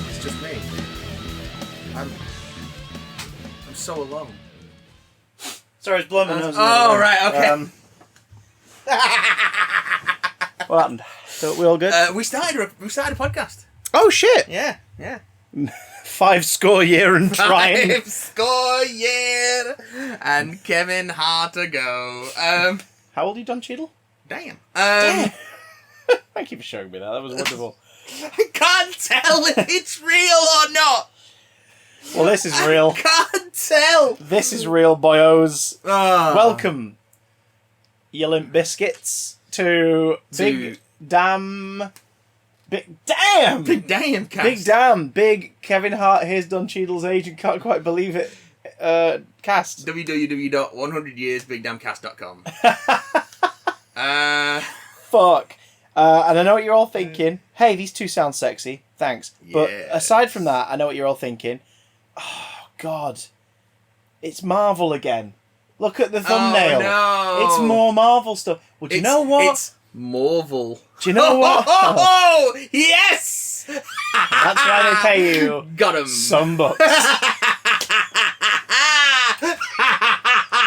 It's just me. I'm so alone. Sorry, it's blowing my nose. Oh, right, okay. What happened? So we all good? We started a podcast. Oh shit! Yeah. 5 score year and trying. 5 score year and Kevin hard to go. How old are you, Don Cheadle? Damn. Damn. Thank you for showing me that. That was wonderful. I can't tell if it's real or not. Well, this is real. I can't tell. This is real, boyos. Oh. Welcome, you limp biscuits, to Big Damn cast. Big Kevin Hart, here's Don Cheadle's agent, can't quite believe it. Cast. www.100yearsbigdamncast.com. Fuck. And I know what you're all thinking. Hey, these two sound sexy. Thanks. But aside from that, I know what you're all thinking. Oh, God. It's Marvel again. Look at the thumbnail. Oh, no. It's more Marvel stuff. Well, do you know what? It's Marvel. Do you know what? Oh, yes! That's why they pay you. Got him. Some bucks.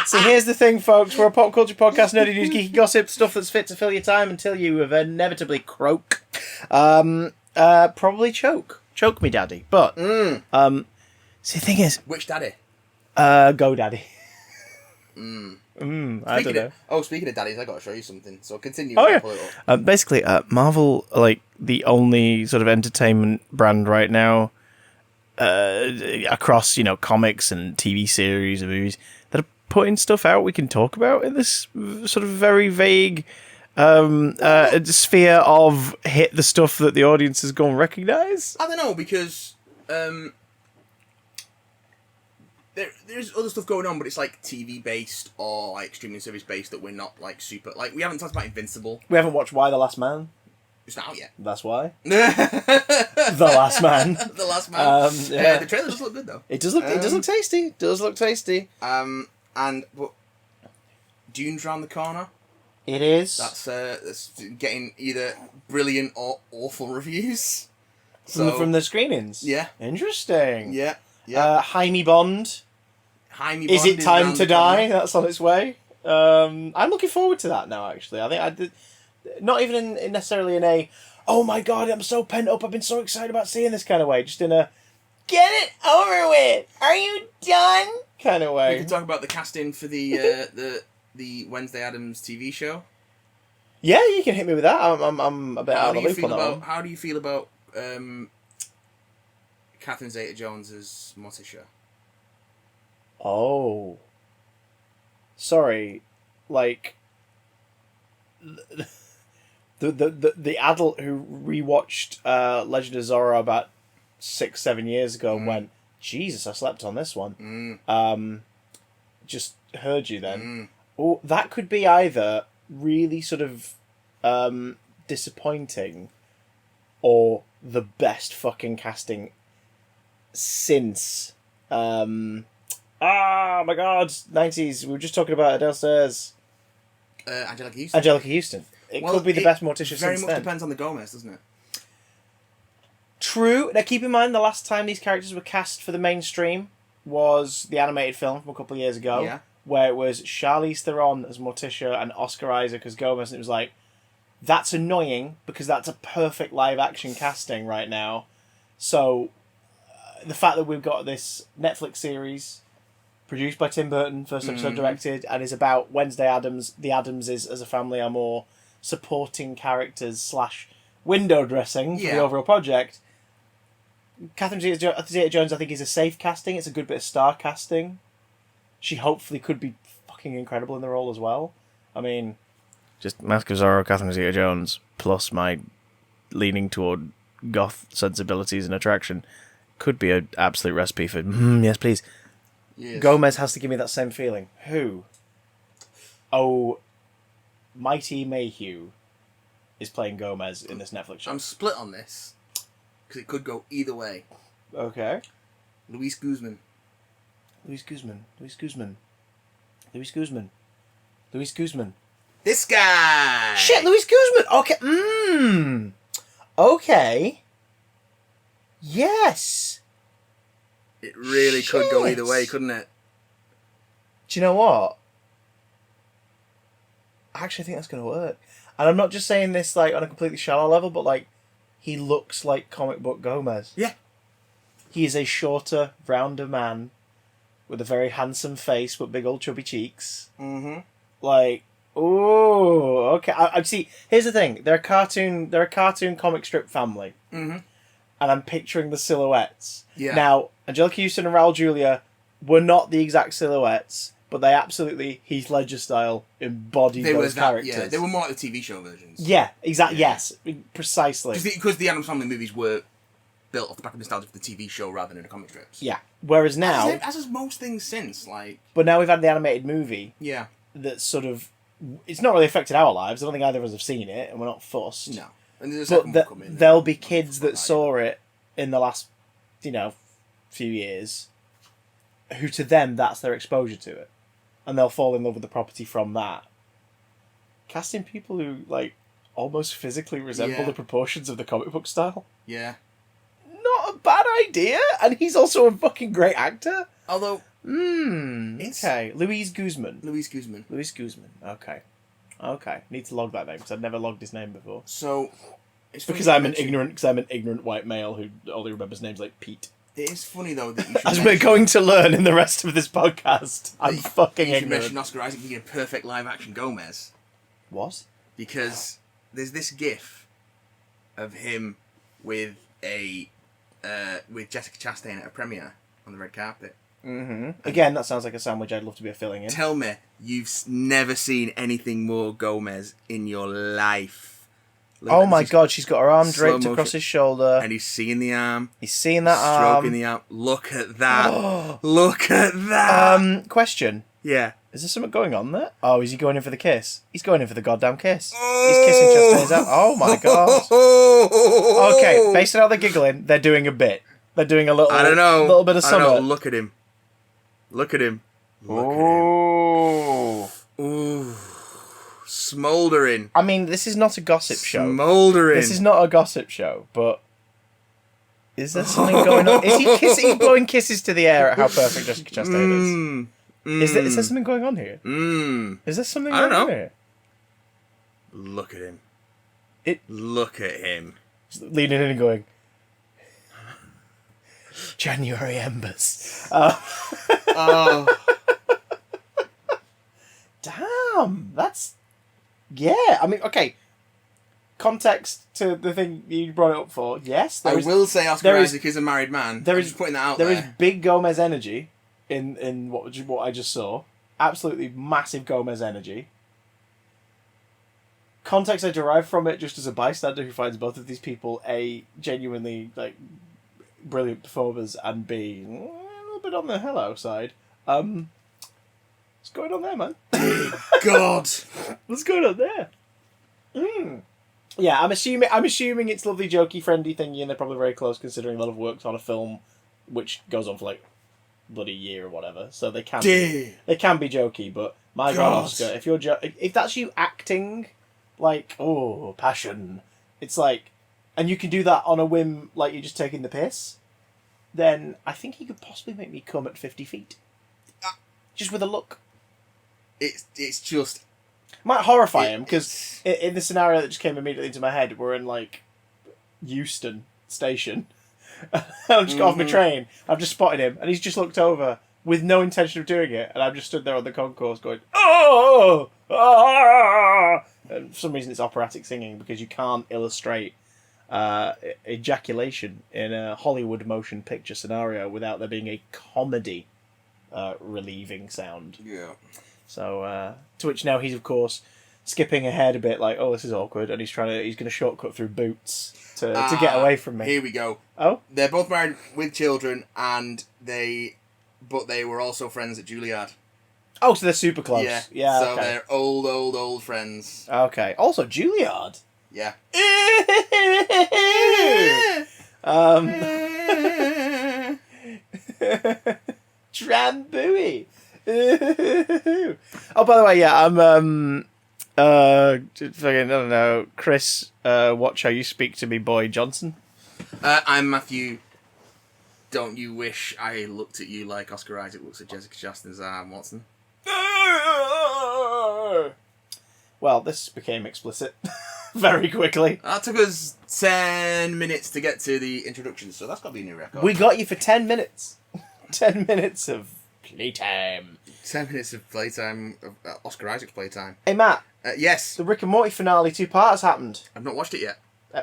So here's the thing, folks. We're a pop culture podcast, nerdy news, geeky gossip, stuff that's fit to fill your time until you inevitably croak. Probably choke. Choke me, daddy. But, see, the thing is... Which daddy? Go daddy. I don't know. Speaking of daddies, I got to show you something. So continue. Oh, yeah. Basically, Marvel, like, the only sort of entertainment brand right now across, comics and TV series and movies that are putting stuff out we can talk about in this sort of very vague sphere of hit the stuff that the audience is going to recognise. I don't know, because there's other stuff going on, but it's like TV based or like streaming service based that we're not like super like. We haven't talked about Invincible. We haven't watched Y: The Last Man. It's not out yet. That's why. The Last Man. The Last Man. Yeah. The trailer does look good though. It does look. It does look tasty. It does look tasty. But Dune's round the corner. It is. That's getting either brilliant or awful reviews. From the screenings. Yeah. Interesting. Yeah. Jaime Bond. Is it time to die? That's on its way. I'm looking forward to that now. Actually, I think I did. Not even in necessarily in a, oh my god, I'm so pent up. I've been so excited about seeing this kind of way. Just in a, get it over with. Are you done? Kind of way. We can talk about the casting for the Wednesday Addams TV show. Yeah, you can hit me with that. I'm a bit out of the loop on that one. How do you feel about Catherine Zeta-Jones as Morticia? Oh. Sorry. Like, the adult who rewatched Legend of Zorro about 6-7 years ago and went, Jesus, I slept on this one. Just heard you then. Oh, that could be either really sort of disappointing or the best fucking casting since oh my god, 90s. We were just talking about it downstairs. Angelica Houston. It could be the best Morticia since then. Very much depends on the Gomez, doesn't it? True. Now keep in mind the last time these characters were cast for the mainstream was the animated film from a couple of years ago, where it was Charlize Theron as Morticia and Oscar Isaac as Gomez, and it was like, that's annoying because that's a perfect live action casting right now. So the fact that we've got this Netflix series produced by Tim Burton, first episode directed, and is about Wednesday Addams. The Addamses as a family are more supporting characters / window dressing for the overall project. Catherine Zeta-Jones, I think, is a safe casting. It's a good bit of star casting. She hopefully could be fucking incredible in the role as well. I mean, just Mask of Zorro, Catherine Zeta-Jones, plus my leaning toward goth sensibilities and attraction, could be an absolute recipe for, yes please. Yes. Gomez has to give me that same feeling. Who? Oh, Mighty Mayhew is playing Gomez in this Netflix show. I'm split on this, because it could go either way. Okay. Luis Guzman. This guy. Shit, Luis Guzman. Okay. Okay. Yes. It really could go either way, couldn't it? Do you know what? I actually think that's going to work. And I'm not just saying this like on a completely shallow level, but like, he looks like comic book Gomez. Yeah. He is a shorter, rounder man with a very handsome face but big old chubby cheeks. Mm-hmm. Like, ooh, okay. I see. Here's the thing: they're a cartoon comic strip family. Mm-hmm. And I'm picturing the silhouettes. Yeah. Now, Angelica Houston and Raul Julia were not the exact silhouettes, but they absolutely, Heath Ledger style, embodied those characters. Yeah, they were more like the TV show versions. Yeah, exactly. Yeah. Yes, precisely. Because the Addams Family movies were built off the back of nostalgia for the TV show rather than the comic strips. Yeah. Whereas now, as is most things since, like. But now we've had the animated movie. Yeah. That sort of, it's not really affected our lives. I don't think either of us have seen it, and we're not fussed. No. And but there'll be kids that saw it in the last, few years, who to them that's their exposure to it, and they'll fall in love with the property from that. Casting people who like almost physically resemble the proportions of the comic book style. Yeah. Not a bad idea, and he's also a fucking great actor. Although. Okay. Luis Guzman. Okay. Need to log that name because I've never logged his name before. So. It's because I'm an ignorant white male who only remembers names like Pete. It is funny though that you should as we're going to learn in the rest of this podcast. I'm fucking ignorant. You should mention Oscar Isaac being a perfect live action Gomez. Was? Because there's this GIF of him with with Jessica Chastain at a premiere on the red carpet. Mm-hmm. Again, that sounds like a sandwich I'd love to be a filling in. Tell me, you've never seen anything more Gomez in your life. Oh my god, she's got her arm draped across his shoulder. And he's seeing the arm. He's seeing that arm. Stroking the arm. Look at that. Look at that. Question. Yeah. Is there something going on there? Oh, is he going in for the kiss? He's going in for the goddamn kiss. He's kissing Chastain's out. Oh my god. Okay, based on how they're giggling, they're doing a bit. They're doing a little. I don't know. Little bit of summer. I don't know. Look at him. Look at him. Look at him. Ooh. Smouldering. I mean, this is not a gossip show. Smouldering. This is not a gossip show, but is there something going on? Is he kissing? He's blowing kisses to the air at how perfect Jessica Chastain is. Is there something going on here? Is there something going on here? Look at him. Look at him. Just leaning in and going, January embers. Damn, that's... Yeah, I mean, okay. Context to the thing you brought it up for. Yes, I will say Oscar Isaac is a married man. I'm just putting that out there. There is big Gomez energy in what I just saw. Absolutely massive Gomez energy. Context I derive from it just as a bystander who finds both of these people A, genuinely like brilliant performers, and B, a little bit on the hello side. What's going on there, man? God, what's going on there? Yeah, I'm assuming it's lovely, jokey, friendly thingy, and they're probably very close, considering they'll have worked on a film which goes on for like bloody year or whatever. So they can be jokey, but my God, Oscar, if that's you acting like passion, it's like, and you can do that on a whim, like you're just taking the piss, then I think he could possibly make me come at 50 feet, just with a look. It's just... Might horrify him, because in the scenario that just came immediately into my head, we're in, like, Euston Station. I'm just got off my train. I've just spotted him, and he's just looked over with no intention of doing it, and I've just stood there on the concourse going, oh! Ah! And for some reason it's operatic singing, because you can't illustrate ejaculation in a Hollywood motion picture scenario without there being a comedy relieving sound. Yeah. So, to which now he's, of course, skipping ahead a bit, like, oh, this is awkward, and he's going to shortcut through Boots to get away from me. Here we go. Oh? They're both married with children, but they were also friends at Juilliard. Oh, so they're super close. Yeah. So okay. they're old friends. Okay. Also, Juilliard? Yeah. Drambuie. Oh, by the way, yeah, I'm Fucking, I don't know. Chris, watch how you speak to me, boy Johnson. I'm Matthew. Don't you wish I looked at you like Oscar Isaac looks at Jessica Chastain's Watson? Well, this became explicit very quickly. That took us 10 minutes to get to the introduction, so that's got to be a new record. We got you for 10 minutes. 10 minutes of playtime. 10 minutes of playtime, of Oscar Isaac's playtime. Hey, Matt. Yes. The Rick and Morty finale 2 parts happened. I've not watched it yet.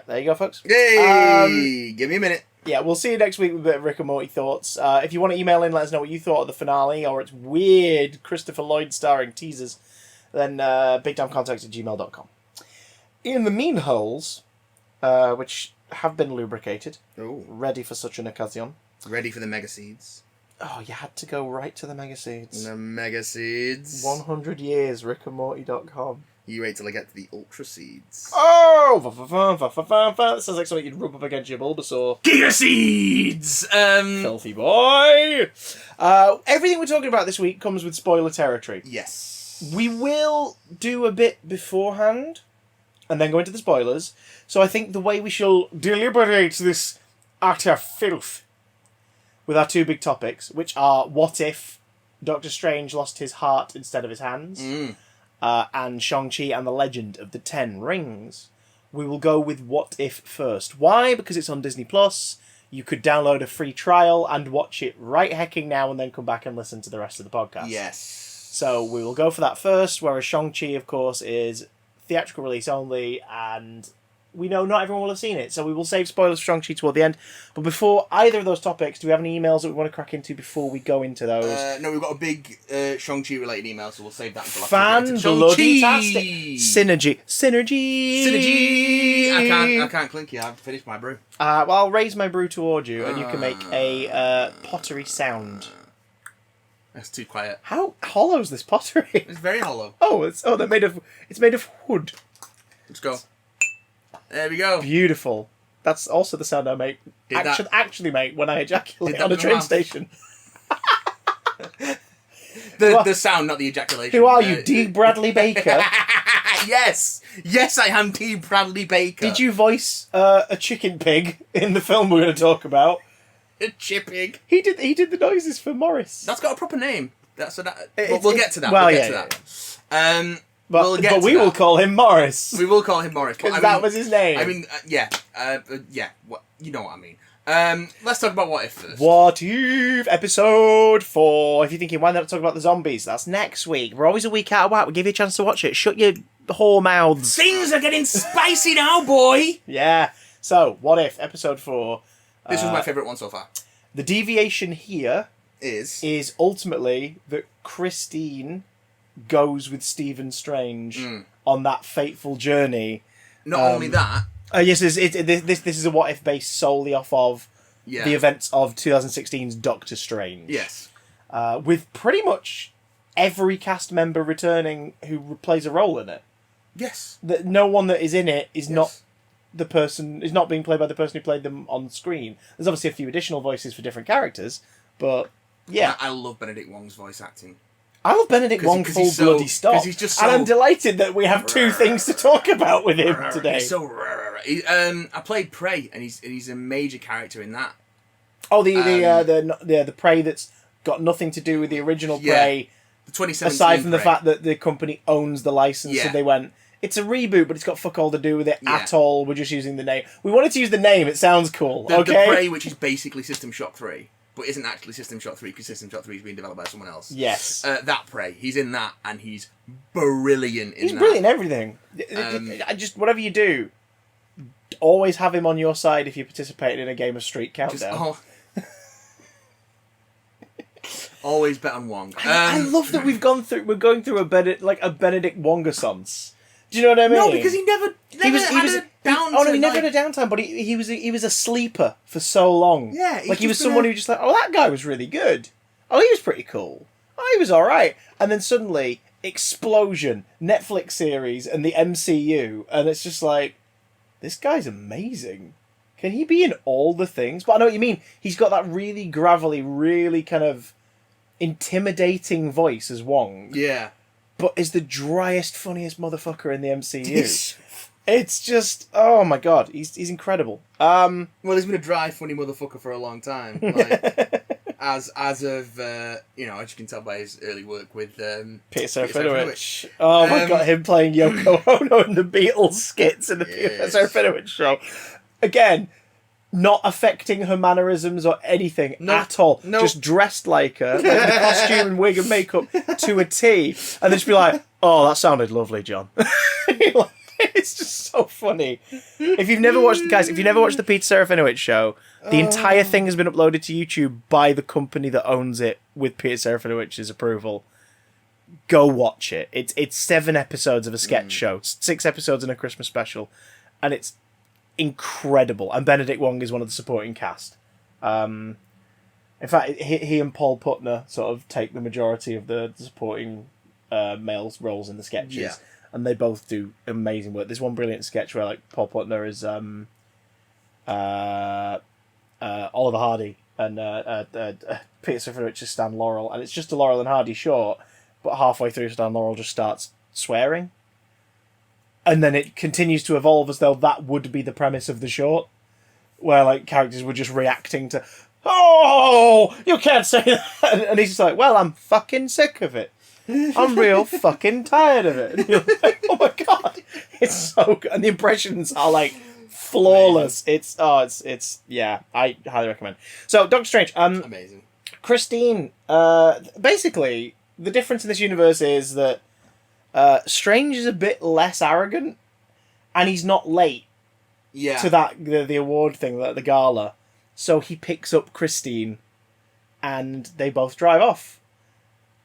There you go, folks. Yay! Give me a minute. Yeah, we'll see you next week with a bit of Rick and Morty thoughts. If you want to email in, let us know what you thought of the finale or its weird Christopher Lloyd starring teasers, then bigtimecontext@gmail.com. In the mean holes, which have been lubricated, ready for such an occasion. Ready for the mega seeds. Oh, you had to go right to the mega seeds. The mega seeds. 100 years, rickandmorty.com. You wait till I get to the ultra seeds. Oh! That sounds like something you'd rub up against your Bulbasaur. Giga seeds! Filthy boy! Everything we're talking about this week comes with spoiler territory. Yes. We will do a bit beforehand, and then go into the spoilers. So I think the way we shall deliberate this utter filth with our 2 big topics, which are what if Doctor Strange lost his heart instead of his hands, and Shang-Chi and The Legend of the Ten Rings. We will go with what if first. Why? Because it's on Disney+. You could download a free trial and watch it right hecking now and then come back and listen to the rest of the podcast. Yes. So we will go for that first, whereas Shang-Chi, of course, is theatrical release only, and we know not everyone will have seen it, so we will save spoilers for Shang-Chi toward the end. But before either of those topics, do we have any emails that we want to crack into before we go into those? No, we've got a big Shang-Chi related email, so we'll save that until Fan-bloody-tastic. Synergy! I can't clink you, I've finished my brew. Well, I'll raise my brew toward you, and you can make a pottery sound. That's too quiet. How hollow is this pottery? It's very hollow. It's made of wood. Let's go. There we go. Beautiful. That's also the sound I make. Actually make when I ejaculate on a train station. The sound, not the ejaculation. Who are you, D. Bradley Baker? Yes, I am D. Bradley Baker. Did you voice a chicken pig in the film we're going to talk about? A chippig. He did the noises for Morris. That's got a proper name. We'll get to that. Well, we'll get to that. But we will call him Morris. We will call him Morris. Because that was his name. I mean, yeah. You know what I mean. Let's talk about What If first. What If, episode 4. If you're thinking, why not talk about the zombies? That's next week. We're always a week out of whack. We'll give you a chance to watch it. Shut your whore mouths. Things are getting spicy now, boy. Yeah. So, What If, episode 4. This was my favourite one so far. The deviation here is ultimately that Christine goes with Stephen Strange on that fateful journey. Not only that. Yes, this is a what if based solely off of the events of 2016's Doctor Strange. Yes. With pretty much every cast member returning who plays a role in it. Yes. That no one that is in it is not being played by the person who played them on screen. There's obviously a few additional voices for different characters, but yeah. I love Benedict Wong's voice acting. I love Benedict Wong full bloody stop. And I'm delighted that we have 2 things to talk about with him today. He's so I played Prey, and he's a major character in that. Oh, the Prey that's got nothing to do with the original Prey. The 2017 aside from Prey. the fact that the company owns the license, so they went, it's a reboot, but it's got fuck all to do with it at all. We're just using the name. We wanted to use the name. It sounds cool. The Prey, which is basically System Shock 3, but isn't actually System Shock 3 because System Shock 3 is being developed by someone else. Yes. That Prey. He's in that, and he's brilliant in that. He's brilliant in everything. Just whatever you do, always have him on your side if you participate in a game of Street Countdown. Always bet on Wong. I love that we're going through a Benedict Wong-a-sance. Do you know what I mean? No, because he never had a downtime. He never had a downtime, but he was a sleeper for so long. Yeah, he was someone who just that guy was really good. Oh, he was pretty cool. Oh, he was all right. And then suddenly, explosion, Netflix series, and the MCU, and it's just like, this guy's amazing. Can he be in all the things? But I know what you mean. He's got that really gravelly, really kind of intimidating voice as Wong. Yeah. but is the driest, funniest motherfucker in the MCU. It's just, oh my god, he's incredible. Well, he's been a dry, funny motherfucker for a long time. Like, as of as you can tell by his early work with Peter Serafinowicz. Oh my god, him playing Yoko Ono in the Beatles skits in the Peter Serafinowicz show. Again, not affecting her mannerisms or anything at all. No. Just dressed like her, like the costume and wig and makeup to a T, and then just be like, "Oh, that sounded lovely, John." It's just so funny. If you've never watched the Peter Serafinowicz show, the entire thing has been uploaded to YouTube by the company that owns it with Peter Serafinowicz's approval. Go watch it. It's 7 episodes of a sketch show, 6 episodes in a Christmas special, and it's incredible. And Benedict Wong is one of the supporting cast. In fact, he and Paul Putner sort of take the majority of the supporting male roles in the sketches. Yeah. And they both do amazing work. There's one brilliant sketch where like Paul Putner is Oliver Hardy and Peter Serafinowicz is Stan Laurel, and it's just a Laurel and Hardy short, but halfway through Stan Laurel just starts swearing. And then it continues to evolve as though that would be the premise of the short, where like characters were just reacting to, "Oh, you can't say that," and he's just like, "Well, I'm fucking sick of it. I'm real fucking tired of it." And you're like, "Oh my god, it's so good," and the impressions are like flawless. It's yeah, I highly recommend. So Doctor Strange, amazing. Christine, basically the difference in this universe is that Strange is a bit less arrogant, and he's not late. Yeah. To that the award thing, the gala, so he picks up Christine, and they both drive off.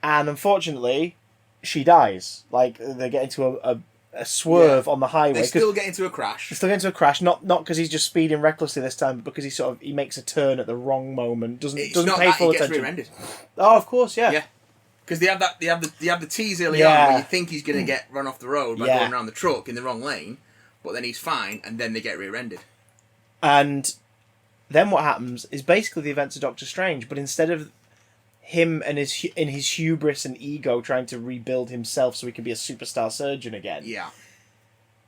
And unfortunately, she dies. Like, they get into a swerve on the highway. They still get into a crash. Not because he's just speeding recklessly this time, but because he makes a turn at the wrong moment. Doesn't pay full attention. He gets rear-ended. Oh, of course, yeah. Yeah. Because they have the tease early on where you think he's going to get run off the road by going around the truck in the wrong lane, but then he's fine, and then they get rear-ended. And then what happens is basically the events of Doctor Strange, but instead of him and his hubris and ego trying to rebuild himself so he can be a superstar surgeon again. Yeah.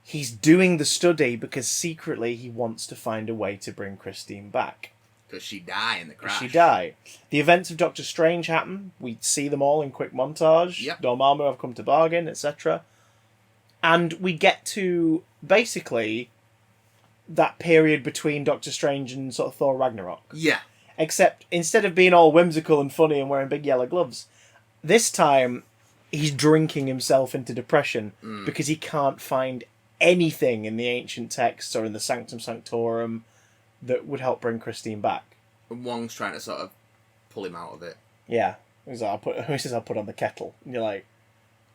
He's doing the study because secretly he wants to find a way to bring Christine back. Because she died in the crash. The events of Doctor Strange happen. We see them all in quick montage. Yep. Dormammu have come to bargain, etc. And we get to basically that period between Doctor Strange and sort of Thor Ragnarok. Yeah. Except instead of being all whimsical and funny and wearing big yellow gloves, this time he's drinking himself into depression because he can't find anything in the ancient texts or in the Sanctum Sanctorum that would help bring Christine back. And Wong's trying to sort of pull him out of it. Yeah. He says, I'll put on the kettle. And you're like,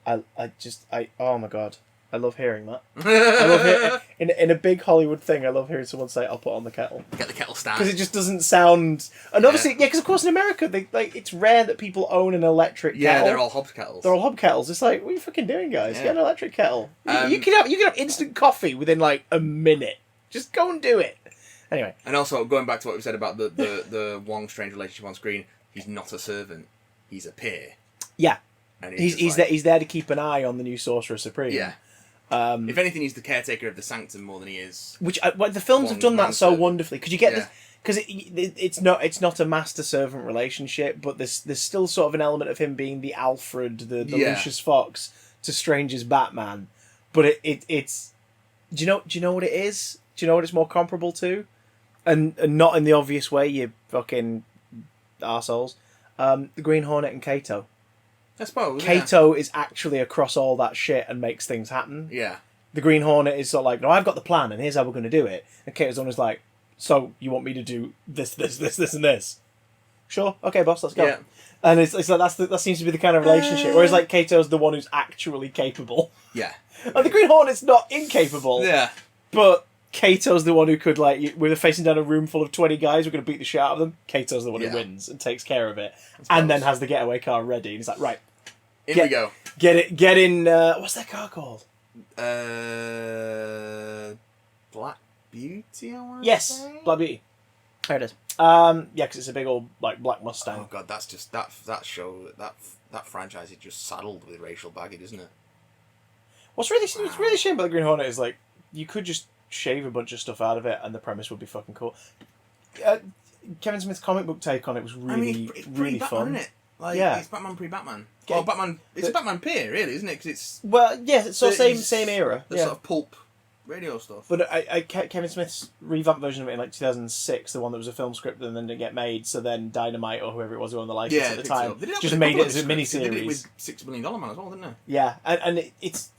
oh my god. I love hearing that. I love hearing, in a big Hollywood thing, I love hearing someone say, "I'll put on the kettle." Get the kettle stand. Because it just doesn't sound... And obviously, because of course in America, it's rare that people own an electric kettle. Yeah, they're all hob kettles. They're all hob kettles. It's like, what are you fucking doing, guys? Yeah. Get an electric kettle. You can have instant coffee within like a minute. Just go and do it. Anyway. And also, going back to what we said about the Wong Strange relationship on screen, he's not a servant. He's a peer. Yeah. And he's there to keep an eye on the new Sorcerer Supreme. Yeah. If anything, he's the caretaker of the Sanctum more than he is. Which the films have done that so wonderfully, because you get this, because it's not a master servant relationship, but there's still sort of an element of him being the Alfred, the Lucius Fox to Strange's Batman, but it's do you know what it is? Do you know what it's more comparable to? And not in the obvious way, you fucking arseholes. The Green Hornet and Kato. I suppose, Kato is actually across all that shit and makes things happen. Yeah. The Green Hornet is sort of like, no, I've got the plan, and here's how we're going to do it. And Kato's always like, so you want me to do this, and this? Sure, okay, boss, let's go. Yeah. And it's like that seems to be the kind of relationship. Whereas like Kato's the one who's actually capable. Yeah. And the Green Hornet's not incapable. Yeah. But Kato's the one who could, like, we're facing down a room full of 20 guys, we're going to beat the shit out of them. Kato's the one who wins and takes care of it. And then has the getaway car ready. And he's like, right. In we go. Get in, what's that car called? Black Beauty, I want to say? Black Beauty. There it is. Yeah, because it's a big old, like, black Mustang. Oh god, that's just, that show, that that franchise is just saddled with racial baggage, isn't it? What's really a shame about the Green Hornet is like you could just shave a bunch of stuff out of it and the premise would be fucking cool. Kevin Smith's comic book take on it was really it's really Batman, fun. Isn't it? Like, yeah, it's Batman pre-Batman. Well, Batman. It's a Batman peer, really, isn't it? Because it's it's sort of same era. The sort of pulp radio stuff. But Kevin Smith's revamped version of it in like 2006, the one that was a film script and then didn't get made. So then Dynamite or whoever it was who owned the license at the time just made it as a miniseries. They did it with $6 Million Man as well, didn't they? Yeah, and it's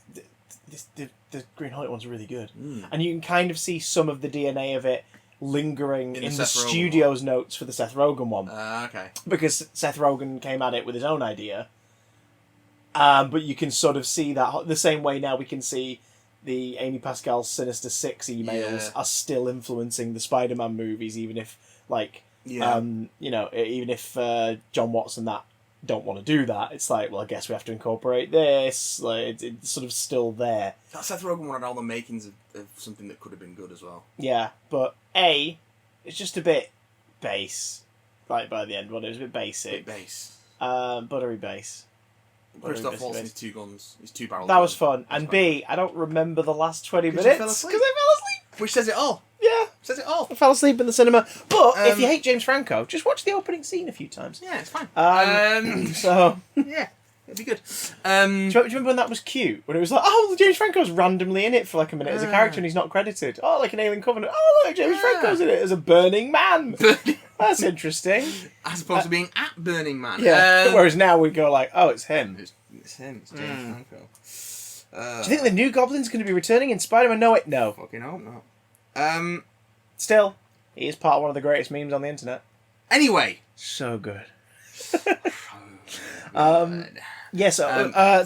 the Green Hornet one's really good, and you can kind of see some of the DNA of it lingering in the studio's notes for the Seth Rogen one. Okay. Because Seth Rogen came at it with his own idea. But you can sort of see that the same way now we can see the Amy Pascal's Sinister Six emails are still influencing the Spider-Man movies, even if even if John Watson that don't want to do that, it's like, well, I guess we have to incorporate this. Like it's sort of still there. That Seth Rogen one had all the makings of something that could have been good as well. Yeah, but it's just a bit base. Like by the end, it was a bit basic. Buttery base. Christoph Waltz and his two guns, his two barrels. That was fun. And B, I don't remember the last 20 minutes because I fell asleep. Which says it all. Yeah. Says it all. I fell asleep in the cinema. But if you hate James Franco, just watch the opening scene a few times. Yeah, it's fine. So yeah, it'd be good. Do you remember when that was cute? When it was like, oh, James Franco's randomly in it for like a minute as a character and he's not credited. Oh, like an Alien Covenant. Oh, look, James Franco's in it as a Burning Man. That's interesting. As opposed to being at Burning Man. Yeah. Whereas now we go like, oh, it's him. It's him. It's James Franco. Do you think the new Goblin's going to be returning in Spider-Man? No. Fucking hope not. Still, he is part of one of the greatest memes on the internet. Anyway. So good.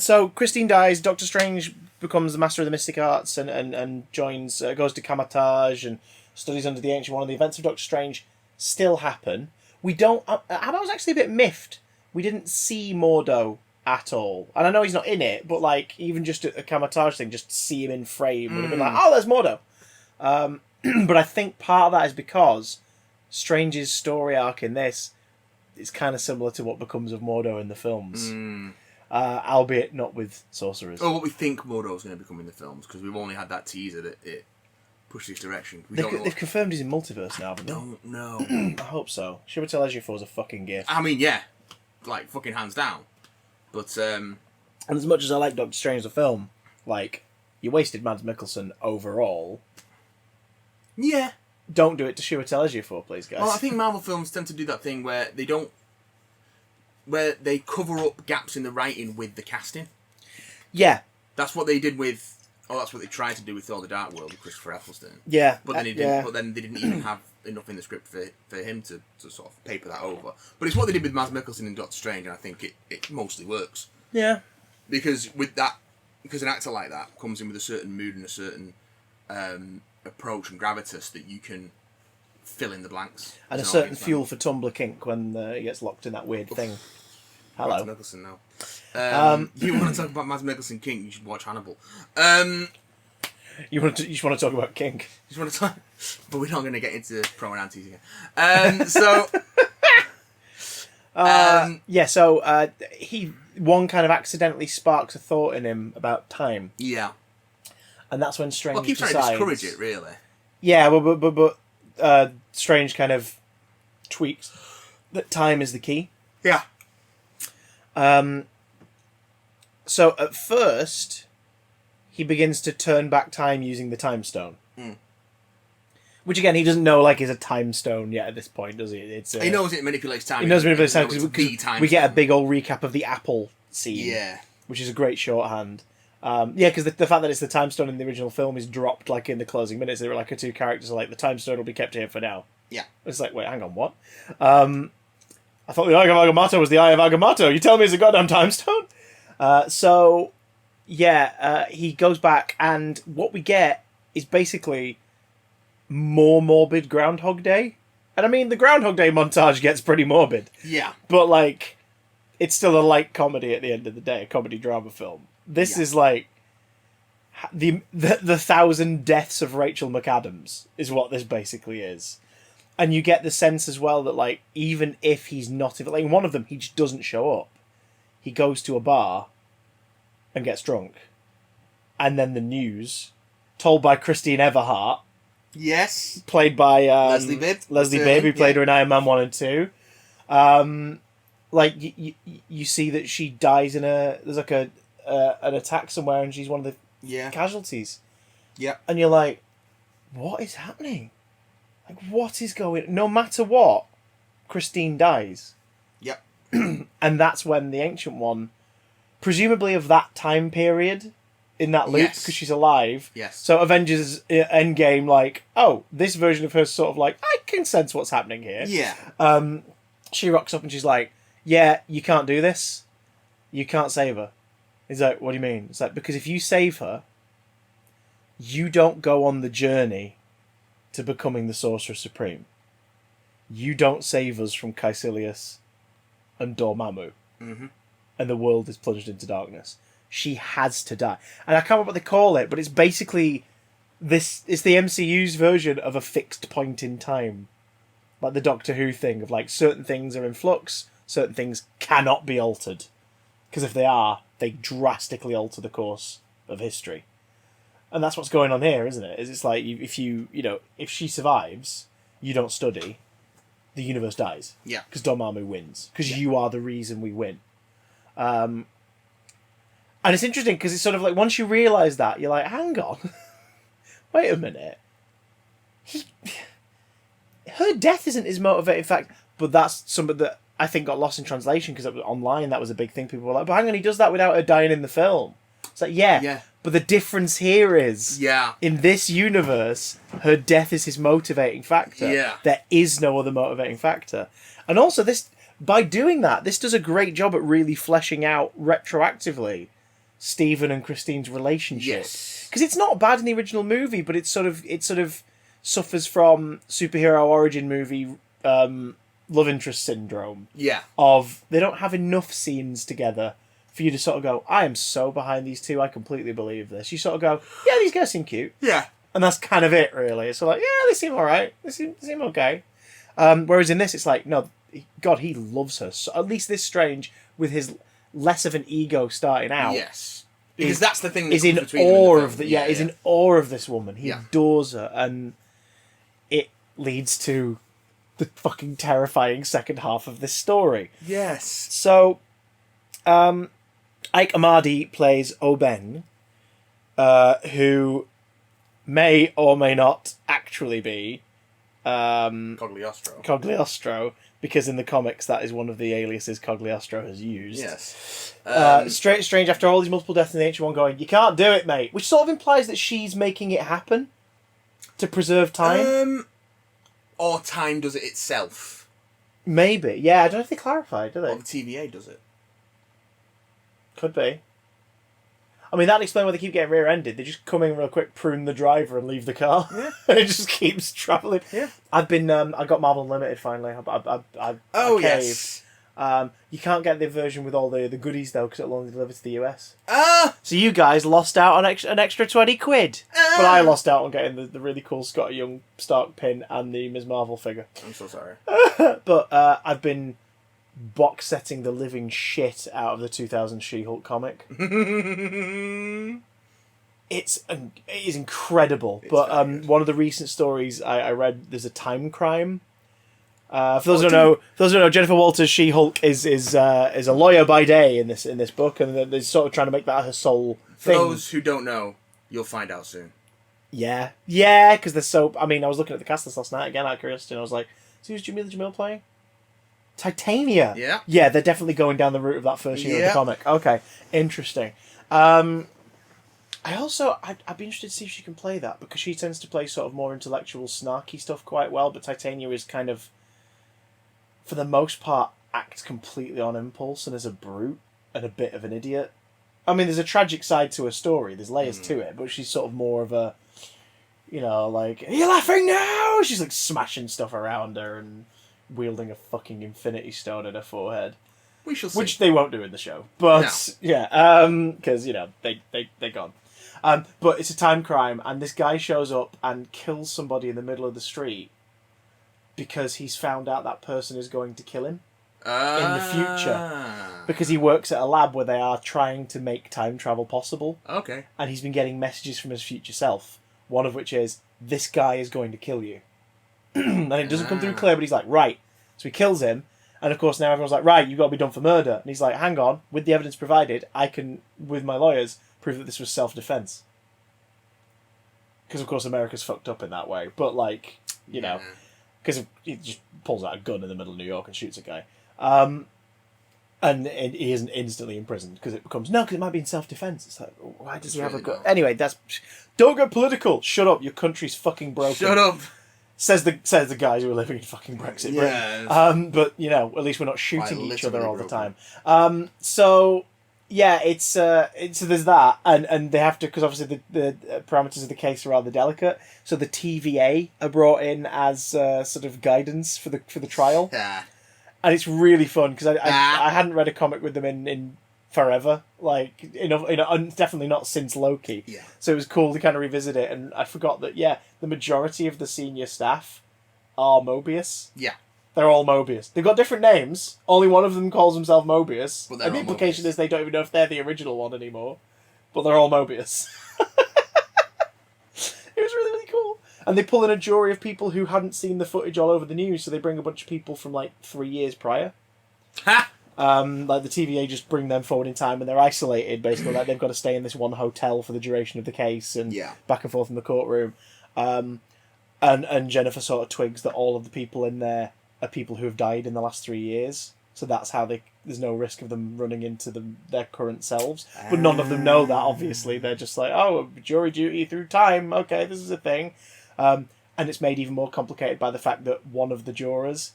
So Christine dies, Doctor Strange becomes the master of the mystic arts and joins, goes to Kamatage and studies under the Ancient One, and the events of Doctor Strange still happen. We don't... I was actually a bit miffed. We didn't see Mordo at all. And I know he's not in it, but like even just a Kamatage thing, just to see him in frame would have been like, oh, there's Mordo. But I think part of that is because Strange's story arc in this is kind of similar to what becomes of Mordo in the films. Albeit not with sorcerers. Or what we think Mordo's going to become in the films, because we've only had that teaser that it pushed this direction. They've confirmed he's in multiverse now, haven't they? I don't know. I hope so. Chiwetel Ejiofor's a fucking gift. I mean, yeah. Like, fucking hands down. But, And as much as I like Doctor Strange the film, like, you wasted Mads Mikkelsen overall. Yeah. Don't do it to Chiwetel Ejiofor, please, guys. Well, I think Marvel films tend to do that thing where they cover up gaps in the writing with the casting. Yeah. That's what they did with... that's what they tried to do with Thor: The Dark World with Christopher Eccleston. Yeah. But then they didn't even have enough in the script for him to sort of paper that over. But it's what they did with Mads Mikkelsen in Doctor Strange, and I think it mostly works. Yeah. Because an actor like that comes in with a certain mood and a certain approach and gravitas that you can fill in the blanks. And a certain fuel for Tumblr kink when he gets locked in that weird thing. Hello. Mads Mikkelsen now. You want to talk about Mads Mikkelsen kink, you should watch Hannibal. You want to talk about kink? You want to talk, but we're not going to get into pro and antis again. So one kind of accidentally sparks a thought in him about time. Yeah. And that's when Strange keeps trying to discourage it, really. Yeah, but Strange kind of tweaks that time is the key. Yeah. So at first, he begins to turn back time using the Time Stone. Which again, he doesn't know like is a Time Stone yet at this point, does he? He knows it manipulates time. He knows it manipulates time because we get a big old recap of the apple scene. Yeah. Which is a great shorthand. Because the fact that it's the Time Stone in the original film is dropped like in the closing minutes. They were like, two characters are like, the Time Stone will be kept here for now. Yeah. It's like, wait, hang on, what? I thought the Eye of Agamotto was the Eye of Agamotto. You tell me it's a goddamn Time Stone? He goes back, and what we get is basically more morbid Groundhog Day. And I mean, the Groundhog Day montage gets pretty morbid. Yeah. But, like, it's still a light comedy at the end of the day, a comedy drama film. This is like the 1,000 deaths of Rachel McAdams is what this basically is. And you get the sense as well that, like, even if he's not... Like, in one of them, he just doesn't show up. he goes to a bar and gets drunk. And then the news, told by Christine Everhart. Yes. Played by Leslie Bibb. Leslie Bibb, who played her in Iron Man 1 and 2. Like, you see that she dies in there's like an attack somewhere and she's one of the casualties. Yeah. And you're like, what is happening? Like, what is going... No matter what, Christine dies. Yep. And that's when the Ancient One, presumably of that time period, in that loop, because she's alive. Yes. So Avengers Endgame, like, oh, this version of her's sort of like, I can sense what's happening here. Yeah. She rocks up and she's like, yeah, you can't do this. You can't save her. He's like, what do you mean? It's like, because if you save her, you don't go on the journey to becoming the Sorcerer Supreme. You don't save us from Caecilius and Dormammu. Mm-hmm. And the world is plunged into darkness. She has to die. And I can't remember what they call it, but it's basically it's the MCU's version of a fixed point in time. Like the Doctor Who thing of like certain things are in flux, certain things cannot be altered. Because if they are, they drastically alter the course of history. And that's what's going on here, isn't it? It's like if she survives, you don't study, the universe dies. Yeah. Because Dormammu wins. Because you are the reason we win. And it's interesting because it's sort of like once you realise that, you're like, hang on. Wait a minute. Her death isn't his motivating factor, but that's something that I think got lost in translation because online that was a big thing. People were like, but hang on, he does that without her dying in the film. It's like, yeah. But the difference here is, in this universe, her death is his motivating factor. Yeah. There is no other motivating factor. And also, by doing that, this does a great job at really fleshing out retroactively Stephen and Christine's relationship. Yes. Because it's not bad in the original movie, but it sort of suffers from superhero origin movie love interest syndrome. Yeah. Of they don't have enough scenes together for you to sort of go, I am so behind these two, I completely believe this. You sort of go, yeah, these guys seem cute. Yeah. And that's kind of it, really. It's like, yeah, they seem alright. They seem okay. Whereas in this, it's like, no, God, he loves her. So at least this Strange, with his less of an ego starting out. Yes. Because that's the thing that is in awe of is in awe of this woman. He adores her, and it leads to the fucking terrifying second half of this story. Yes. So, Ike Amadi plays Oben, who may or may not actually be Cogliostro, because in the comics that is one of the aliases Cogliostro has used. Yes. Strange, after all these multiple deaths in the Ancient One going, you can't do it, mate. Which sort of implies that she's making it happen to preserve time. Or time does it itself. Maybe. Yeah, I don't know if they clarify, do they? Or the TVA does it. Could be. I mean, that'd explain why they keep getting rear-ended. They just come in real quick, prune the driver, and leave the car. Yeah. And it just keeps travelling. Yeah. I've been... I got Marvel Unlimited, finally. I yes. You can't get the version with all the goodies, though, because it'll only deliver to the US. Ah! So you guys lost out on an extra 20 quid. But I lost out on getting the really cool Scott Young Stark pin and the Ms. Marvel figure. I'm so sorry. But I've been box setting the living shit out of the 2000 She-Hulk comic. It is incredible. One of the recent stories I read, there's a time crime. For those who don't know, Jennifer Walters' She-Hulk is a lawyer by day in this book, and they're sort of trying to make that her sole thing. For those who don't know, you'll find out soon. Yeah, because they're so. I mean, I was looking at the cast list last night again out of curiosity, and I was like, so who's Jamila Jamil playing? Titania. Yeah, they're definitely going down the route of that first year of the comic. Okay, interesting. I'd be interested to see if she can play that, because she tends to play sort of more intellectual, snarky stuff quite well, but Titania is kind of, for the most part, acts completely on impulse and is a brute and a bit of an idiot. I mean, there's a tragic side to her story, there's layers to it, but she's sort of more of a, like, are you laughing now? She's like smashing stuff around her and wielding a fucking Infinity Stone at her forehead. We shall see. Which they won't do in the show. But, because, they're gone. But it's a time crime, and this guy shows up and kills somebody in the middle of the street because he's found out that person is going to kill him. in the future. Because he works at a lab where they are trying to make time travel possible. Okay. And he's been getting messages from his future self. One of which is, this guy is going to kill you. And it doesn't come through clear, but he's like, right. So he kills him. And of course now everyone's like, right, you've got to be done for murder. And he's like, hang on. With the evidence provided, I can, with my lawyers, prove that this was self-defense. Because of course America's fucked up in that way. But like, you know, because he just pulls out a gun in the middle of New York and shoots a guy. And he isn't instantly imprisoned because it becomes because it might be in self-defense. It's like, why does he have a gun? Anyway, don't get political. Shut up, your country's fucking broken. Shut up. Says the guys who are living in fucking Brexit Britain. But you know, at least we're not shooting each other all the time. So yeah, it's there's that, and they have to, because obviously the parameters of the case are rather delicate. So the TVA are brought in as sort of guidance for the trial. Yeah. And it's really fun because I hadn't read a comic with them in forever, like definitely not since Loki. Yeah. So it was cool to kind of revisit it, and I forgot that the majority of the senior staff are Mobius. Yeah. They're all Mobius. They've got different names. Only one of them calls himself Mobius, but and the implication is they don't even know if they're the original one anymore. But they're all Mobius. It was really, really cool. And they pull in a jury of people who hadn't seen the footage all over the news, so they bring a bunch of people from like 3 years prior. Ha! Like the TVA just bring them forward in time, and they're isolated basically. Like they've got to stay in this one hotel for the duration of the case, and back and forth in the courtroom. And Jennifer sort of twigs that all of the people in there are people who have died in the last 3 years. So that's how there's no risk of them running into their current selves. But none of them know that, obviously. They're just like, oh, jury duty through time. Okay, this is a thing. And it's made even more complicated by the fact that one of the jurors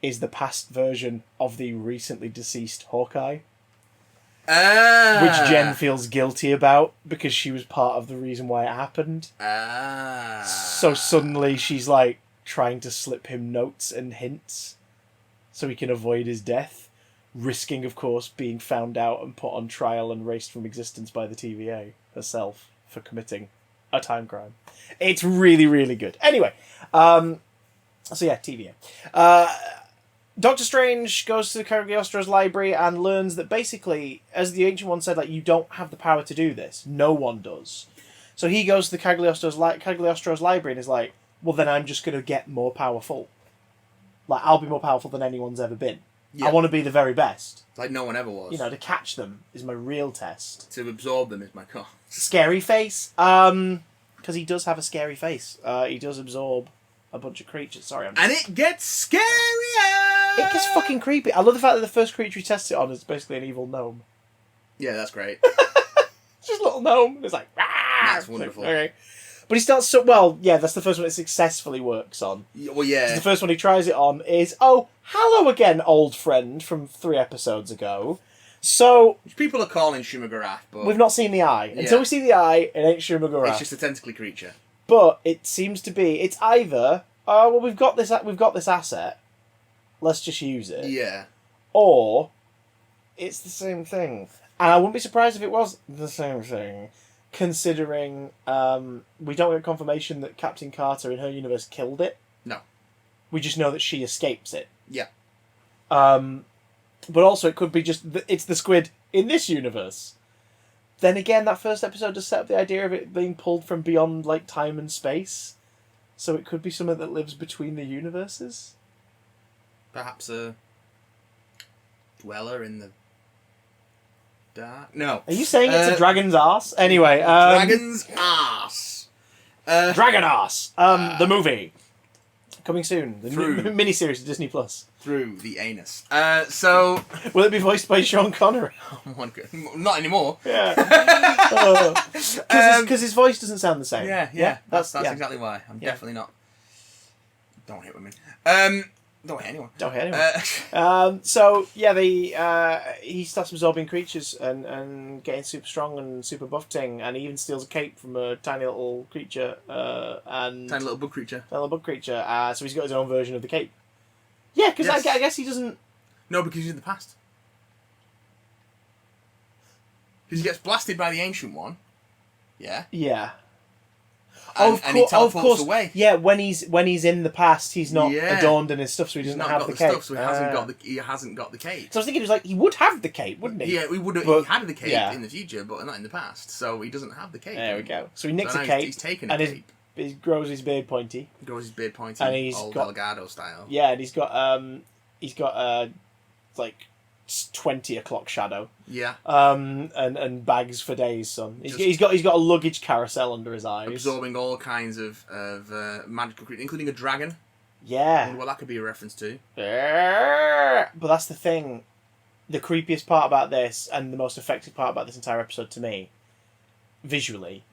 is the past version of the recently deceased Hawkeye. Which Jen feels guilty about because she was part of the reason why it happened. So suddenly she's like trying to slip him notes and hints so he can avoid his death, risking, of course, being found out and put on trial and erased from existence by the TVA herself for committing a time crime. It's really, really good. Anyway, so yeah, TVA. Doctor Strange goes to Cagliostro's library and learns that basically, as the Ancient One said, like, you don't have the power to do this. No one does. So he goes to the Cagliostro's library and is like, well, then I'm just going to get more powerful. Like, I'll be more powerful than anyone's ever been. Yep. I want to be the very best. Like no one ever was. You know, to catch them is my real test. To absorb them is my cost. Scary face. Because he does have a scary face. He does absorb a bunch of creatures. Sorry, and it gets scarier! It gets fucking creepy. I love the fact that the first creature he tests it on is basically an evil gnome. Yeah, that's great. It's just a little gnome. It's like, ah! That's wonderful. Like, okay. But he starts that's the first one it successfully works on. Well, yeah. The first one he tries it on is, oh, hello again, old friend from 3 episodes ago. So... Which people are calling Shumagarath, but... We've not seen the eye. Yeah. Until we see the eye, it ain't Shumagarath. It's just a tentacly creature. But it seems to be, it's either, oh, well, we've got this asset, let's just use it. Yeah. Or, it's the same thing. And I wouldn't be surprised if it was the same thing, considering we don't get confirmation that Captain Carter in her universe killed it. No. We just know that she escapes it. Yeah. But also it could be just, it's the squid in this universe. Then again, that first episode does set up the idea of it being pulled from beyond, like, time and space. So it could be something that lives between the universes. Perhaps a dweller in the dark? No. Are you saying it's a dragon's arse? Anyway, dragon's arse. Dragon Arse. The movie. Coming soon. The miniseries of Disney Plus. Through the anus. So... Will it be voiced by Sean Connery? Not anymore. Yeah. Because his voice doesn't sound the same. Yeah. That's exactly why. I'm definitely not... Don't hit women. Don't hit anyone. Don't hit anyone. So, yeah, he starts absorbing creatures and getting super strong and super buff ting, and he even steals a cape from a tiny little creature. Tiny little bug creature. So he's got his own version of the cape. Yeah, because I guess he doesn't... No, because he's in the past. Because he gets blasted by the Ancient One. Yeah? Yeah. and he teleports away. Yeah, when he's in the past, he's not adorned in his stuff, so he doesn't have the cape. Stuff, so he hasn't got the cape. So I was thinking, it was like he would have the cape, wouldn't he? Yeah, he would. He had the cape in the future, but not in the past. So he doesn't have the cape. There we go. So he nicks a cape. He's taken a cape. He grows his beard pointy. And he's old got Delgado style. Yeah, and he's got like 20 o'clock shadow. Yeah. And bags for days, son. He's got a luggage carousel under his eyes, absorbing all kinds of magical creatures, including a dragon. Yeah. I wonder what that could be a reference to. But that's the thing. The creepiest part about this, and the most effective part about this entire episode to me, visually,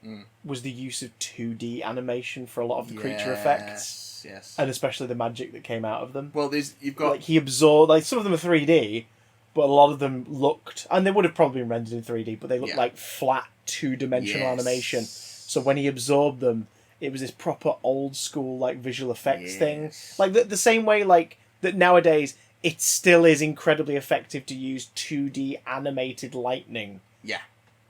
was the use of 2D animation for a lot of the creature effects. Yes. And especially the magic that came out of them. Well, you've got... Like, he absorbed... Like, some of them are 3D, but a lot of them looked... And they would have probably been rendered in 3D, but they looked like flat, two-dimensional animation. So when he absorbed them, it was this proper old-school, like, visual effects thing. Like, the same way, like, that nowadays, it still is incredibly effective to use 2D animated lightning. Yeah.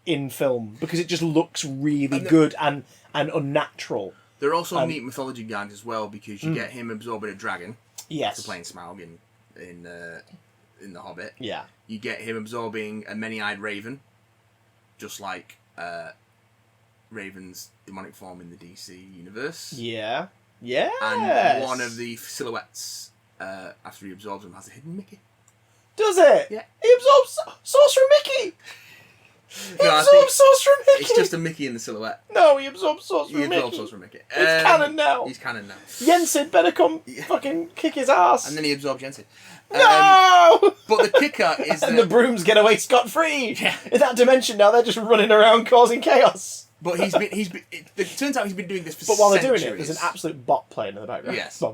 In film, because it just looks really good and unnatural. There are also neat mythology gags as well, because you get him absorbing a dragon. Yes. For playing Smaug in The Hobbit. Yeah. You get him absorbing a many-eyed raven, just like Raven's demonic form in the DC universe. Yeah. Yeah. And one of the silhouettes, after he absorbs them, has a hidden Mickey. Does it? Yeah. He absorbs Sorcerer Mickey! He absorbs Sorcerer Mickey! It's just a Mickey in the silhouette. No, he absorbs Sorcerer Mickey. He absorbs Sorcerer Mickey. It's canon now. He's canon now. Jensen better come fucking kick his ass. And then he absorbs Jensen. No! But the kicker is that... And the brooms get away scot-free. Yeah. In that dimension now, they're just running around causing chaos. But it turns out he's been doing this for centuries. But while they're doing it, there's an absolute bot playing in the background. Yes. But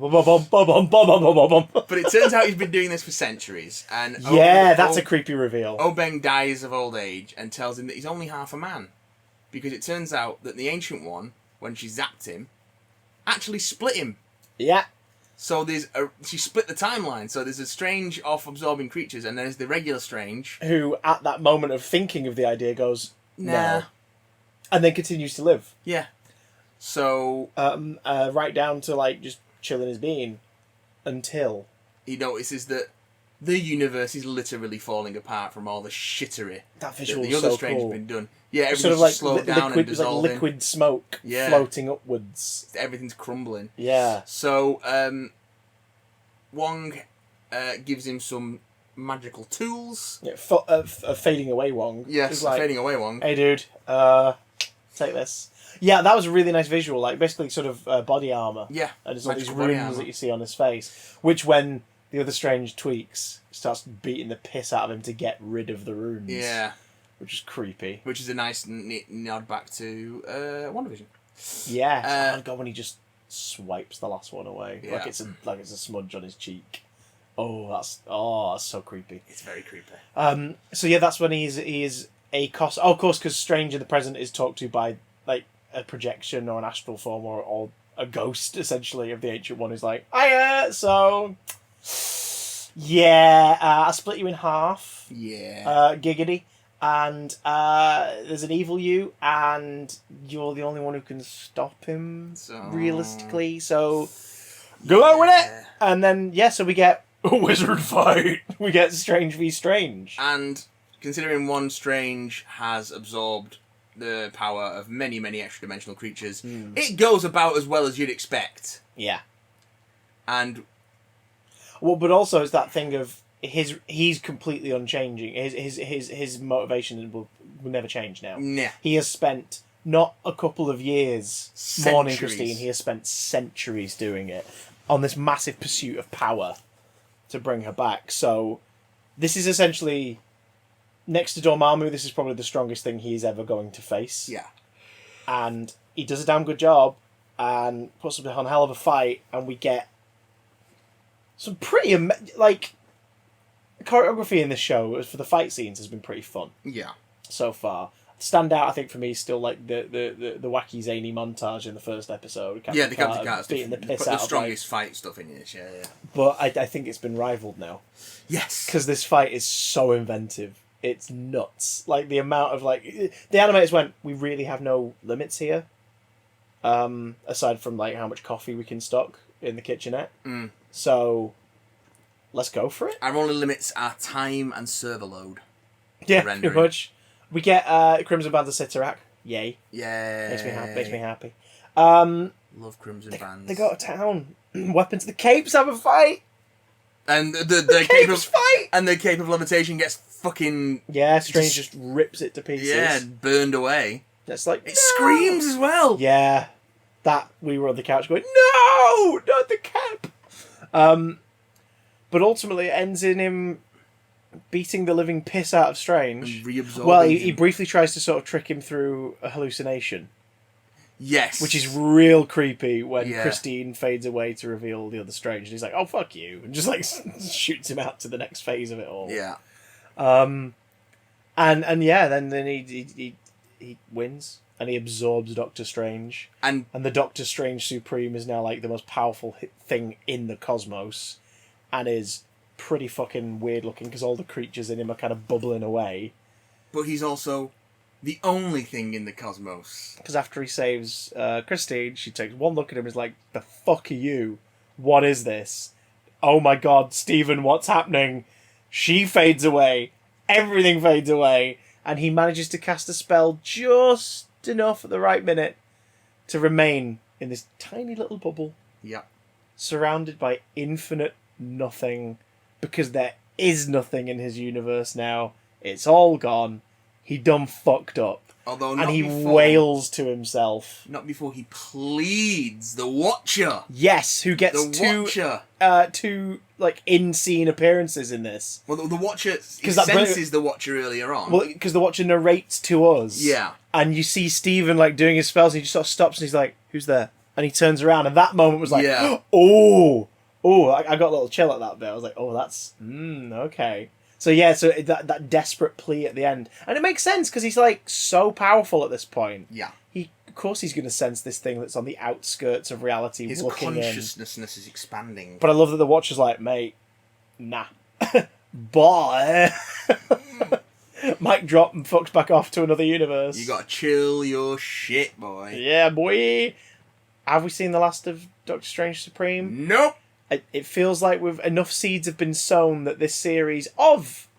it turns out he's been doing this for centuries. And that's a creepy reveal. Obeng dies of old age and tells him that he's only half a man. Because it turns out that the Ancient One, when she zapped him, actually split him. Yeah. So she split the timeline. So there's a strange off-absorbing creatures, and there's the regular strange. Who, at that moment of thinking of the idea, goes, nah. No. And then continues to live. Yeah. So... right down to, like, just chilling his being. Until... He notices that the universe is literally falling apart from all the shittery that visual the other so strange cool. has been done. Yeah, everything's sort of like slowed down and dissolving. Like liquid smoke floating upwards. Everything's crumbling. Yeah. So, Wong gives him some magical tools. Yeah, fading away Wong. Yes, like, fading away Wong. Hey, dude, take this. Yeah, that was a really nice visual, like basically sort of body armour. Yeah. And it's all these runes that you see on his face, which when the other strange tweaks, starts beating the piss out of him to get rid of the runes. Yeah. Which is creepy. Which is a nice nod back to WandaVision. Yeah. Oh God, when he just swipes the last one away. Yeah. Like it's a smudge on his cheek. Oh, that's so creepy. It's very creepy. So yeah, that's when he is a cost. Oh, of course, because Strange in the present is talked to by like a projection or an astral form or a ghost essentially of the Ancient One who's like, hiya, so yeah, I split you in half. Yeah. Giggity. And there's an evil you, and you're the only one who can stop him, realistically. So, go out with it! And then, so we get a wizard fight. We get Strange v Strange. And considering one Strange has absorbed the power of many, many extra-dimensional creatures, it goes about as well as you'd expect. Yeah. And... Well, but also it's that thing of... He's completely unchanging. His motivation will never change now. Nah. He has spent not a couple of years Centuries. mourning Christine. He has spent centuries doing it on this massive pursuit of power to bring her back. So this is essentially next to Dormammu. This is probably the strongest thing he's ever going to face. Yeah. And he does a damn good job and puts up on a hell of a fight, and we get some pretty choreography in this show for the fight scenes has been pretty fun. Yeah. So far. Standout, I think, for me, is still like the wacky zany montage in the first episode. The Captain Carter beating the piss out out the of strongest fight stuff in this, yeah. But I think it's been rivaled now. Yes. Because this fight is so inventive. It's nuts. Like, the amount of, the animators went, we really have no limits here. aside from like how much coffee we can stock in the kitchenette. So let's go for it. Our only limits are time and server load. Yeah, pretty much. We get Crimson Bands of Sitarak. Yay. Yeah. Makes me happy. Love Crimson Bands. They go to town. Weapons of the Capes have a fight. And the Capes fight. And the Cape of Levitation gets fucking... Yeah, Strange just rips it to pieces. Yeah, burned away. That's like... It screams as well. Yeah. That, we were on the couch going, no! Not the cap! But ultimately it ends in him beating the living piss out of Strange. And reabsorbing Well, he briefly tries to sort of trick him through a hallucination. Yes. Which is real creepy when Christine fades away to reveal the other Strange. And he's like, oh, fuck you. And just like shoots him out to the next phase of it all. Yeah. And yeah, then he wins. And he absorbs Doctor Strange. And the Doctor Strange Supreme is now like the most powerful thing in the cosmos. And is pretty fucking weird looking because all the creatures in him are kind of bubbling away. But he's also the only thing in the cosmos. Because after he saves Christine, she takes one look at him and is like, the fuck are you? What is this? Oh my god, Stephen, what's happening? She fades away. Everything fades away. And he manages to cast a spell just enough at the right minute to remain in this tiny little bubble. Yeah. Surrounded by infinite nothing. Because there is nothing in his universe now. It's all gone. He done fucked up. Although and he wails to himself. Not before he pleads the Watcher. Yes, who gets two like in-scene appearances in this. Well, the Watcher senses the Watcher earlier on. Well, because the Watcher narrates to us. Yeah. And you see Stephen like doing his spells, and he just sort of stops, and he's like, "Who's there?" And he turns around, and that moment was like, I got a little chill at that bit. I was like, "Oh, that's okay." So yeah, so that desperate plea at the end, and it makes sense because he's like so powerful at this point. Yeah, of course he's going to sense this thing that's on the outskirts of reality. His looking consciousness is expanding. But I love that the Watcher's like, mate, nah, boy. Mic drop and fucked back off to another universe. You gotta chill your shit, boy. Yeah, boy. Have we seen the last of Doctor Strange Supreme? Nope. It feels like enough seeds have been sown that this series of,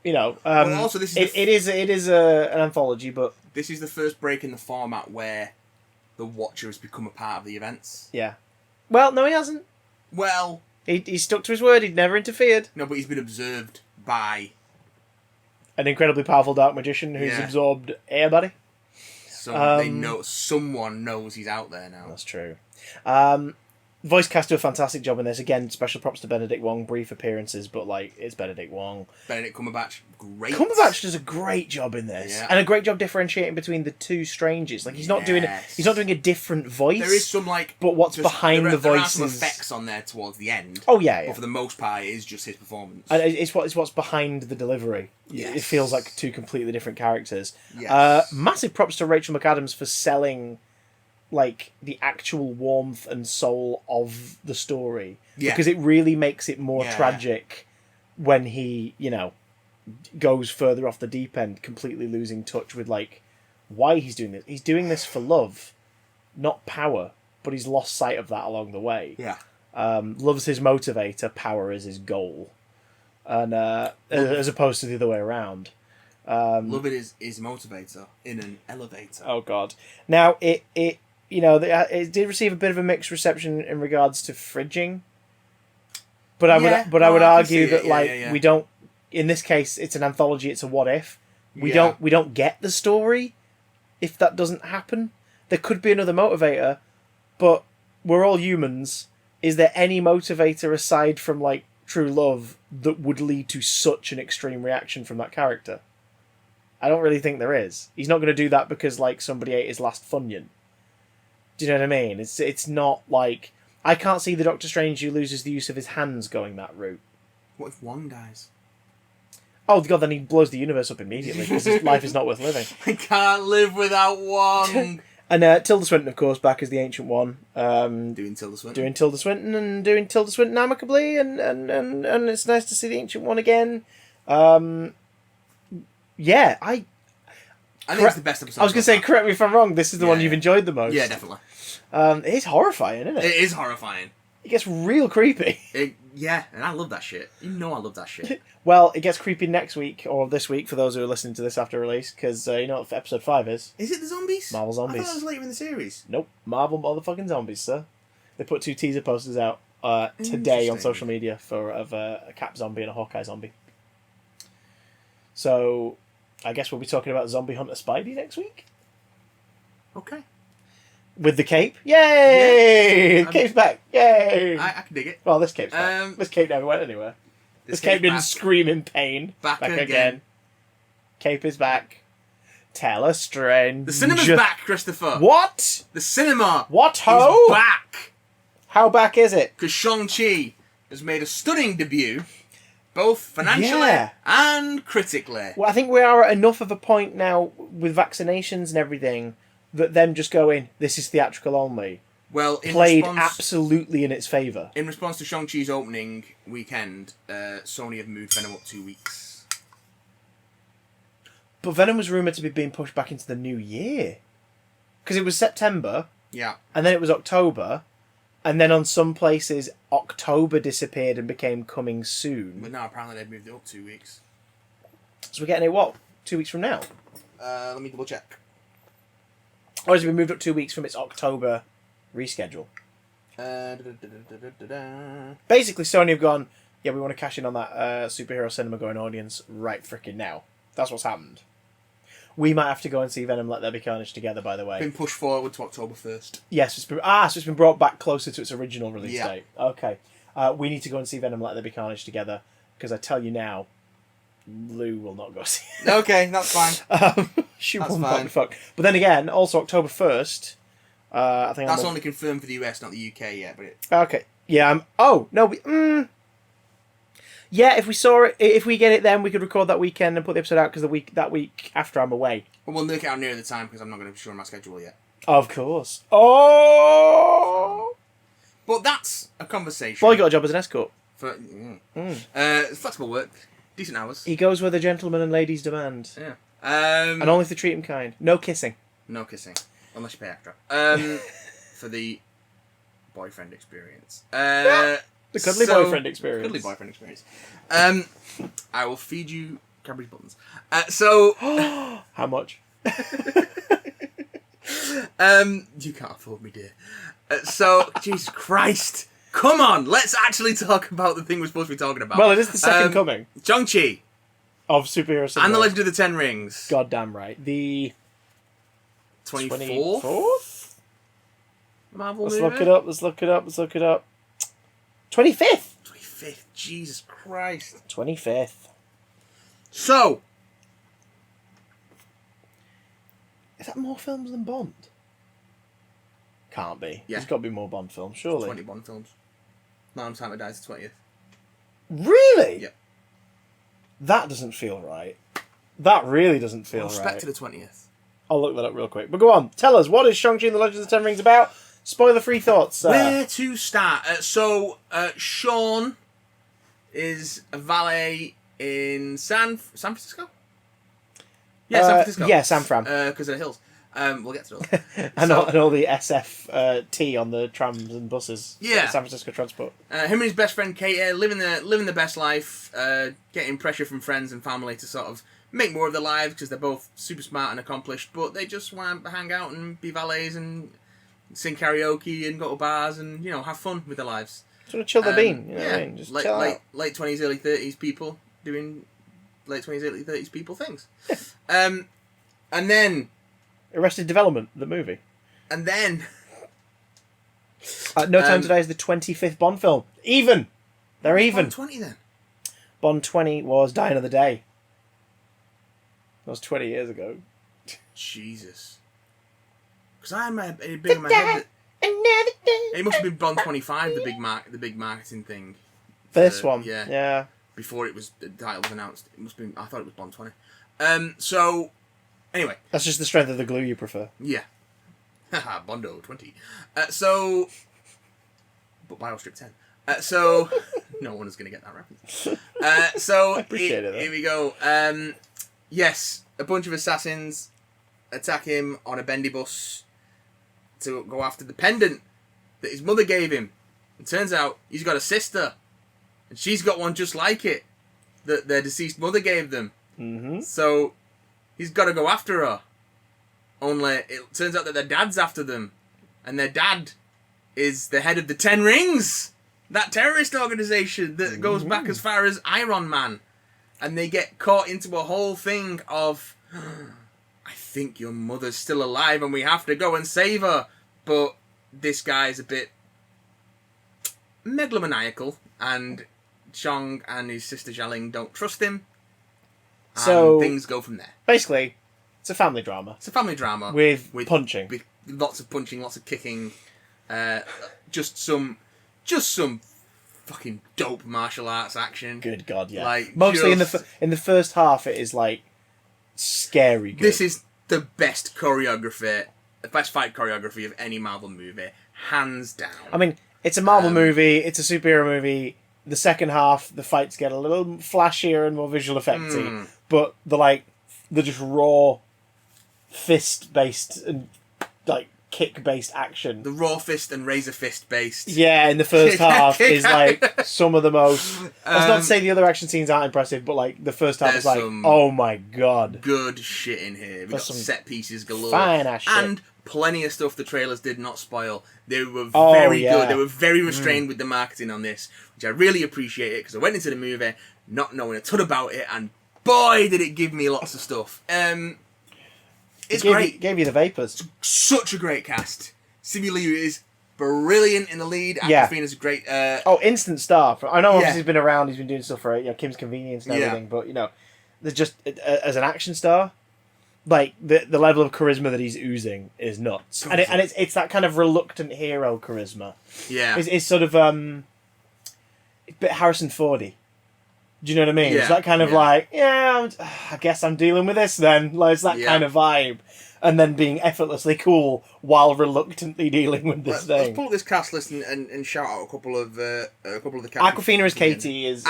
well, also this is it is an anthology, but this is the first break in the format where the Watcher has become a part of the events. Yeah. Well, no, he hasn't. Well, he stuck to his word. He'd never interfered. No, but he's been observed by an incredibly powerful dark magician who's absorbed everybody. So they know someone knows he's out there now. That's true. Voice cast do a fantastic job in this. Again, special props to Benedict Wong. Brief appearances, but it's Benedict Wong. Benedict Cumberbatch, great. Cumberbatch does a great job in this, and a great job differentiating between the two Strangers. Like he's not doing a different voice. There is some but what's behind the voices? There are some effects on there towards the end. Oh yeah. But for the most part, it is just his performance. And it's what's behind the delivery. Yes. It feels like two completely different characters. Yes. Massive props to Rachel McAdams for selling like the actual warmth and soul of the story, because it really makes it more tragic when he goes further off the deep end, completely losing touch with like why he's doing this. He's doing this for love, not power, but he's lost sight of that along the way. Love's his motivator, power is his goal, and as opposed to the other way around. Love is his motivator in an elevator. Oh god. Now it did receive a bit of a mixed reception in regards to fridging. But I would argue that we don't. In this case, it's an anthology. It's a what if. We don't get the story if that doesn't happen. There could be another motivator, but we're all humans. Is there any motivator aside from like true love that would lead to such an extreme reaction from that character? I don't really think there is. He's not going to do that because like somebody ate his last Funyun. Do you know what I mean? It's not like... I can't see the Doctor Strange who loses the use of his hands going that route. What if Wong dies? Oh god, then he blows the universe up immediately because his life is not worth living. I can't live without Wong! And Tilda Swinton, of course, back as the Ancient One. Doing Tilda Swinton. Doing Tilda Swinton amicably, and it's nice to see the Ancient One again. I think it's the best episode. I was going to say, correct me if I'm wrong, this is the one you've enjoyed the most. Yeah, definitely. It is horrifying, isn't it? It is horrifying. It gets real creepy. Yeah, and I love that shit. You know I love that shit. Well, it gets creepy next week, or this week, for those who are listening to this after release, because you know what episode 5 is? Is it the zombies? Marvel Zombies. I thought it was later in the series. Nope. Marvel motherfucking Zombies, sir. They put 2 teaser posters out today on social media of a Cap zombie and a Hawkeye zombie. So, I guess we'll be talking about Zombie Hunter Spidey next week? Okay. With the cape? Yay! Yeah, the cape's back! Yay! I can dig it. Well, this cape's back. This cape never went anywhere. This cape didn't scream in pain. Back again. Cape is back. Tell us strange. The cinema's back, Christopher. What? The cinema What ho? is back. How back is it? Because Shang-Chi has made a stunning debut, both financially and critically. Well, I think we are at enough of a point now with vaccinations and everything that them just going, this is theatrical only, played absolutely in its favour. In response to Shang-Chi's opening weekend, Sony have moved Venom up 2 weeks. But Venom was rumoured to be being pushed back into the new year. Because it was September, and then it was October, and then on some places, October disappeared and became coming soon. But now apparently they've moved it up 2 weeks. So we're getting it, what, 2 weeks from now? Let me double check. Or has it been moved up 2 weeks from its October reschedule? Basically, Sony have gone, yeah, we want to cash in on that superhero cinema going audience right frickin' now. That's what's happened. We might have to go and see Venom Let There Be Carnage together, by the way. Been pushed forward to October 1st. Yes, so it's been brought back closer to its original release date. Okay. We need to go and see Venom Let There Be Carnage together, because I tell you now, Lou will not go see it. Okay, that's fine. She will not fuck. But then again, also October 1st, I think that's only confirmed for the US, not the UK yet. But okay, yeah. Yeah, if we saw it, if we get it, then we could record that weekend and put the episode out because that week after I'm away. Well, we'll look it out near the time because I'm not going to be sure on my schedule yet. Of course. Oh. But that's a conversation. Boy got a job as an escort. Flexible work. Decent hours. He goes where the gentlemen and ladies demand. Yeah. And only if they treat him kind. No kissing. No kissing. Unless you pay extra. For the boyfriend experience. The cuddly boyfriend experience. Cuddly boyfriend experience. I will feed you Cadbury's buttons. How much? You can't afford me, dear. Jesus Christ. Come on, let's actually talk about the thing we're supposed to be talking about. Well, it is the second coming. Shang-Chi. Of superhero cinema. And The Legend of the Ten Rings. Goddamn right. The 24th? Marvel Let's movie? look it up. 25th. 25th. Jesus Christ. 25th. So. Is that more films than Bond? Can't be. Yeah. There's got to be more Bond films, surely. 20 Bond films. Madam Santa dies the 20th. Really? Yep. That doesn't feel right. That really doesn't feel right. Respect to the 20th. I'll look that up real quick. But go on, tell us, what is Shang-Chi and the Legend of the Ten Rings about? Spoiler-free thoughts. Where to start? Sean is a valet in San Francisco? Yeah, San Francisco. Yeah, San Fran. Because of the hills. We'll get to those. and all the SFT on the trams and buses. Yeah. San Francisco Transport. Him and his best friend Kate living the best life, getting pressure from friends and family to sort of make more of their lives because they're both super smart and accomplished, but they just want to hang out and be valets and sing karaoke and go to bars and, have fun with their lives. Sort of chill the bean, you know what I mean? Just late 20s, early 30s people doing late 20s, early 30s people things. And then... Arrested Development, the movie. And then... No Time to Die is the 25th Bond film. Even! They're even. Bond 20 then? Bond 20 was Die Another Day. That was 20 years ago. Jesus. Because I had a bit in my head that... It must have been Bond 25, the big marketing thing. This one? Yeah. Before the title was announced. It must have been... I thought it was Bond 20. So... Anyway. That's just the strength of the glue you prefer. Yeah. Haha, Bondo 20. But Biostrip 10. No one is going to get that reference. I appreciate it, though. Here we go. Yes, a bunch of assassins attack him on a bendy bus to go after the pendant that his mother gave him. It turns out he's got a sister, and she's got one just like it that their deceased mother gave them. Mm-hmm. So he's got to go after her. Only it turns out that their dad's after them, and their dad is the head of the Ten Rings, that terrorist organization that goes back as far as Iron Man. And they get caught into a whole thing of, I think your mother's still alive and we have to go and save her. But this guy's a bit megalomaniacal, and Chong and his sister Xialing don't trust him. And so things go from there. Basically, it's a family drama. It's a family drama. With punching. With lots of punching, lots of kicking. Just some fucking dope martial arts action. Good God, yeah. Like, mostly in the first half, it is like scary good. This is the best choreography, the best fight choreography of any Marvel movie, hands down. I mean, it's a Marvel movie. It's a superhero movie. The second half, the fights get a little flashier and more visual effecty, but they're just raw, fist-based and like kick-based action. The raw fist and razor fist based. Yeah, in the first half is like some of the most. That's not to say the other action scenes aren't impressive, but like the first half is like, oh my god, good shit in here. We got some set pieces galore, fine ass shit, and plenty of stuff the trailers did not spoil. They were very good. They were very restrained with the marketing on this, which I really appreciated because I went into the movie not knowing a ton about it, and boy, did it give me lots of stuff. It's great. Gave you the vapors. Such a great cast. Simu Liu is brilliant in the lead. Yeah. Awkwafina's a great. Instant star. I know obviously he's been around. He's been doing stuff for Kim's Convenience and everything. But there's just as an action star, like the level of charisma that he's oozing is nuts. And it's that kind of reluctant hero charisma. Yeah. It's sort of a bit Harrison Fordy. Do you know what I mean? Yeah, it's that kind of I guess I'm dealing with this then. Like, it's that kind of vibe. And then being effortlessly cool while reluctantly dealing with this thing. Let's pull up this cast list and shout out a couple of the cast. Awkwafina as Katie is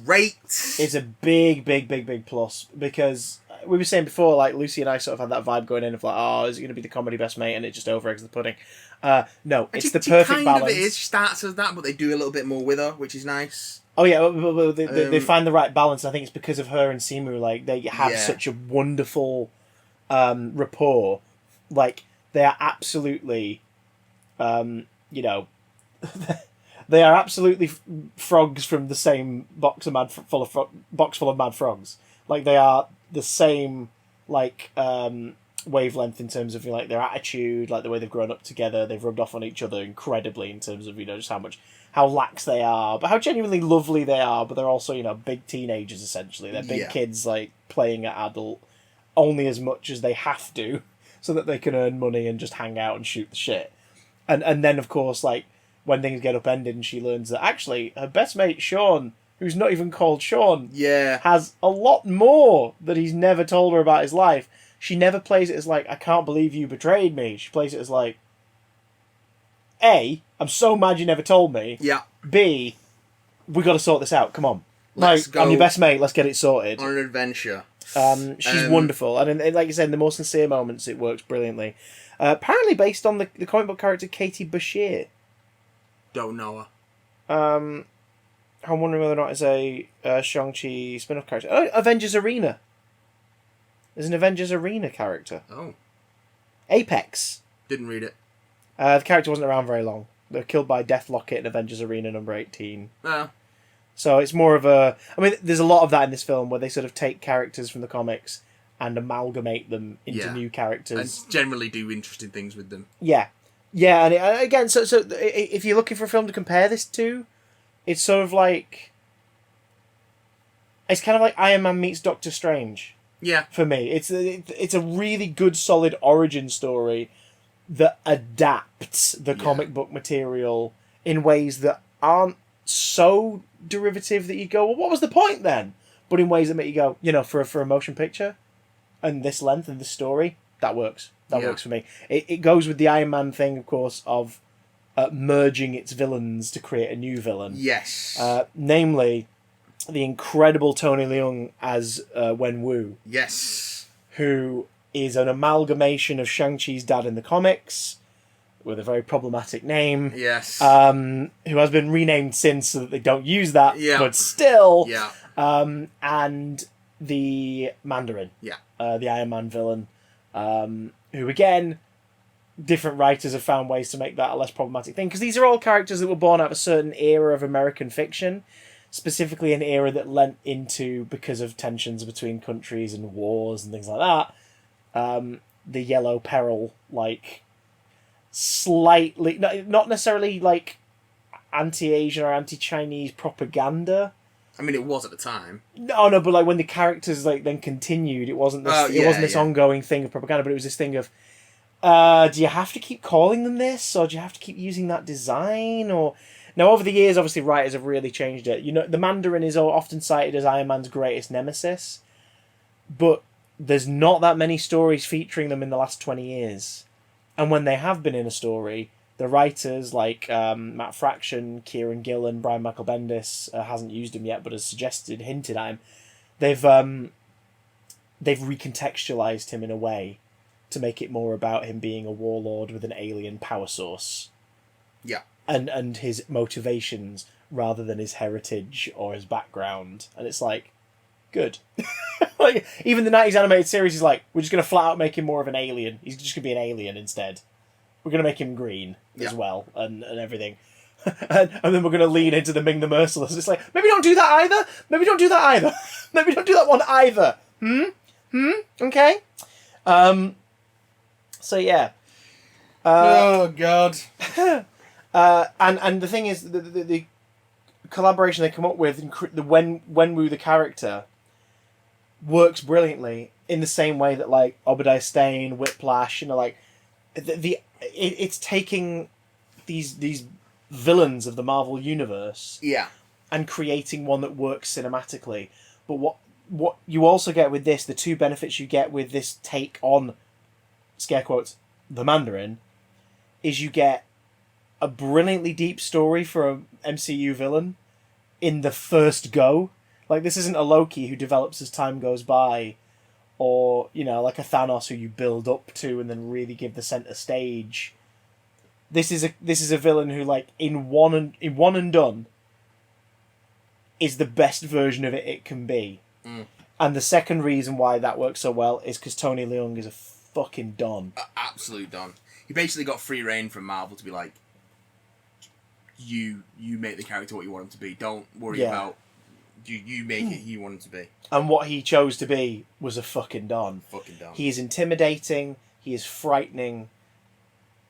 great. It's a big plus, because we were saying before, like, Lucy and I sort of had that vibe going in of like, oh, is it going to be the comedy best mate, and it just over eggs the pudding. No, it's the perfect balance. It starts as that, but they do a little bit more with her, which is nice. Oh yeah, they find the right balance. I think it's because of her and Simu. Like, they have such a wonderful rapport. Like, they are absolutely, they are absolutely frogs from the same box full of mad frogs. Like, they are the same wavelength in terms of their attitude, like the way they've grown up together. They've rubbed off on each other incredibly in terms of just how lax they are, but how genuinely lovely they are. But they're also big teenagers essentially. They're big kids like playing at adult only as much as they have to, so that they can earn money and just hang out and shoot the shit. And then of course, like, when things get upended and she learns that actually her best mate Sean, who's not even called Sean, has a lot more that he's never told her about his life. She never plays it as like, I can't believe you betrayed me. She plays it as like, A, I'm so mad you never told me. Yeah. B, we got to sort this out. Come on. Let's go. I'm your best mate. Let's get it sorted. On an adventure. She's wonderful. And like you said, in the more sincere moments, it works brilliantly. Apparently based on the comic book character Katie Bashir. Don't know her. I'm wondering whether or not it's a Shang-Chi spin-off character. Oh, Avengers Arena. There's an Avengers Arena character. Oh. Apex. Didn't read it. The character wasn't around very long. They were killed by Death Locket in Avengers Arena number 18. Oh. So it's more of a... I mean, there's a lot of that in this film where they sort of take characters from the comics and amalgamate them into new characters. And generally do interesting things with them. Yeah. Yeah, and again, so if you're looking for a film to compare this to, it's sort of like... It's kind of like Iron Man meets Doctor Strange. Yeah. For me. It's a really good, solid origin story that adapts the comic book material in ways that aren't so derivative that you go, well, what was the point then? But in ways that make you go, for a motion picture and this length and this story, that works. That works for me. It goes with the Iron Man thing, of course, of merging its villains to create a new villain. Yes. Namely, the incredible Tony Leung as Wen Wu. Yes. Who is an amalgamation of Shang-Chi's dad in the comics, with a very problematic name. Yes. Who has been renamed since so that they don't use that, but still. Yeah. And the Mandarin. Yeah. The Iron Man villain. Who, again, different writers have found ways to make that a less problematic thing. Because these are all characters that were born out of a certain era of American fiction. Specifically an era that lent into, because of tensions between countries and wars and things like that, the Yellow Peril, like, slightly, not necessarily, like, anti-Asian or anti-Chinese propaganda. I mean, it was at the time. No, but, like, when the characters, like, then continued, it wasn't this, ongoing thing of propaganda, but it was this thing of, do you have to keep calling them this, or do you have to keep using that design, or... Now, over the years, obviously, writers have really changed it. You know, the Mandarin is often cited as Iron Man's greatest nemesis, but there's not that many stories featuring them in the last 20 years. And when they have been in a story, the writers, like Matt Fraction, Kieran Gillen, Brian Michael Bendis, hasn't used him yet, but has hinted at him, they've recontextualized him in a way to make it more about him being a warlord with an alien power source. Yeah. And his motivations rather than his heritage or his background. And it's like, good. Like, even the 90s animated series is like, we're just going to flat out make him more of an alien. He's just going to be an alien instead. We're going to make him green as well and everything. and then we're going to lean into the Ming the Merciless. It's like, maybe don't do that either. Maybe don't do that either. Maybe don't do that one either. Okay. So, yeah. Oh, God. And the thing is, the collaboration they come up with, the Wenwu the character, works brilliantly in the same way that, like, Obadiah Stane, Whiplash, you know, like, it's taking these villains of the Marvel Universe, and creating one that works cinematically. But what you also get with this, the two benefits you get with this take on, scare quotes, the Mandarin, is you get a brilliantly deep story for a MCU villain in the first go. Like, this isn't a Loki who develops as time goes by, or, you know, like a Thanos who you build up to and then really give the center stage. This is a villain who, like, in one and done, is the best version of it can be. And the second reason why that works so well is because Tony Leung is a fucking don. Absolute don. He basically got free reign from Marvel to be like, you make the character what you want him to be. Don't worry about you make it who you want him to be. And what he chose to be was a fucking don. He is intimidating. He is frightening.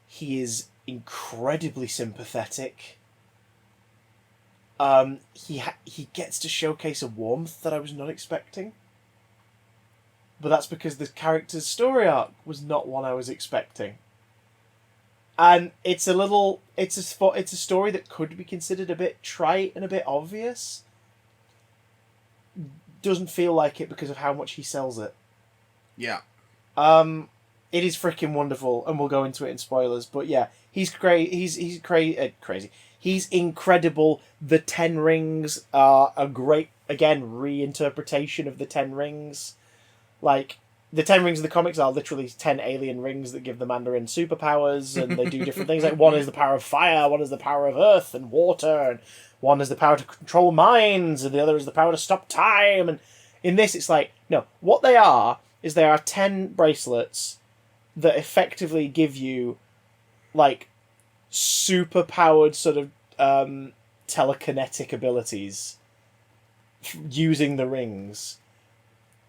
He is incredibly sympathetic. He gets to showcase a warmth that I was not expecting. But that's because the character's story arc was not one I was expecting. And it's a story that could be considered a bit trite and a bit obvious. Doesn't feel like it because of how much he sells it. Yeah. It is freaking wonderful, and we'll go into it in spoilers. But yeah, he's great. He's crazy. He's incredible. The Ten Rings are a great, again, reinterpretation of the Ten Rings. Like, the Ten Rings of the comics are literally 10 alien rings that give the Mandarin superpowers, and they do different things. Like, one is the power of fire, one is the power of earth and water, and one is the power to control minds, and the other is the power to stop time. And in this, it's like, no, what they are is they are 10 bracelets that effectively give you, like, super-powered sort of telekinetic abilities using the rings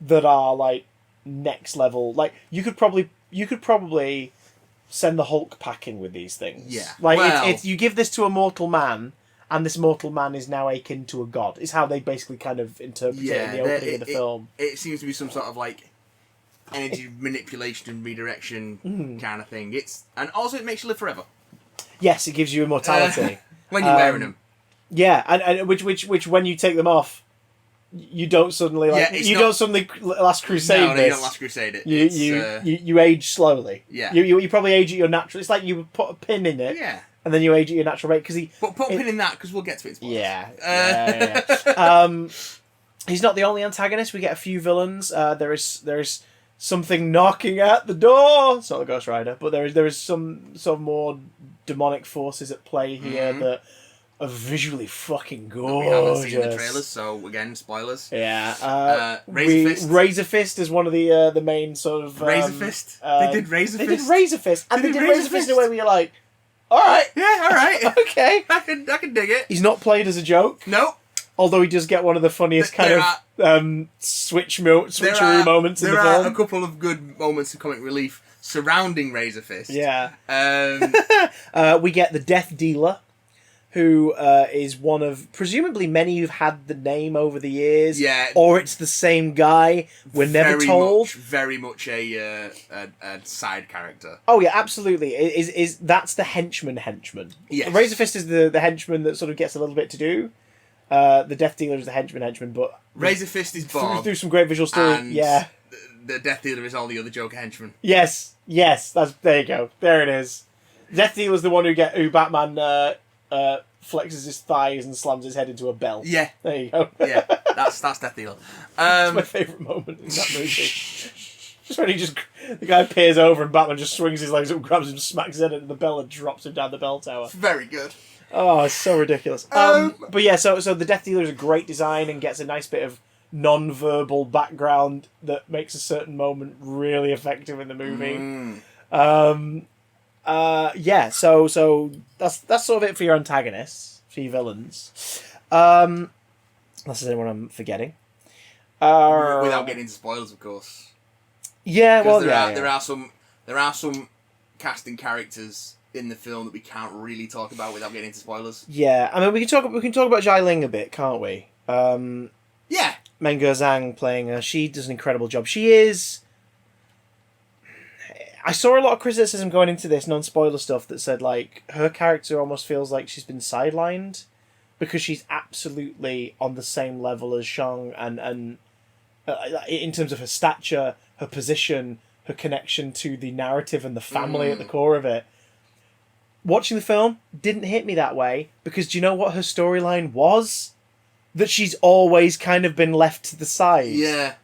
that are, like, next level. Like, you could probably send the Hulk packing with these things. Yeah. Like, it's you give this to a mortal man, and this mortal man is now akin to a god. Is how they basically kind of interpret it in the opening of the film. It seems to be some sort of, like, energy manipulation and redirection kind of thing. And also it makes you live forever. Yes, it gives you immortality. When you're wearing them. Yeah, and which when you take them off, you don't suddenly don't suddenly Last Crusade. No, you don't Last Crusade it. You age slowly. Yeah. You probably age at your natural. It's like you put a pin in it. Yeah. And then you age at your natural rate because put a pin in that because we'll get to it. Yeah. He's not the only antagonist. We get a few villains. There's something knocking at the door. It's not the Ghost Rider, but there is some more demonic forces at play here that are visually fucking gorgeous. We haven't seen the trailers, so again, spoilers. Yeah. Razor Fist. Razor Fist is one of the main sort of Razor Fist. They did Razor Fist. They did Razor Fist, and they did Razor Fist in a way where you're like, all right, yeah, all right, okay, I can dig it. He's not played as a joke. Nope. Although he does get one of the funniest switcheroo moments in the film. There are a couple of good moments of comic relief surrounding Razor Fist. Yeah. We get the Death Dealer, who is one of, presumably, many who've had the name over the years. Yeah. Or it's the same guy. We're never told. Very much a side character. Oh, yeah, absolutely. That's the henchman. Yes. Razor Fist is the henchman that sort of gets a little bit to do. The Death Dealer is the henchman, but Razor Fist is Bob. Through some great visual story, and yeah. The Death Dealer is all the other Joker henchmen. Yes, there you go. There it is. Death Dealer is the one who Batman flexes his thighs and slams his head into a bell. Yeah, there you go. Yeah, that's Death Dealer. That's my favourite moment in that movie. Just when the guy peers over and Batman just swings his legs up, grabs him, smacks his head into the bell, and drops him down the bell tower. Very good. Oh, it's so ridiculous. But yeah, so the Death Dealer is a great design and gets a nice bit of non-verbal background that makes a certain moment really effective in the movie. Yeah, so that's sort of it for your antagonists, for your villains. Unless there's anyone I'm forgetting. Without getting into spoilers, of course. Yeah, well, there are some casting characters in the film that we can't really talk about without getting into spoilers. Yeah, I mean we can talk about Jai Ling a bit, can't we? Yeah, Mengo Zhang playing her. She does an incredible job. She is. I saw a lot of criticism going into this non-spoiler stuff that said like her character almost feels like she's been sidelined because she's absolutely on the same level as Shang and in terms of her stature, her position, her connection to the narrative and the family at the core of it. Watching the film didn't hit me that way because do you know what her storyline was? That she's always kind of been left to the side. Yeah.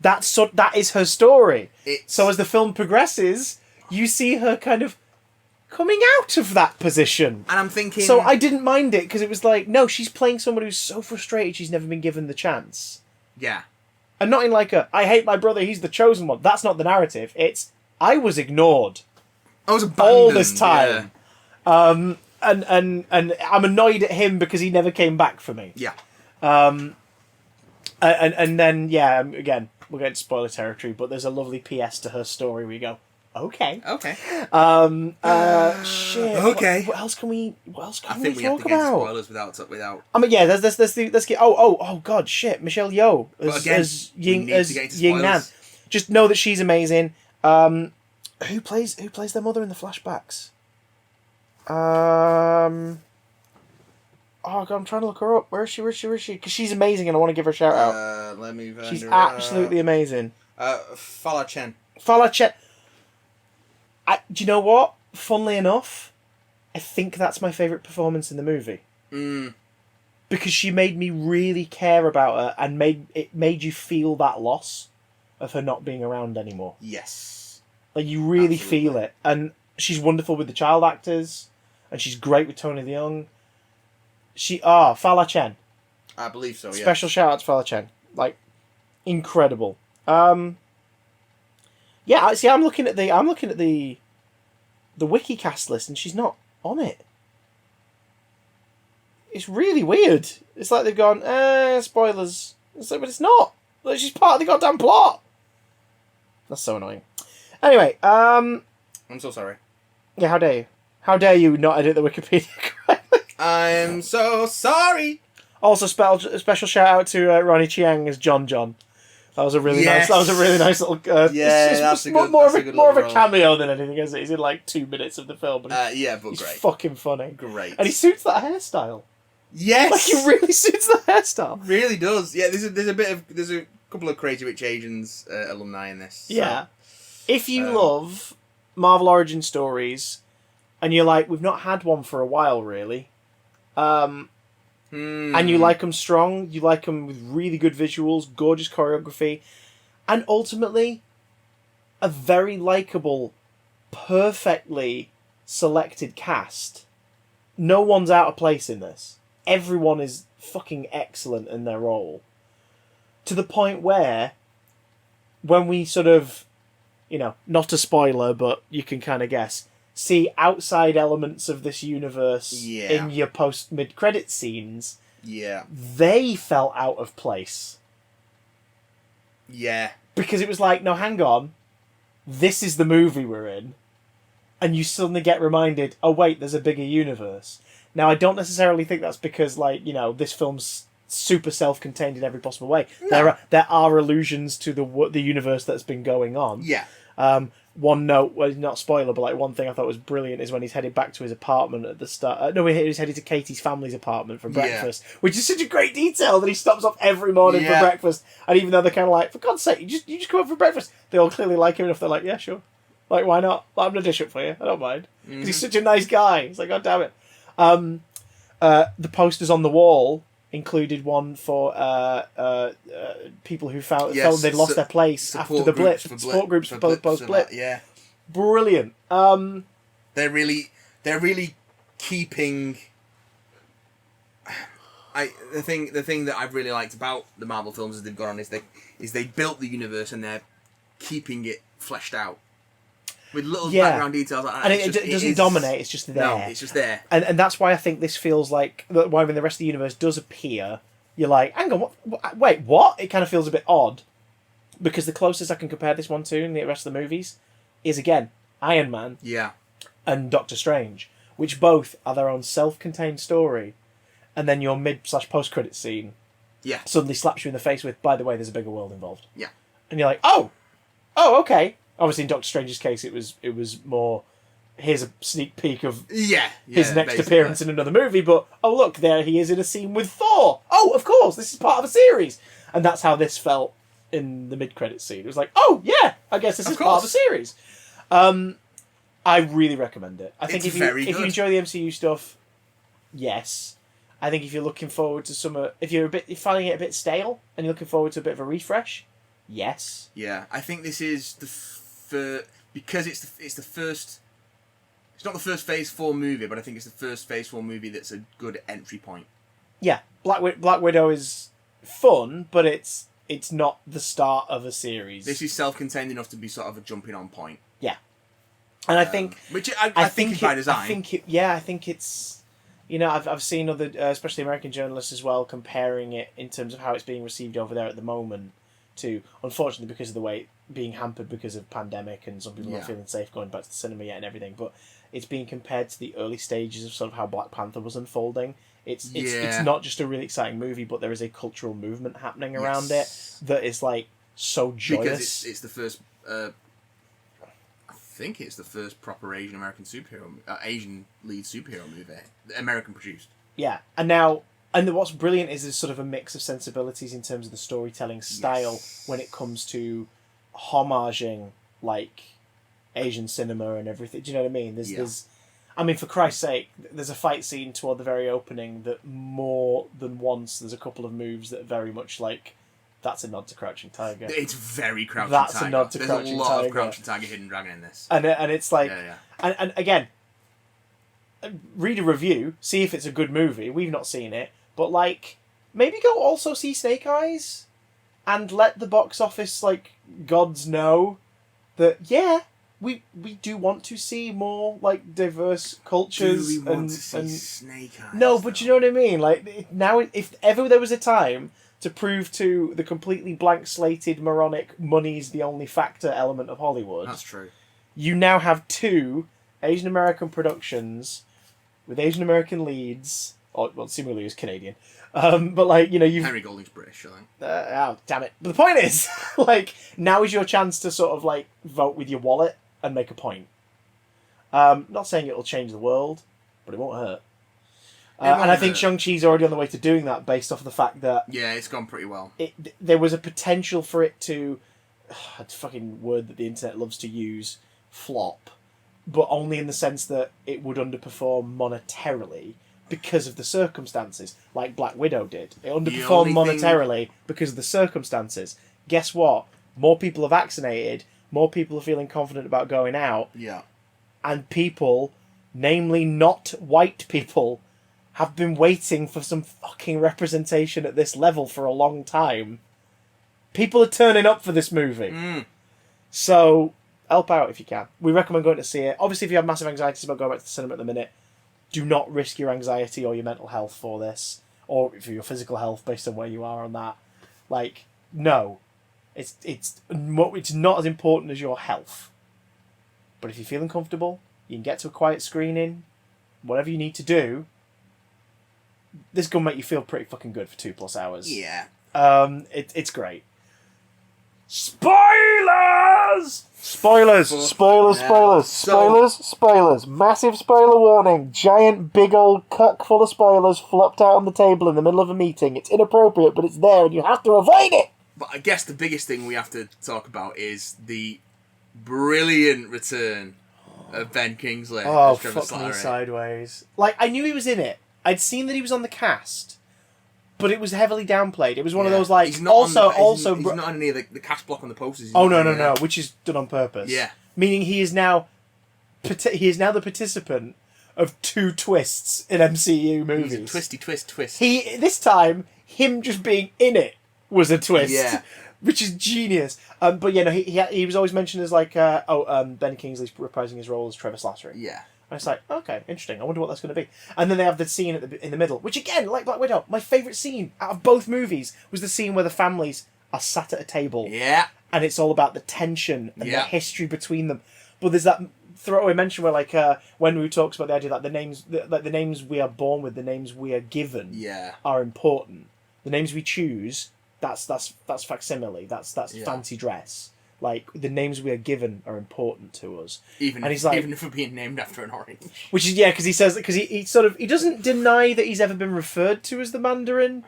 That is her story. So as the film progresses, you see her kind of coming out of that position. And I'm thinking... So I didn't mind it because it was like, no, she's playing someone who's so frustrated she's never been given the chance. Yeah. And not in like I hate my brother, he's the chosen one. That's not the narrative. It's, I was ignored. I was abandoned. All this time. Yeah. And I'm annoyed at him because he never came back for me. Yeah. And then, yeah, again, we're getting spoiler territory, but there's a lovely PS to her story where you go, okay. Shit. Okay. What else can we talk about? I think we have to get into spoilers without... I mean, yeah, let's get... Oh, God, shit. Michelle Yeoh as Ying Nan. Just know that she's amazing. Who plays their mother in the flashbacks? Oh, God, I'm trying to look her up. Where is she? Because she's amazing and I want to give her a shout out. Let me... She's absolutely amazing. Fala Chen. Do you know what? Funnily enough, I think that's my favourite performance in the movie. Because she made me really care about her and made you feel that loss of her not being around anymore. Yes. Like, you really feel it. And she's wonderful with the child actors, and she's great with Tony Leung. Fala Chen. I believe so, yeah. Special shout out to Fala Chen. Like, incredible. Yeah, see, I'm looking at the wiki cast list, and she's not on it. It's really weird. It's like they've gone, spoilers. It's like, but it's not. Like, she's part of the goddamn plot. That's so annoying. Anyway, I'm so sorry. Yeah, how dare you? How dare you not edit the Wikipedia correctly? I'm so sorry. Also, special shout out to Ronnie Chiang as John. That was a really nice. That was a really nice little. That's more of a cameo than anything, isn't it? He's in like 2 minutes of the film, but but he's great. Fucking funny. Great. And he suits that hairstyle. Yes. Like, he really suits the hairstyle. Really does. Yeah. There's a couple of Crazy Rich Asians alumni in this. So. Yeah. If you love Marvel origin stories, and you're like, we've not had one for a while, really. And you like them strong, you like them with really good visuals, gorgeous choreography, and ultimately, a very likeable, perfectly selected cast. No one's out of place in this. Everyone is fucking excellent in their role. To the point where, when we sort of, not a spoiler, but you can kind of guess, see outside elements of this universe in your mid-credit scenes, they felt out of place. Yeah. Because it was like, no, hang on, this is the movie we're in, and you suddenly get reminded, oh wait, there's a bigger universe. Now, I don't necessarily think that's because, this film's super self-contained in every possible way. No. There are allusions to the universe that's been going on. Yeah. One note, well, not spoiler, but one thing I thought was brilliant is when he's headed back to his apartment at the start. He's headed to Katie's family's apartment for breakfast, which is such a great detail that he stops off every morning for breakfast. And even though they're kind of like, for God's sake, you just come up for breakfast, they all clearly like him enough. They're like, yeah, sure. Like, why not? I'm gonna dish it for you. I don't mind. Because he's such a nice guy. It's like, God damn it. The posters on the wall included one for people who felt they'd lost their place after the blip. Support groups for post-blip. Yeah. Brilliant. They're really keeping... The thing that I've really liked about the Marvel films as they've gone on is they built the universe and they're keeping it fleshed out. With little background details like that. And it doesn't dominate, it's just there. No, it's just there. And that's why I think this feels like, when the rest of the universe does appear, you're like, hang on, wait, what? It kind of feels a bit odd. Because the closest I can compare this one to in the rest of the movies is, again, Iron Man and Doctor Strange, which both are their own self-contained story. And then your mid/post-credit scene suddenly slaps you in the face with, by the way, there's a bigger world involved. Yeah. And you're like, oh, okay. Obviously, in Doctor Strange's case, it was more, here's a sneak peek of his next appearance in another movie, but, oh, look, there he is in a scene with Thor. Oh, of course, this is part of a series. And that's how this felt in the mid-credits scene. It was like, oh, yeah, I guess this is part of a series. I really recommend it. I think if you enjoy the MCU stuff, yes. I think if you're looking forward to if you're finding it a bit stale, and you're looking forward to a bit of a refresh, yes. Yeah, I think this is because it's the first. It's not the first Phase 4 movie, but I think it's the first Phase 4 movie that's a good entry point. Yeah, Black Widow is fun, but it's not the start of a series. This is self-contained enough to be sort of a jumping-on point. Yeah, and I think which I think is by design. I think it's. I've seen other, especially American journalists as well, comparing it in terms of how it's being received over there at the moment to, unfortunately, because of the way being hampered because of pandemic and some people not feeling safe going back to the cinema yet and everything, but it's being compared to the early stages of sort of how Black Panther was unfolding. It's not just a really exciting movie, but there is a cultural movement happening around it that is so joyous. Because it's the first. I think it's the first proper Asian American Asian lead superhero movie, American produced. Yeah, and what's brilliant is there's sort of a mix of sensibilities in terms of the storytelling style when it comes to homaging Asian cinema and everything. Do you know what I mean? There's, for Christ's sake, there's a fight scene toward the very opening that more than once there's a couple of moves that are very much that's a nod to Crouching Tiger. It's very Crouching Tiger. That's a nod to There's Crouching Tiger. There's a lot of Crouching Tiger, Hidden Dragon in this. And it's and again, read a review, see if it's a good movie. We've not seen it, but maybe go also see Snake Eyes, and let the box office gods know that we do want to see more diverse cultures. Do we want to see Snake Eyes? No, but you know what I mean. Now, if ever there was a time to prove to the completely blank-slated, moronic, money's the only factor element of Hollywood. That's true. You now have two Asian American productions with Asian American leads. Seemingly is Canadian. But you've Henry Golding's British, I think. Oh, damn it! But the point is, now is your chance to sort of vote with your wallet and make a point. Not saying it'll change the world, but it won't hurt. And I think Shang-Chi's already on the way to doing that based off of the fact that... Yeah, it's gone pretty well. There was a potential for it to... a fucking word that the internet loves to use, flop. But only in the sense that it would underperform monetarily because of the circumstances, like Black Widow did. It underperformed monetarily because of the circumstances. Guess what? More people are vaccinated, more people are feeling confident about going out. Yeah. And people, namely not white people, have been waiting for some fucking representation at this level for a long time. People are turning up for this movie. So, help out if you can. We recommend going to see it. Obviously, if you have massive anxieties about going back to the cinema at the minute, do not risk your anxiety or your mental health for this. Or for your physical health, based on where you are on that. Like, no. It's not as important as your health. But if you're feeling comfortable, you can get to a quiet screening, whatever you need to do, this is going to make you feel pretty fucking good for 2+ hours. Yeah. It's great. Spoilers! Spoilers. Massive spoiler warning. Giant, big old cuck full of spoilers flopped out on the table in the middle of a meeting. It's inappropriate, but it's there and you have to avoid it! But I guess the biggest thing we have to talk about is the brilliant return of Ben Kingsley as Trevor fuck me Slattery. sideways. Like, I knew he was in it. I'd seen that he was on the cast, but it was heavily downplayed. It was one of those, like, he's not on any of the cast block on the posters. No, which is done on purpose. Yeah. Meaning he is now the participant of 2 twists in MCU movies. He's a twisty twist. This time, him just being in it was a twist. Yeah. Which is genius. But yeah, no, he was always mentioned as like, Ben Kingsley's reprising his role as Trevor Slattery. Yeah. And it's like, okay, interesting. I wonder what that's going to be. And then they have the scene in the middle, which again, like Black Widow, my favourite scene out of both movies was the scene where the families are sat at a table. Yeah. And it's all about the tension and the history between them. But there's that throwaway mention where, like, when we talks about the idea that the names we are born with, the names we are given, are important. The names we choose, that's facsimile. That's fancy dress. Like, the names we are given are important to us. Even if we're being named after an orange. Which is, because he says, because he doesn't deny that he's ever been referred to as the Mandarin,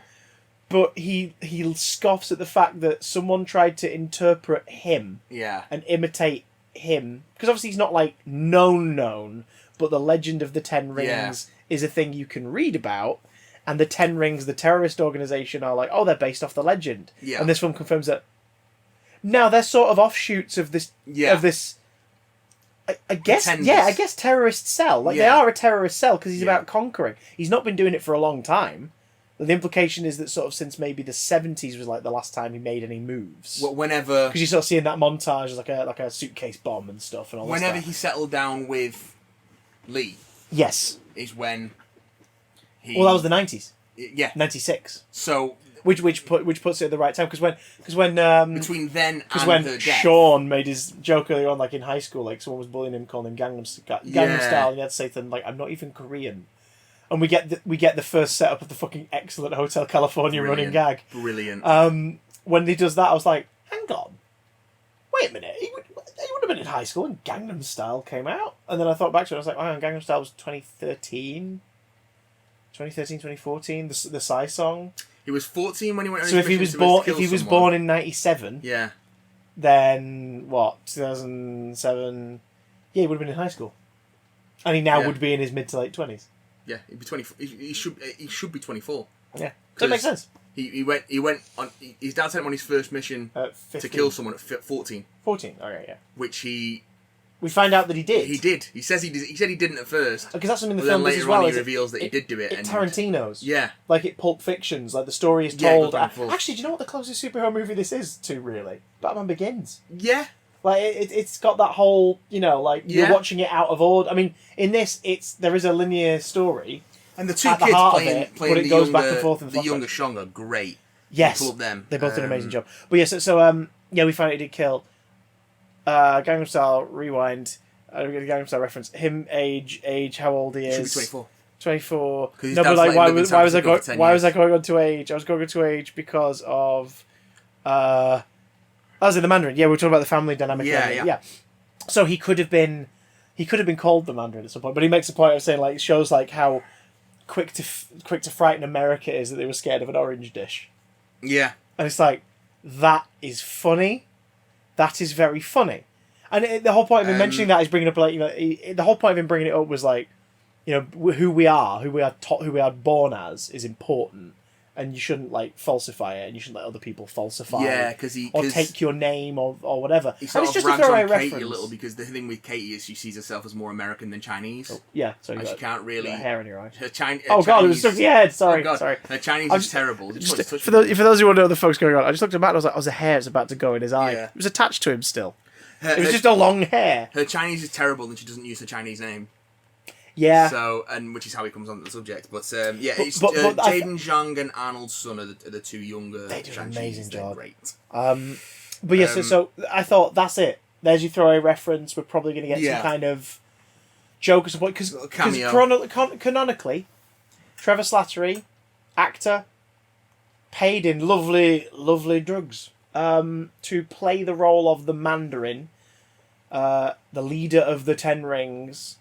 but he scoffs at the fact that someone tried to interpret him and imitate him. Because obviously he's not, like, known, but the Legend of the Ten Rings is a thing you can read about. And the Ten Rings, the terrorist organisation, are like, oh, they're based off the legend. Yeah. And this film confirms that. Now they're sort of offshoots of this. Of this. I guess. Pretenders. Yeah, I guess terrorist cell. Like they are a terrorist cell because he's about conquering. He's not been doing it for a long time. The implication is that sort of since maybe the 70s was like the last time he made any moves. Whenever, because you sort of see in that montage like a suitcase bomb and stuff and all. Whenever he settled down with Lee. Yes. Is when. Well, that was the 90s. Yeah. 96. So. Which puts it at the right time because when between then and when the death. Sean made his joke earlier on, like in high school, like someone was bullying him, calling him Gangnam Style, and he had to say something like, "I'm not even Korean," and we get the first setup of the fucking excellent Hotel California running gag. Brilliant. When he does that, I was like, "Hang on, wait a minute, he would have been in high school when Gangnam Style came out," and then I thought back to it, I was like, "Oh, Gangnam Style was 2013, 2014, the Psy song." He was 14 when he went on his mission. So if he was born in 97, then what? 2007. Yeah, he would have been in high school, and he now would be in his mid to late 20s. Yeah, he'd be 24. He should be 24. Yeah, that makes sense. He went on. His dad sent him on his first mission to kill someone at 14. 14. Okay, yeah. Which we find out that he did. He did. He says he did. He said he didn't at first. Because that's something the film does as well. Later on, he reveals that he did do it. It Tarantino's. Yeah. Like it Pulp Fiction's. Like the story is told. Actually, do you know what the closest superhero movie this is to? Really, Batman Begins. Yeah. Like it's got that whole you're watching it out of order. I mean, in this there is a linear story. And the two kids playing but it goes back and forth. The younger Shang are great. Yes. Pull up them. They both did an amazing job. But yeah, so we found out he did kill. Gangnam Style rewind. Gangnam Style reference. Him age. How old he is? Should be 24. 24. No, but like, why was I going on to age? I was going to age because of. I was in the Mandarin. Yeah, we were talking about the family dynamic. Yeah. So he could have been called the Mandarin at some point, but he makes a point of saying like it shows like how quick to frighten America is that they were scared of an orange dish. Yeah. And it's like that is funny. That is very funny. And the whole point of him mentioning that is bringing up the whole point of him bringing it up was like, who we are born as is important, and you shouldn't like falsify it, and you shouldn't let other people falsify. Yeah, because take your name or whatever. He sort of rags on Katie a little because the thing with Katie is she sees herself as more American than Chinese. Oh, yeah, so she can't really hair in your eyes. Her God, Chinese... it was stuck to your head. Sorry, oh, God. sorry. Her Chinese is terrible. For those who want to know what the fuck's going on, I just looked at Matt and I was like, the hair is about to go in his eye. Yeah. It was attached to him still. It was just a long hair. Her Chinese is terrible, and she doesn't use her Chinese name. Yeah. So, and which is how he comes on to the subject. But Jaden Zhang and Arnold Sun are the two younger. They do an amazing job. They're great. But yeah, so I thought that's it. There's your throwaway reference. We're probably going to get some kind of joke or something because canonically, Trevor Slattery, actor, paid in lovely drugs to play the role of the Mandarin, the leader of the Ten Rings,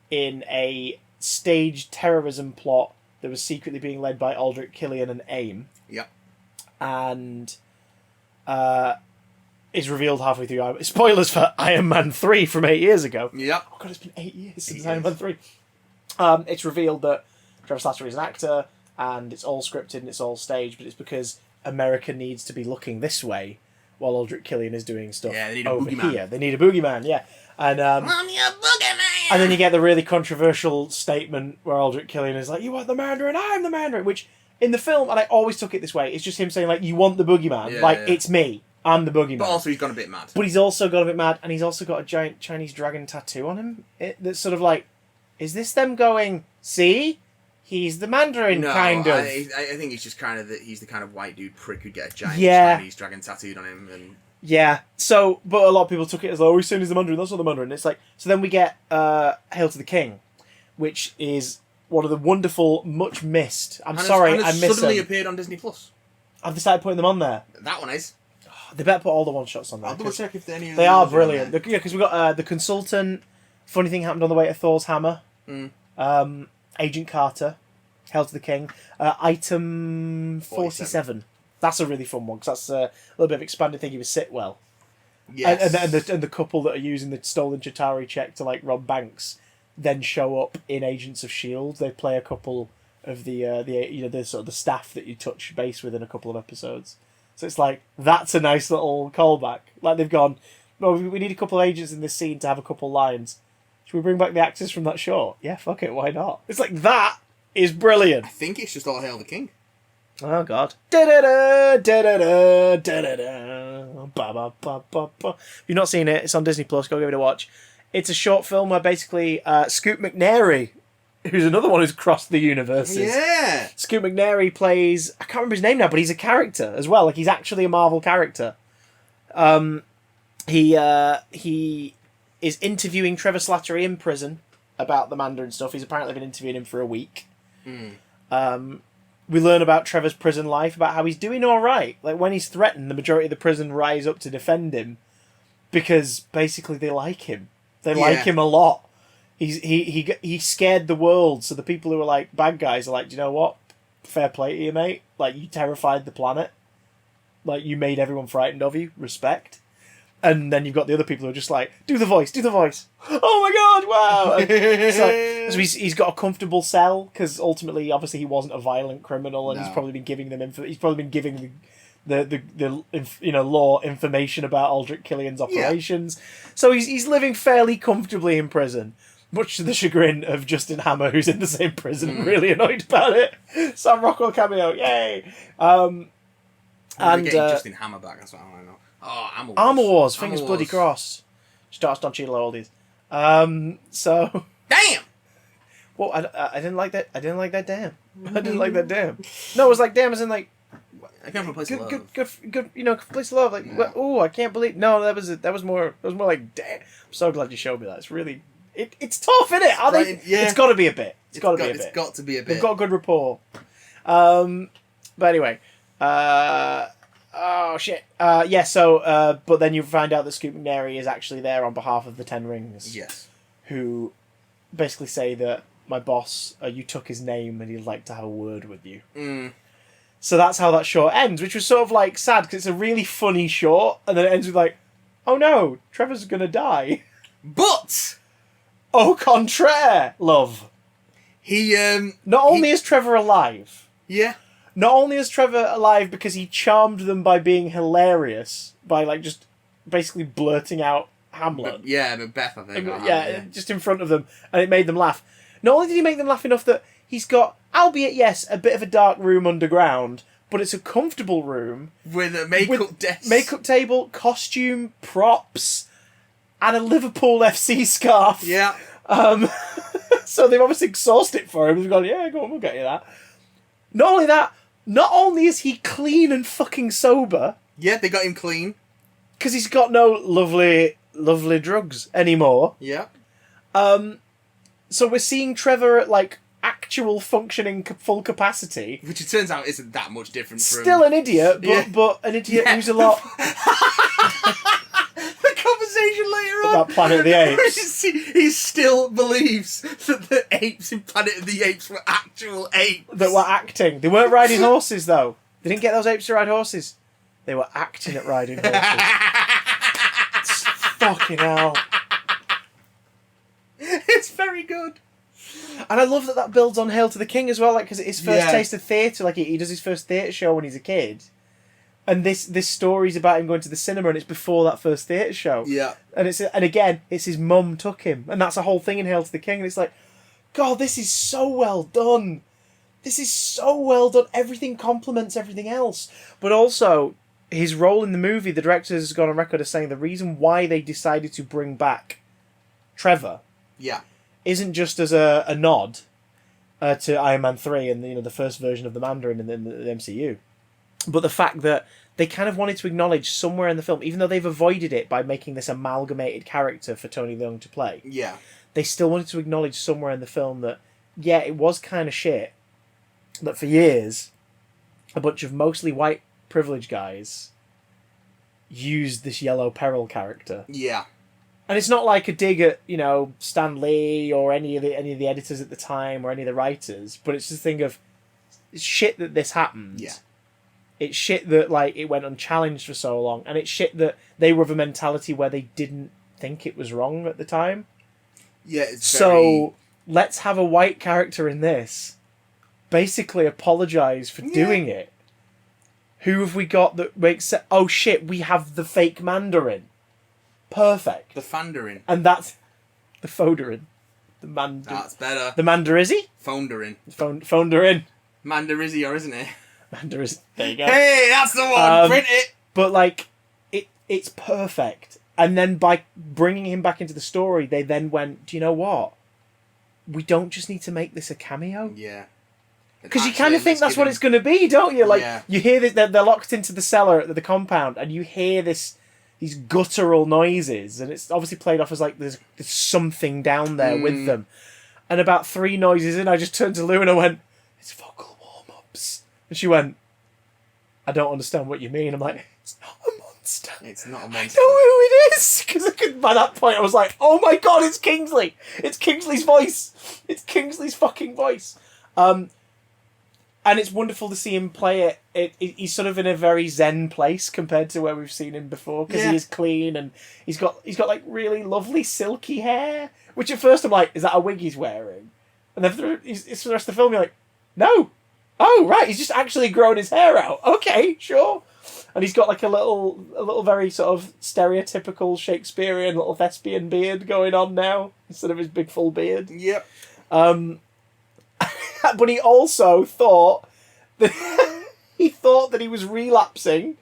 in a staged terrorism plot that was secretly being led by Aldrich Killian and AIM. Yep. And is revealed halfway through. Spoilers for Iron Man 3 from 8 years ago. Yep. Oh god, it's been 8 years since Iron Man 3. It's revealed that Trevor Slattery is an actor, and it's all scripted and it's all staged, but it's because America needs to be looking this way while Aldrich Killian is doing stuff over here. They need a boogeyman, yeah. And and then you get the really controversial statement where Aldrich Killian is like, "You want the Mandarin? I'm the Mandarin," which in the film, and I always took it this way, it's just him saying like, "You want the boogeyman? It's me. I'm the boogeyman." But also, he's gone a bit mad. But he's also got a bit mad, and he's also got a giant Chinese dragon tattoo on him. That's sort of like, is this them going? See, he's the Mandarin, kind of. I think he's just kind of he's the kind of white dude prick who'd get a giant Chinese dragon tattooed on him and. Yeah, so, but a lot of people took it as, oh, he's saying he's the Mandarin, that's not the Mandarin. It's like, so then we get Hail to the King, which is one of the wonderful, much missed, I miss suddenly appeared on Disney+. Have they started putting them on there? That one is. They better put all the one-shots on there. I'll double check if any of they are brilliant. Yeah, because we've got The Consultant, Funny Thing Happened on the Way to Thor's Hammer, Agent Carter, Hail to the King, Item 47. That's a really fun one, because that's a little bit of expanded thinking with Sitwell. Yes. And the couple that are using the stolen Chitauri check to like rob banks then show up in Agents of S.H.I.E.L.D. They play a couple of the sort of the staff that you touch base with in a couple of episodes. So it's like, that's a nice little callback. Like they've gone, well, we need a couple of agents in this scene to have a couple lines. Should we bring back the actors from that show? Yeah, fuck it, why not? It's like, that is brilliant. I think it's just all Hail the King. Oh god. Da-da-da, da-da-da, da-da-da, ba-ba-ba-ba-ba. If you've not seen it, it's on Disney Plus, go give it a watch. It's a short film where basically Scoot McNairy, who's another one who's crossed the universes. Yeah. Scoot McNairy plays, I can't remember his name now, but he's a character as well. Like he's actually a Marvel character. He is interviewing Trevor Slattery in prison about the Mandarin stuff. He's apparently been interviewing him for a week. We learn about Trevor's prison life, about how he's doing all right. Like when he's threatened, the majority of the prison rise up to defend him because basically they like him. They like him a lot. He scared the world, so the people who are like bad guys are like, do you know what? Fair play to you, mate. Like you terrified the planet. Like you made everyone frightened of you. Respect. And then you've got the other people who are just like, do the voice. Oh my god, wow! So he's got a comfortable cell because ultimately, obviously, he wasn't a violent criminal, and he's probably been giving them the law information about Aldrich Killian's operations. Yeah. So he's living fairly comfortably in prison, much to the chagrin of Justin Hammer, who's in the same prison, really annoyed about it. Sam Rockwell cameo, yay! And getting Justin Hammer back. That's what I want to know. Oh, Armor Wars. Fingers bloody crossed. Starts Don Cheadle all these. So damn. Well, I didn't like that. I didn't like that. Damn. I didn't like that. Damn. No, it was like damn, as in like. I come from a place of love. Good. You know, place of love. Like, oh, I can't believe. No, that was more like damn. I'm so glad you showed me that. It's really. It's tough, isn't it? It's got to be a bit. It's got to be a bit. They've got good rapport. But anyway. Oh shit! So but then you find out that Scoot McNairy is actually there on behalf of the Ten Rings. Yes. Who basically say that my boss, you took his name and he'd like to have a word with you. So that's how that short ends, which was sort of like sad because it's a really funny short, and then it ends with like, oh no, Trevor's gonna die. But au contraire, love. He not only is Trevor alive. Yeah. Not only is Trevor alive because he charmed them by being hilarious, by like just basically blurting out Hamlet. Macbeth, I think. Just in front of them, and it made them laugh. Not only did he make them laugh enough that he's got, albeit yes, a bit of a dark room underground, but it's a comfortable room with a makeup desk, makeup table, costume, props, and a Liverpool FC scarf. Yeah. So they've obviously exhausted it for him. They've gone, yeah, go on, we'll get you that. Not only that, not only is he clean and fucking sober. Yeah, they got him clean. Because he's got no lovely drugs anymore. Yeah. So we're seeing Trevor at, like, actual functioning full capacity. Which it turns out isn't that much different from... Still an idiot, but an idiot who's a lot... The conversation later on about Planet of the Apes. He still believes that the apes in Planet of the Apes were actual apes. That were acting. They weren't riding horses, though. They didn't get those apes to ride horses. They were acting at riding horses. Fucking hell. It's very good. And I love that builds on Hail to the King as well, like, because it's his first taste of theatre. Like, he does his first theatre show when he's a kid. And this story's about him going to the cinema, and it's before that first theatre show. Yeah. And again, it's his mum took him. And that's the whole thing in Hail to the King. And it's like, God, this is so well done. This is so well done. Everything complements everything else. But also, his role in the movie, the director has gone on record as saying the reason why they decided to bring back Trevor isn't just as a nod to Iron Man 3 and the first version of the Mandarin in the MCU. But the fact that they kind of wanted to acknowledge somewhere in the film, even though they've avoided it by making this amalgamated character for Tony Leung to play, they still wanted to acknowledge somewhere in the film that, yeah, it was kind of shit, that for years, a bunch of mostly white privileged guys used this Yellow Peril character. Yeah. And it's not like a dig at, Stan Lee or any of the editors at the time or any of the writers, but it's just a thing of, it's shit that this happened. Yeah. It's shit that, like, it went unchallenged for so long. And it's shit that they were of a mentality where they didn't think it was wrong at the time. Yeah, So, let's have a white character in this basically apologise for doing it. Who have we got that makes it... Oh, shit, we have the fake Mandarin. Perfect. The Fandarin. And that's... The Foderin. The Mandarin. That's better. The Mandarizzi? Fondarin. Fondarin. Mandarizzi, isn't it? There you go. Hey, that's the one. Print it. But like, it's perfect. And then by bringing him back into the story, they then went, do you know what? We don't just need to make this a cameo. Yeah. Because you kind of think that's what it's going to be, don't you? Like, you hear that they're locked into the cellar at the compound, and you hear these guttural noises, and it's obviously played off as like there's something down there with them. And about 3 noises in, I just turned to Lou and I went, it's vocal warm-ups. And she went, I don't understand what you mean. I'm like, it's not a monster. It's not a monster. I know who it is. Because by that point I was like, oh my God, it's Kingsley. It's Kingsley's voice. It's Kingsley's fucking voice. And it's wonderful to see him play it. He's sort of in a very zen place compared to where we've seen him before. Because he is clean and he's got like really lovely silky hair. Which at first I'm like, is that a wig he's wearing? And then for the rest of the film you're like, no. Oh, right, he's just actually grown his hair out. Okay, sure. And he's got like a little very sort of stereotypical Shakespearean little thespian beard going on now, instead of his big full beard. Yep. But he also thought that he was relapsing.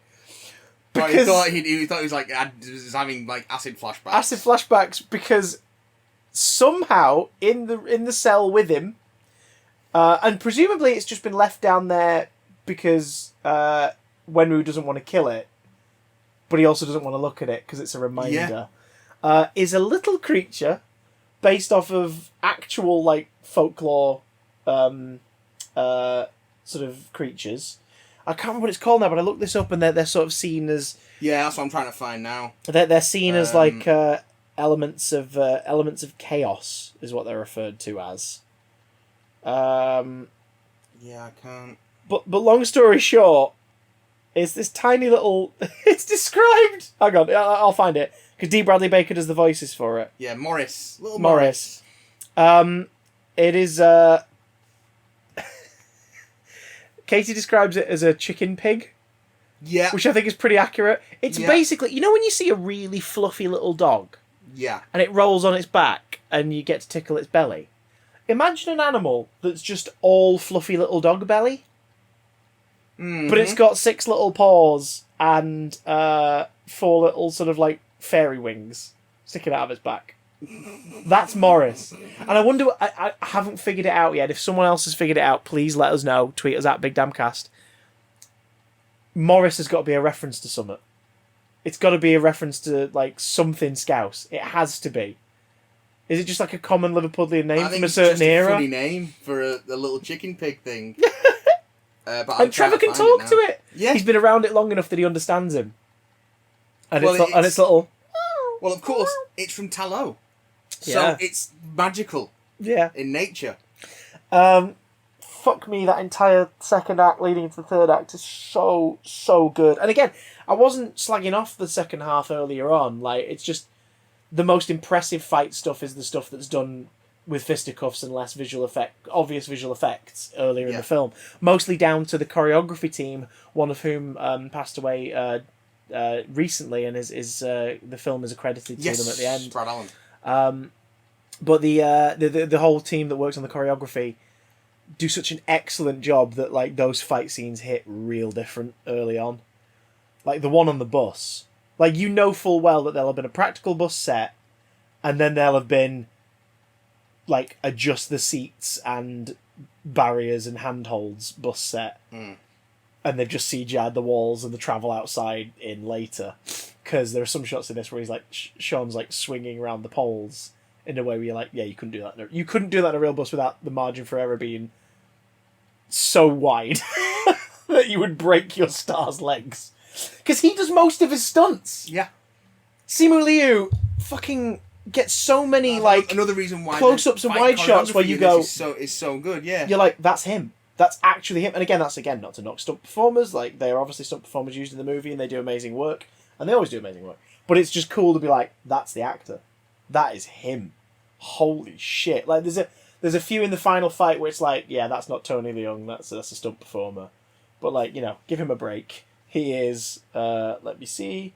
Because he thought he was like having like acid flashbacks. Acid flashbacks because somehow in the cell with him, and presumably it's just been left down there because Wenwu doesn't want to kill it, but he also doesn't want to look at it because it's a reminder. Is a little creature based off of actual like folklore sort of creatures. I can't remember what it's called now, but I looked this up and they're sort of seen as... Yeah, that's what I'm trying to find now. They're seen as like elements of chaos is what they're referred to as. Yeah, I can't... But long story short, it's this tiny little... It's described... Hang on, I'll find it. Because D. Bradley Baker does the voices for it. Yeah, Morris. Little Morris. It is... Katie describes it as a chicken pig. Yeah. Which I think is pretty accurate. It's basically, you know when you see a really fluffy little dog? Yeah. And it rolls on its back and you get to tickle its belly? Imagine an animal that's just all fluffy little dog belly. Mm-hmm. But it's got 6 little paws and 4 little sort of like fairy wings sticking out of its back. That's Morris. And I wonder, I haven't figured it out yet. If someone else has figured it out, please let us know. Tweet us at BigDamnCast. Morris has got to be a reference to something. It's got to be a reference to like something Scouse. It has to be. Is it just like a common Liverpudlian name from a certain era? It's a funny name for a little chicken pig thing. But and Trevor can talk to it. Yeah, he's been around it long enough that he understands him. And it's little. Well, of course, it's from Tallow, so it's magical. Yeah, in nature. Fuck me, that entire second act leading into the third act is so good. And again, I wasn't slagging off the second half earlier on. Like, it's just the most impressive fight stuff is the stuff that's done with fisticuffs and less obvious visual effects earlier in the film. Mostly down to the choreography team, one of whom passed away recently, and is the film is accredited to them at the end. Brad Allen. But the whole team that works on the choreography do such an excellent job that like those fight scenes hit real different early on. Like the one on the bus. Like you know full well that there'll have been a practical bus set and then there'll have been like adjust the seats and barriers and handholds bus set. Mm. And they've just CGI'd the walls and the travel outside in later. Because there are some shots in this where he's like, Sean's like swinging around the poles in a way where you're like, yeah, you couldn't do that. You couldn't do that in a real bus without the margin for error being so wide that you would break your star's legs. Because he does most of his stunts. Yeah. Simu Liu fucking gets so many another reason why close-ups and wide shots where you go, is so good. Yeah. You're like, that's him. That's actually him. And again, that's not to knock stunt performers. Like, they are obviously stunt performers used in the movie and they do amazing work. And they always do amazing work. But it's just cool to be like, that's the actor. That is him. Holy shit. Like, there's a few in the final fight where it's like, yeah, that's not Tony Leung. That's a stunt performer. But, like, you know, give him a break. He is, let me see.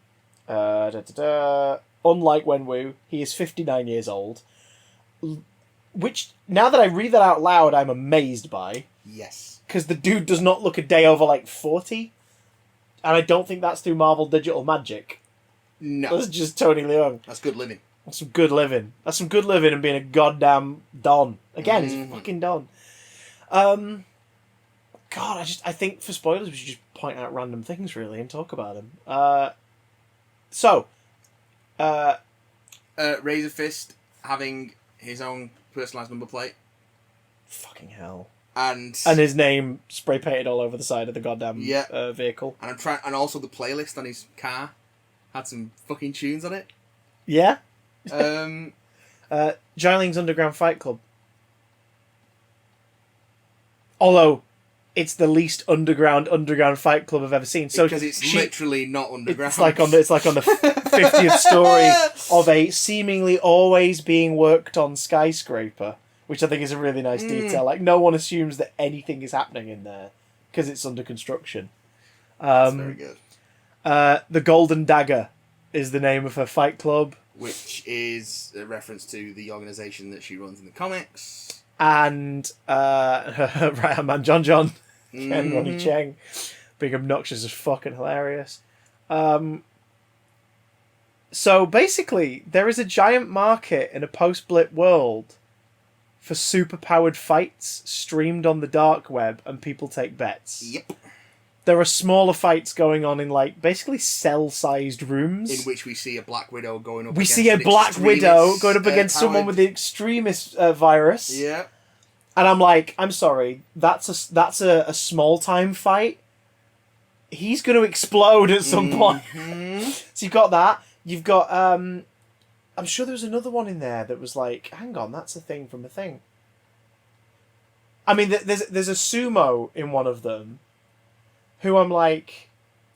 Unlike Wenwu, he is 59 years old. Which, now that I read that out loud, I'm amazed by. Yes. Because the dude does not look a day over, like, 40. And I don't think that's through Marvel Digital Magic. No. That's just Tony Leung. That's good living. That's some good living. That's some good living and being a goddamn Don. Again, he's fucking Don. God, I think for spoilers we should just point out random things, really, and talk about them. Razor Fist having his own personalised number plate. Fucking hell. And his name spray painted all over the side of the goddamn vehicle. And also the playlist on his car had some fucking tunes on it. Yeah. Jiling's Underground Fight Club. Although it's the least underground fight club I've ever seen. So because it's literally not underground. It's like on the 50th story of a seemingly always being worked on skyscraper, which I think is a really nice detail. Like no one assumes that anything is happening in there because it's under construction. That's very good. The Golden Dagger is the name of her fight club, which is a reference to the organisation that she runs in the comics. And her right-hand man, John, Ken Ronnie Cheng, being obnoxious as fucking hilarious. So basically, there is a giant market in a post-blip world for super-powered fights streamed on the dark web, and people take bets. Yep. There are smaller fights going on in, like, basically cell-sized rooms. In which we see a Black Widow going up against someone with the extremist virus. Yeah. And I'm like, I'm sorry, that's a small-time fight? He's going to explode at some point. So you've got that. You've got, I'm sure there was another one in there that was like, hang on, that's a thing from a thing. I mean, there's a sumo in one of them who I'm like,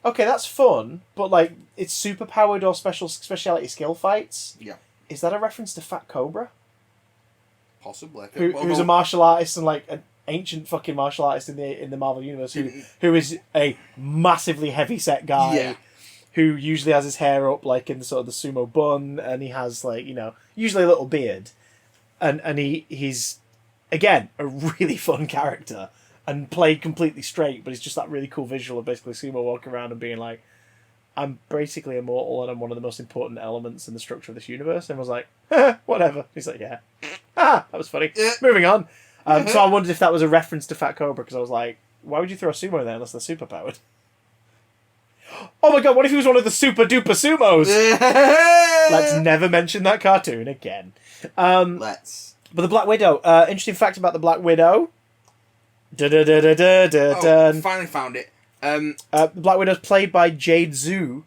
okay, that's fun, but like, it's super-powered or speciality skill fights? Yeah. Is that a reference to Fat Cobra? Possibly. Who's a martial artist and like ancient fucking martial artist in the Marvel universe who is a massively heavy set guy. Yeah. Who usually has his hair up like in sort of the sumo bun, and he has like, you know, usually a little beard, and he's again a really fun character and played completely straight, but it's just that really cool visual of basically sumo walking around and being like, I'm basically immortal and I'm one of the most important elements in the structure of this universe, and was like, whatever. He's like, yeah, that was funny. Moving on. So I wondered if that was a reference to Fat Cobra, because I was like, why would you throw a sumo in there unless they're super powered? Oh my god, what if he was one of the super duper sumos? Let's never mention that cartoon again. Let's. But the Black Widow. Interesting fact about the Black Widow. Finally found it. The Black Widow's played by Jade Zhu,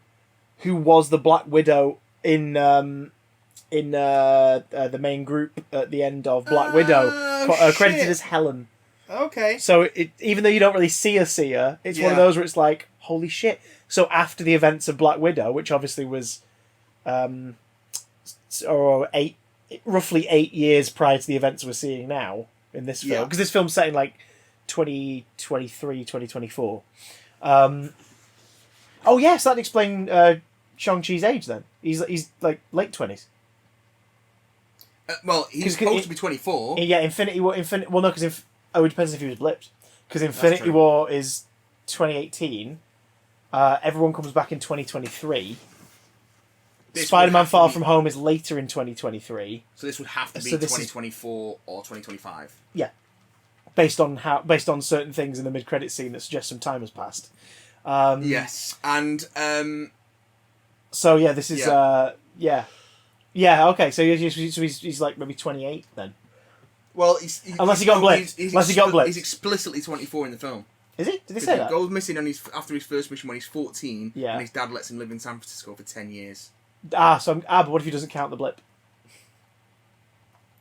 who was the Black Widow in the main group at the end of Black Widow, credited as Helen. Okay. So even though you don't really see her, it's one of those where it's like, holy shit. So after the events of Black Widow, which obviously was roughly 8 years prior to the events we're seeing now in this film, because this film's set in like 2023, 2024. Oh yes, that'd explain Shang-Chi's age then. He's like late 20s. Well, he's supposed to be 24. Yeah, Infinity War. Well, no, because it depends if he was blipped. Because Infinity War is 2018. Everyone comes back in 2023. Spider-Man Far From Home is later in 2023. So this would have to be 2024 or 2025. Yeah, based on certain things in the mid-credit scene that suggest some time has passed. Yes, and so yeah, this is okay. So he's like maybe 28 then. Well, unless he got blipped. He's explicitly 24 in the film. Is he? Did they say that? He goes missing after his first mission when he's 14, yeah. and his dad lets him live in San Francisco for 10 years. But what if he doesn't count the blip?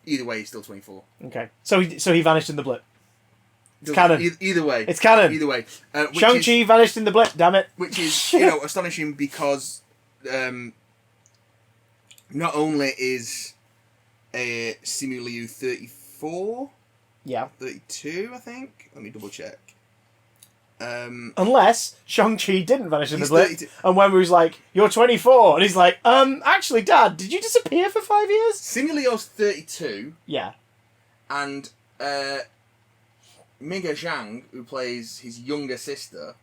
Either way, he's still 24. Okay. So he vanished in the blip. It's canon. Either way. It's canon. Either way. Shang-Chi vanished in the blip, damn it. Which is, astonishing because not only is Simu Liu 34? Yeah. 32, I think? Let me double check. Unless Shang-Chi didn't vanish in the blip, and when we was like, you're 24, and he's like, actually, Dad, did you disappear for 5 years? Simu Liu's 32. Yeah. And Minge Zhang, who plays his younger sister,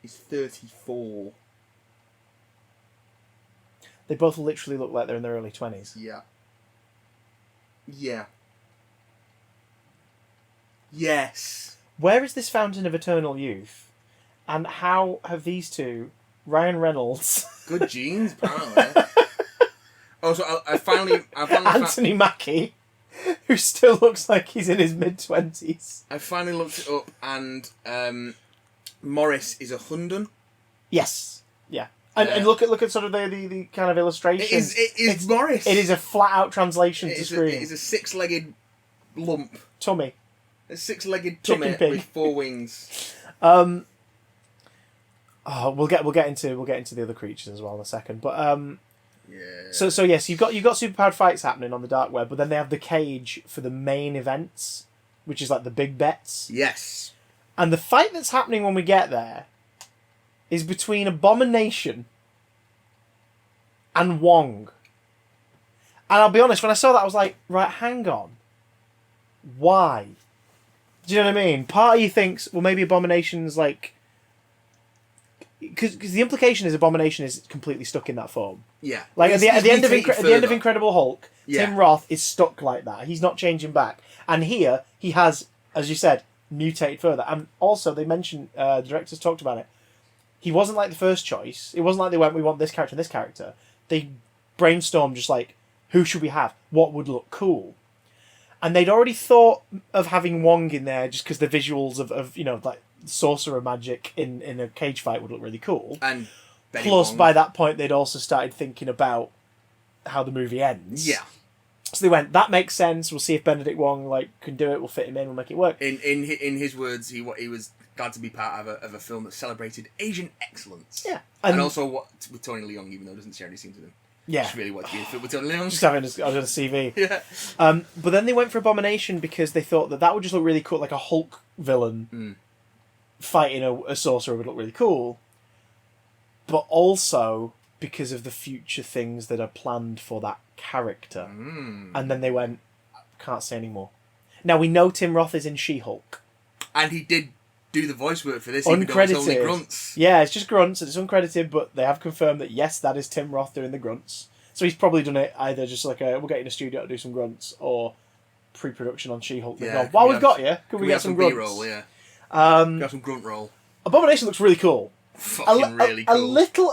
is 34. They both literally look like they're in their early 20s. Yeah. Yeah. Yes. Where is this fountain of eternal youth? And how have these two, Ryan Reynolds... Good genes, apparently. Also, I finally Anthony Mackie, who still looks like he's in his mid-20s. I finally looked it up, and Morris is a Hundun. Yes. Yeah. And look at sort of the kind of illustration. It's Morris. It is a flat-out translation to screen. It is a six-legged lump. Tummy. A six-legged tummy with 4 wings. We'll get into the other creatures as well in a second. But yeah. So yes, you've got superpowered fights happening on the dark web, but then they have the cage for the main events, which is like the big bets. Yes. And the fight that's happening when we get there is between Abomination and Wong. And I'll be honest, when I saw that, I was like, right, hang on. Why? Do you know what I mean? Part of you thinks, well, maybe Abomination's like... Because the implication is Abomination is completely stuck in that form. Yeah. Like at the end of Incredible Hulk, Tim Roth is stuck like that. He's not changing back. And here, he has, as you said, mutated further. And also, they mentioned, the directors talked about it, he wasn't like the first choice. It wasn't like they went, we want this character and this character. They brainstormed just like, who should we have? What would look cool? And they'd already thought of having Wong in there just because the visuals of like sorcerer magic in a cage fight would look really cool. And plus, by that point, they'd also started thinking about how the movie ends. Yeah. So they went, that makes sense. We'll see if Benedict Wong can do it. We'll fit him in. We'll make it work. In his words, he was glad to be part of a film that celebrated Asian excellence. Yeah. And also with Tony Leung, even though it doesn't share any scenes with him. Yeah. Just really want to be in film with Tony Leung. Just having a CV. Yeah. But then they went for Abomination because they thought that would just look really cool, like a Hulk villain fighting a sorcerer would look really cool. But also because of the future things that are planned for that character. And then they went, can't say any more. Now, we know Tim Roth is in She-Hulk. And he did do the voice work for this, Uncredited. even though it's only grunts. Yeah, it's just grunts, and it's uncredited, but they have confirmed that, yes, that is Tim Roth doing the grunts. So he's probably done it either just like we'll get you in a studio to do some grunts, or pre-production on She-Hulk. Yeah, While we've got you, can we get some grunts? B-roll, yeah. Got some grunt roll. Abomination looks really cool. Fucking really cool.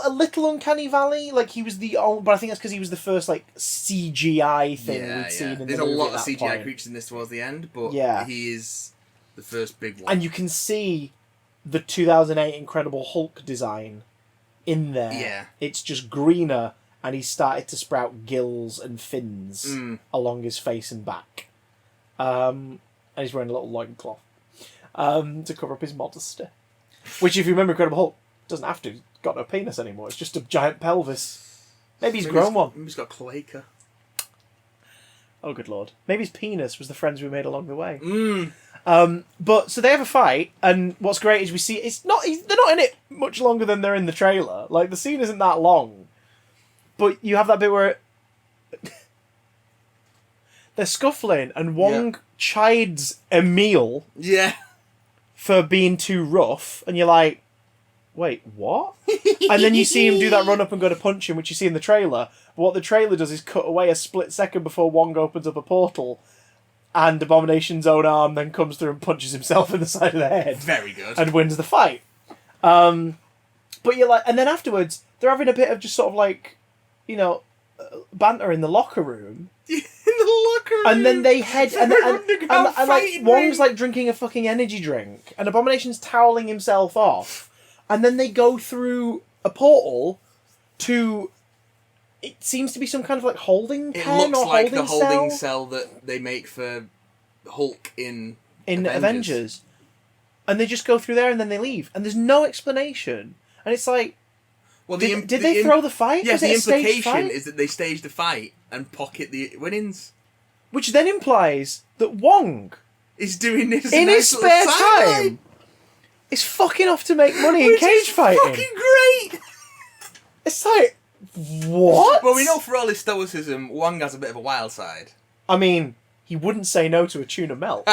A little Uncanny Valley, like he was the old, but I think that's because he was the first like CGI thing we'd seen in There's the movie. a lot of at that CGI point. creatures in this towards the end, but he is the first big one. And you can see the 2008 Incredible Hulk design in there. Yeah. It's just greener, and he started to sprout gills and fins along his face and back. And he's wearing a little loincloth to cover up his modesty. Which, if you remember Incredible Hulk, doesn't have to. He's got no penis anymore. It's just a giant pelvis. Maybe he's grown one. Maybe he's got cloaca. Oh, good lord. Maybe his penis was the friends we made along the way. But so they have a fight, and what's great is we see they're not in it much longer than they're in the trailer. Like, the scene isn't that long, but you have that bit where they're scuffling, and Wong chides Emil for being too rough, and you're like, wait, what? And then you see him do that run up and go to punch him, which you see in the trailer. But what the trailer does is cut away a split second before Wong opens up a portal, and Abomination's own arm then comes through and punches himself in the side of the head. Very good. And wins the fight. But you're like, and then afterwards, they're having a bit of just sort of like, banter in the locker room. In the locker room. And then they head, and like Wong's like drinking a fucking energy drink, and Abomination's toweling himself off, and then they go through a portal to. It seems to be some kind of like holding pen. It looks like the holding cell that they make for Hulk in Avengers. And they just go through there and then they leave, and there's no explanation. And it's like, well, did they throw the fight? Yeah, the implication is that they staged the fight and pocket the winnings, which then implies that Wong is doing this in his spare time. Is fucking off to make money in cage fighting. Fucking great. It's like, what? Well, we know for all his stoicism, Wong has a bit of a wild side. I mean, he wouldn't say no to a tuna melt.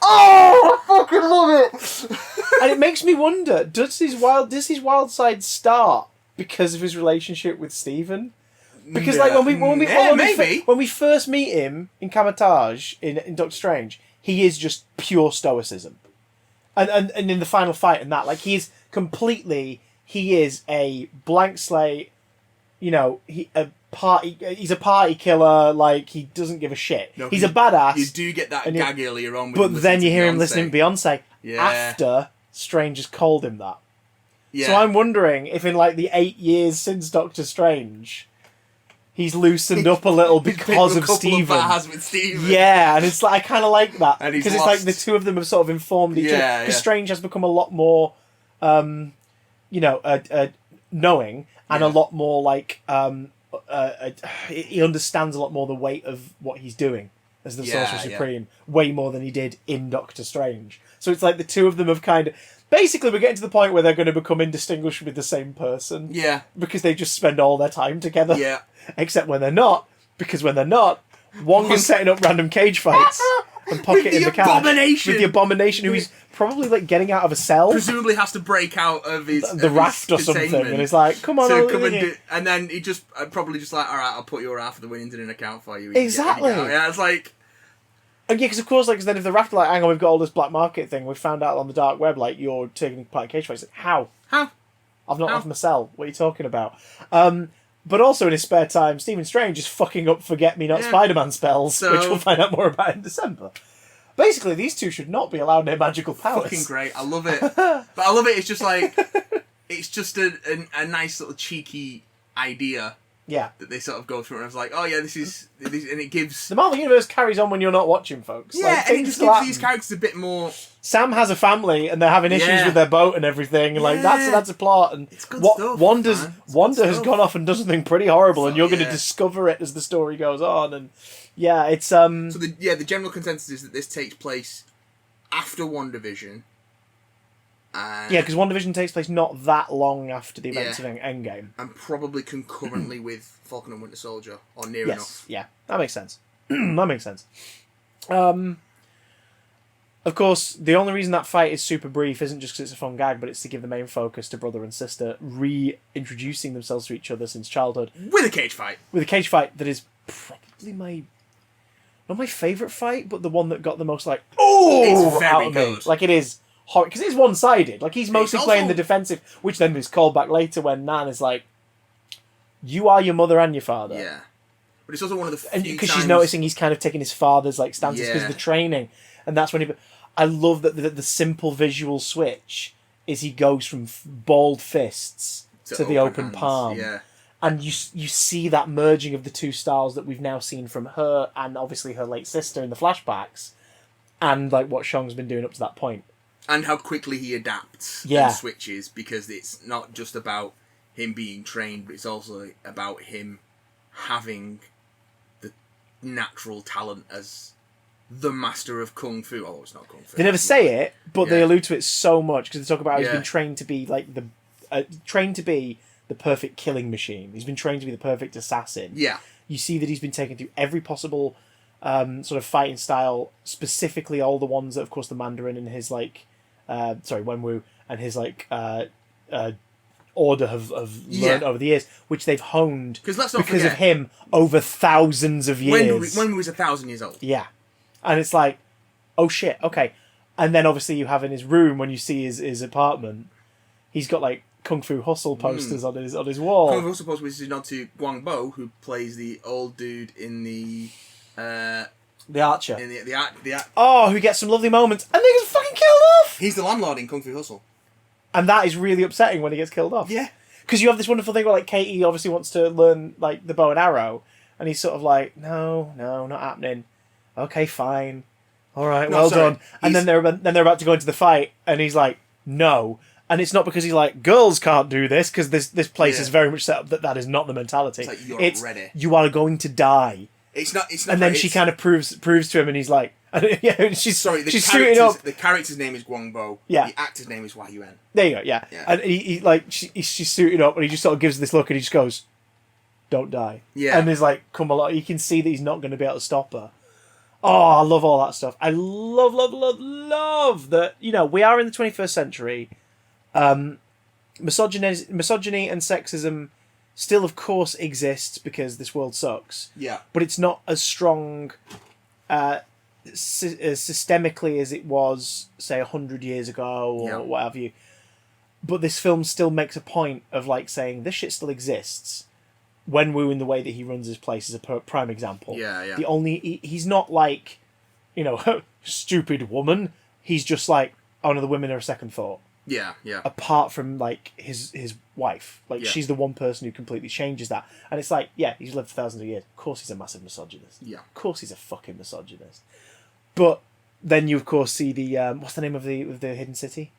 Oh, I fucking love it! And it makes me wonder: does his wild side start because of his relationship with Steven? Because like when we first meet him in Kamatage in Doctor Strange, he is just pure stoicism, and in the final fight and that, like he is a blank slate. He's a party killer. Like, he doesn't give a shit. No, he's a badass. You do get that gag earlier on. But then you hear him listening to Beyonce after Strange has called him that. Yeah. So I'm wondering if in like the 8 years since Doctor Strange, he's loosened up a little because of Steven. With Steven. Yeah, and it's like I kind of like that because it's like the two of them have sort of informed each other. Because Strange has become a lot more, knowing and a lot more like. He understands a lot more the weight of what he's doing as the Sorcerer Supreme, way more than he did in Doctor Strange. So it's like the two of them have kind of... Basically, we're getting to the point where they're going to become indistinguishable with the same person. Yeah. Because they just spend all their time together. Yeah. Except when they're not. Because when they're not, Wong is setting up random cage fights and pocketing the cash. With the Abomination, who he's probably like getting out of a cell. Presumably has to break out of his the raft or something, and he's like, "Come on, and then he just probably just like, all right, I'll put your half of the winnings in an account for you." Exactly. Yeah, it's like, and yeah, because of course, like, cause then if the raft like, hang on, we've got all this black market thing, we found out on the dark web, like, you're taking part in cage fights. Like, how? I've not left my cell. What are you talking about? But also in his spare time, Stephen Strange is fucking up Forget-Me-Not Spider-Man spells, which we'll find out more about in December. Basically, these two should not be allowed their magical powers. Fucking great. I love it. But I love it. It's just like... it's just a nice little cheeky idea Yeah. That they sort of go through, and I was like, oh yeah, this is, and it gives... The Marvel Universe carries on when you're not watching, folks. Yeah, like, and it just gives these characters a bit more... Sam has a family, and they're having issues with their boat and everything. Like, that's a plot. And it's good stuff, Wanda has gone off and done something pretty horrible, and you're going to discover it as the story goes on. And yeah, it's... So the general consensus is that this takes place after WandaVision. Yeah, because WandaVision takes place not that long after the events of Endgame. And probably concurrently with Falcon and Winter Soldier, or near enough. Yeah, that makes sense. That makes sense. Of course, the only reason that fight is super brief isn't just because it's a fun gag, but it's to give the main focus to brother and sister reintroducing themselves to each other since childhood. With a cage fight. With a cage fight that is probably not my favourite fight, but the one that got the most, like, it's very good. Like, it is... Because it's one-sided. Like, he's mostly playing the defensive, which then is called back later when Nan is like, you are your mother and your father. Yeah. But it's also one of the few times... Because she's noticing he's kind of taking his father's, like, stances because of the training. And that's when he... I love that the simple visual switch is he goes from balled fists to the open palm. Yeah. And you see that merging of the two styles that we've now seen from her and obviously her late sister in the flashbacks and, like, what Shang's been doing up to that point. And how quickly he adapts and switches, because it's not just about him being trained, but it's also about him having the natural talent as the master of Kung Fu. Although it's not Kung Fu. They never say it, but they allude to it so much, because they talk about how he's been trained to be like the perfect killing machine. He's been trained to be the perfect assassin. Yeah. You see that he's been taken through every possible sort of fighting style, specifically all the ones that, of course, the Mandarin and his, like... Wenwu and his order have learned over the years, which they've honed because of him over thousands of years. Wenwu was 1,000 years old. Yeah, and it's like, oh shit, okay. And then obviously you have in his room, when you see his apartment, he's got like Kung Fu Hustle posters on his wall. Kung Fu Hustle posters, which is a nod to Guangbo, who plays the old dude in the Archer. In the who gets some lovely moments and then gets fucking killed off! He's the landlord in Kung Fu Hustle. And that is really upsetting when he gets killed off. Yeah. Because you have this wonderful thing where, like, Katie obviously wants to learn, like, the bow and arrow, and he's sort of like, no, not happening. Okay, fine. Alright, well done. And then they're about to go into the fight, and he's like, no. And it's not because he's like, girls can't do this, because this place is very much set up that is not the mentality. It's like, you're ready. You are going to die. It's not. And then she kind of proves to him, and he's like, she's suiting up. The character's name is Guangbo. Yeah. The actor's name is Hua Yuan. There you go. Yeah. And she's suited up, and he just sort of gives this look, and he just goes, "Don't die." Yeah. And he's like, "Come along." You can see that he's not going to be able to stop her. Oh, I love all that stuff. I love that. You know, we are in the 21st century. Misogyny and sexism still, of course, exists because this world sucks. Yeah. But it's not as strong systemically as it was, say, 100 years ago or what have you. But this film still makes a point of, like, saying this shit still exists. Wenwu, in the way that he runs his place, is a prime example. Yeah. He's not like, you know, stupid woman. He's just like, oh no, the women are a second thought. Yeah. Apart from, like, his wife. Like, she's the one person who completely changes that. And it's like, yeah, he's lived for thousands of years. Of course he's a massive misogynist. Yeah. Of course he's a fucking misogynist. But then you, of course, see the... what's the name of the hidden city?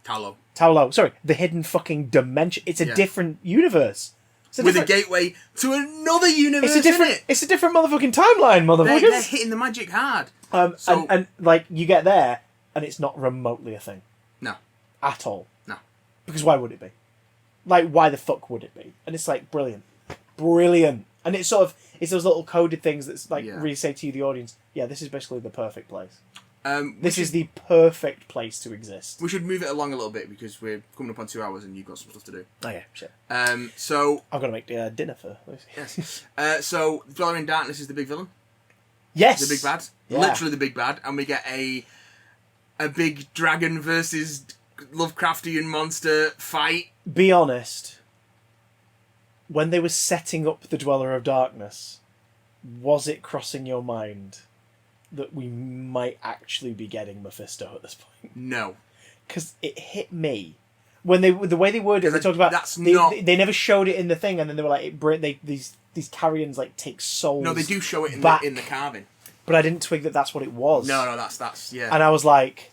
Taolo. Sorry, the hidden fucking dimension. It's a different universe. With a gateway to another universe, It's a different motherfucking timeline, motherfuckers. They're hitting the magic hard. And like, you get there, and it's not remotely a thing. No. At all. No. Because why would it be? Like, why the fuck would it be? And it's like, brilliant. And it's sort of, it's those little coded things that's like, really say to you, the audience, yeah, this is basically the perfect place. This is the perfect place to exist. We should move it along a little bit because we're coming up on 2 hours and you've got some stuff to do. Oh yeah, shit. So I've got to make dinner for Lucy. Yes. So Dweller in Darkness is the big villain. Yes. The big bad. Yeah. Literally the big bad, and we get a big dragon versus Lovecraftian monster fight. Be honest. When they were setting up the Dweller of Darkness, was it crossing your mind that we might actually be getting Mephisto at this point? No. Because it hit me. when the way they worded it, they talked about they never showed it in the thing, and then they were like these carrions like take souls. No, they do show it in the carving. But I didn't twig that that's what it was. No, that's yeah. And I was like,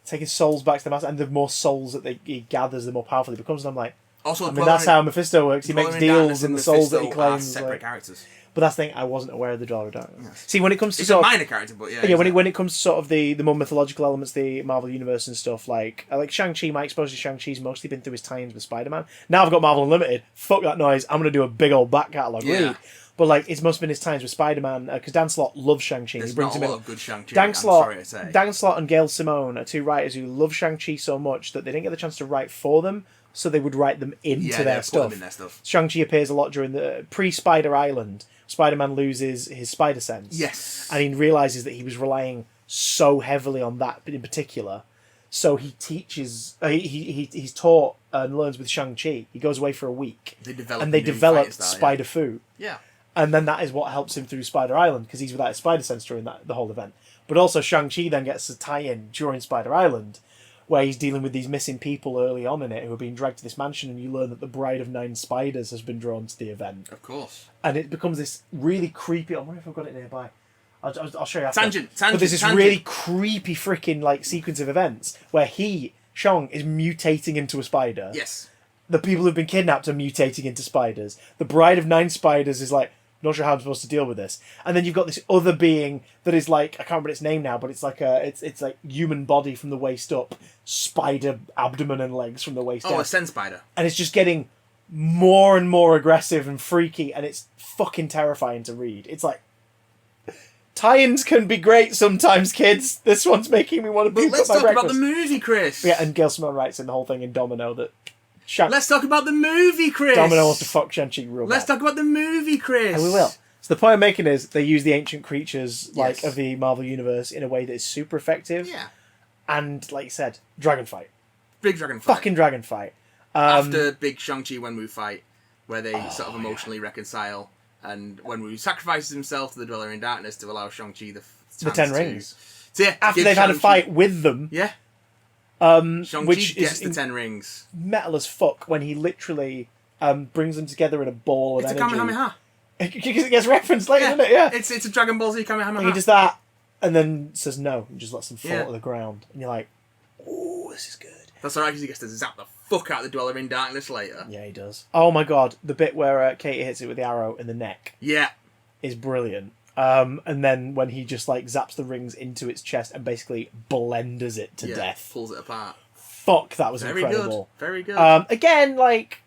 taking souls back to the master, and the more souls that he gathers, the more powerful he becomes. And I'm like, also, that's how Mephisto works. He makes deals, and the souls that he claims separate characters. But that's the thing, I wasn't aware of the Dweller of Darkness. Yes. See, when it comes to it's a minor character, but yeah. Yeah, when it comes to sort of the more mythological elements, the Marvel Universe and stuff, like Shang-Chi, my exposure to Shang-Chi's mostly been through his tie-ins with Spider-Man. Now I've got Marvel Unlimited. Fuck that noise. I'm going to do a big old back catalogue read. But like, it's mostly been his tie-ins with Spider-Man, because Dan Slott loves Shang-Chi. There's he brings not him a lot in. of good Shang-Chi, Dan Slott, I'm sorry to say. Dan Slott and Gail Simone are two writers who love Shang-Chi so much that they didn't get the chance to write for them, so they would write them into their stuff. Shang-Chi appears a lot during the pre-Spider Island. Spider-Man loses his spider sense. Yes. And he realises that he was relying so heavily on that in particular. So he teaches... he's taught and learns with Shang-Chi. He goes away for a week. They develop Spider-Fu. Yeah. And then that is what helps him through Spider Island, because he's without his spider sense during the whole event. But also Shang-Chi then gets a tie-in during Spider Island, where he's dealing with these missing people early on in it who are being dragged to this mansion, and you learn that the Bride of Nine Spiders has been drawn to the event. Of course. And it becomes this really creepy... I wonder if I've got it nearby. I'll show you after. Tangent. But there's this really creepy freaking like sequence of events where Shang, is mutating into a spider. Yes. The people who've been kidnapped are mutating into spiders. The Bride of Nine Spiders is like, not sure how I'm supposed to deal with this. And then you've got this other being that is like, I can't remember its name now, but it's like it's like human body from the waist up, spider abdomen and legs from the waist down. Oh, a Sen Spider. And it's just getting more and more aggressive and freaky, and it's fucking terrifying to read. It's like, tie-ins can be great sometimes, kids. This one's making me want to puke up my breakfast. Let's talk about the movie, Chris. Yeah, and Gail Simone writes in the whole thing in Domino that... Let's talk about the movie, Chris. Domino wants to fuck Shang-Chi real bad. Let's talk about the movie, Chris. And we will. So the point I'm making is they use the ancient creatures of the Marvel Universe in a way that is super effective. Yeah. And, like you said, dragon fight. Big dragon fight. Fucking dragon fight. After big Shang-Chi Wenwu fight, where they sort of emotionally reconcile, and Wenwu sacrifices himself to the Dweller in Darkness to allow Shang-Chi the 10 rings. So yeah, after they've had a fight with them. Yeah. Which gets the 10 rings. Metal as fuck when he literally brings them together in a ball of energy. It's a Kamehameha. Because it gets referenced later, doesn't it? Yeah. It's a Dragon Ball Z Kamehameha. And he does that, and then says no, and just lets them fall to the ground. And you're like, oh, this is good. That's alright, because he gets to zap the fuck out of the Dweller in Darkness later. Yeah, he does. Oh my god, the bit where Katie hits it with the arrow in the neck. Yeah. Is brilliant. And then when he just like zaps the rings into its chest and basically blenders it to death. Pulls it apart. Fuck, that was incredible. Very good. Again, like...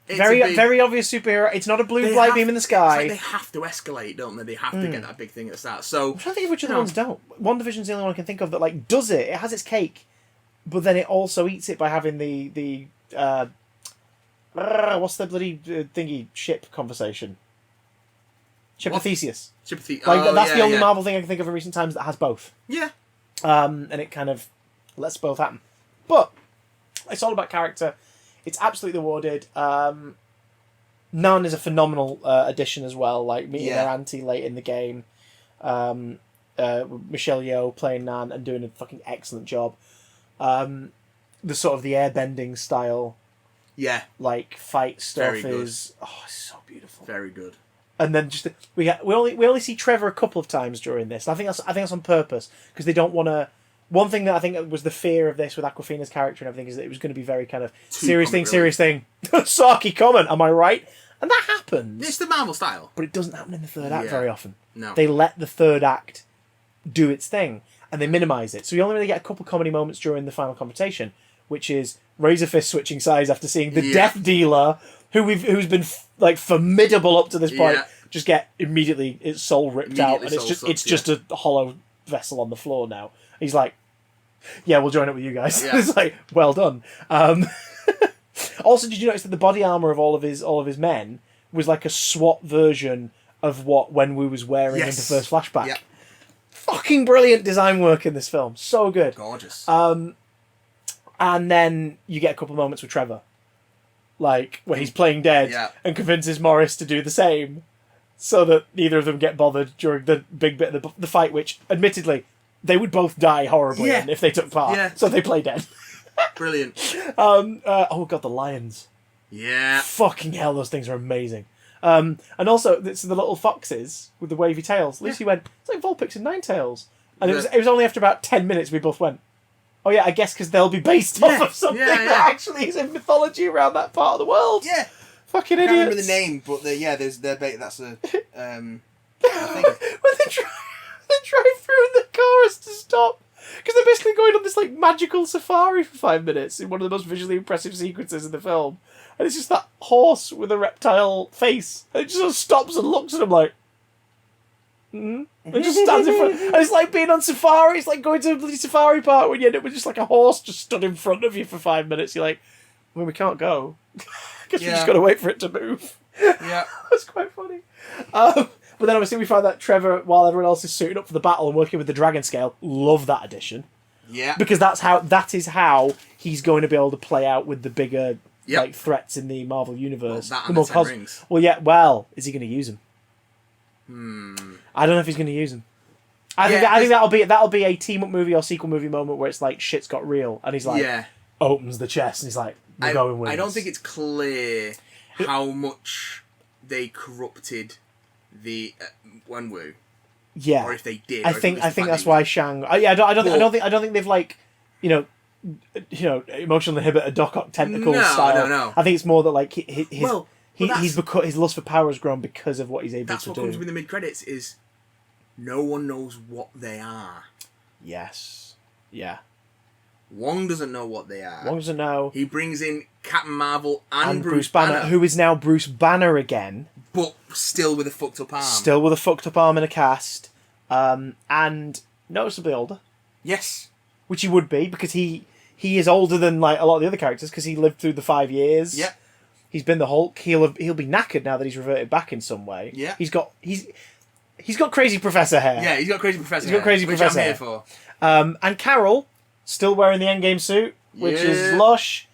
Very obvious superhero. It's not a blue light beam in the sky. It's like they have to escalate, don't they? They have to get that big thing at the start. So I'm trying to think of which other ones don't. WandaVision's the only one I can think of that like does it. It has its cake, but then it also eats it by having the what's the bloody thingy ship conversation? Ship of Theseus. Ship of Theseus. Like that's the only Marvel thing I can think of in recent times that has both. Yeah. And it kind of lets both happen. But it's all about character. It's absolutely awarded. Nan is a phenomenal addition as well. Like meeting her auntie late in the game. Michelle Yeoh playing Nan and doing a fucking excellent job. The sort of the airbending style, like fight stuff is it's so beautiful. Very good. And then just we only see Trevor a couple of times during this. And I think that's on purpose because they don't want to. One thing that I think was the fear of this with Awkwafina's character and everything is that it was going to be very kind of serious thing. Saki comment, am I right? And that happens. It's the Marvel style. But it doesn't happen in the third act very often. No. They let the third act do its thing and they minimise it. So you only really get a couple comedy moments during the final confrontation, which is Razor Fist switching sides after seeing the Death Dealer, who's been like formidable up to this point, just get immediately its soul ripped out and it's just a hollow vessel on the floor now. He's like, yeah, we'll join up with you guys. Yeah. It's like, well done. Also, did you notice that the body armor of all of his men was like a SWAT version of what Wenwu was wearing in the first flashback? Yep. Fucking brilliant design work in this film. So good. Gorgeous. And then you get a couple of moments with Trevor, like where he's playing dead and convinces Morris to do the same, so that neither of them get bothered during the big bit of the fight, which, admittedly, they would both die horribly if they took part. Yeah. So they play dead. Brilliant. Oh god, the lions. Yeah. Fucking hell, those things are amazing. And also, it's the little foxes with the wavy tails. Lucy went, it's like Vulpix and Ninetales. And it was only after about 10 minutes we both went, oh yeah, I guess because they'll be based off of something that actually is in mythology around that part of the world. Yeah. Fucking idiots. I can't remember the name, but that's a... I think. When they drive through and the car has to stop. Because they're basically going on this like magical safari for 5 minutes in one of the most visually impressive sequences in the film. And it's just that horse with a reptile face. And it just sort of stops and looks at him like... And just stands in front. And it's like being on safari. It's like going to a bloody safari park when you end up with just like a horse just stood in front of you for 5 minutes. You're like, well, we can't go. Because we just got to wait for it to move. Yeah. That's quite funny. But then obviously we find that Trevor, while everyone else is suiting up for the battle and working with the dragon scale, love that addition. Yeah. Because that is how he's going to be able to play out with the bigger like threats in the Marvel universe. Well, that and the Ten Rings. Well, yeah. Well, is he going to use them? I don't know if he's going to use them. I think that'll be a team up movie or sequel movie moment where it's like shit's got real, and he's like opens the chest and he's like, we're going with. I don't think it's clear how much they corrupted the Wenwu. Yeah, or if they did. I think that's why Shang. I don't think they've like emotional inhibitor Doc Ock tentacle style. No. I think it's more that like his lust for power has grown because of what he's able to do. That's what comes with the mid credits is no one knows what they are. Yes. Yeah. Wong doesn't know what they are. Wong doesn't know. He brings in Captain Marvel and Bruce Banner, who is now Bruce Banner again. But still with a fucked up arm. Still with a fucked up arm and a cast. And noticeably older. Yes. Which he would be, because he is older than like a lot of the other characters, because he lived through the 5 years. Yeah. He's been the Hulk. He'll be knackered now that he's reverted back in some way. Yeah. He's got crazy professor hair. Yeah, he's got crazy professor hair. He's got crazy professor hair. Which I'm here for. And Carol, still wearing the Endgame suit, which is lush.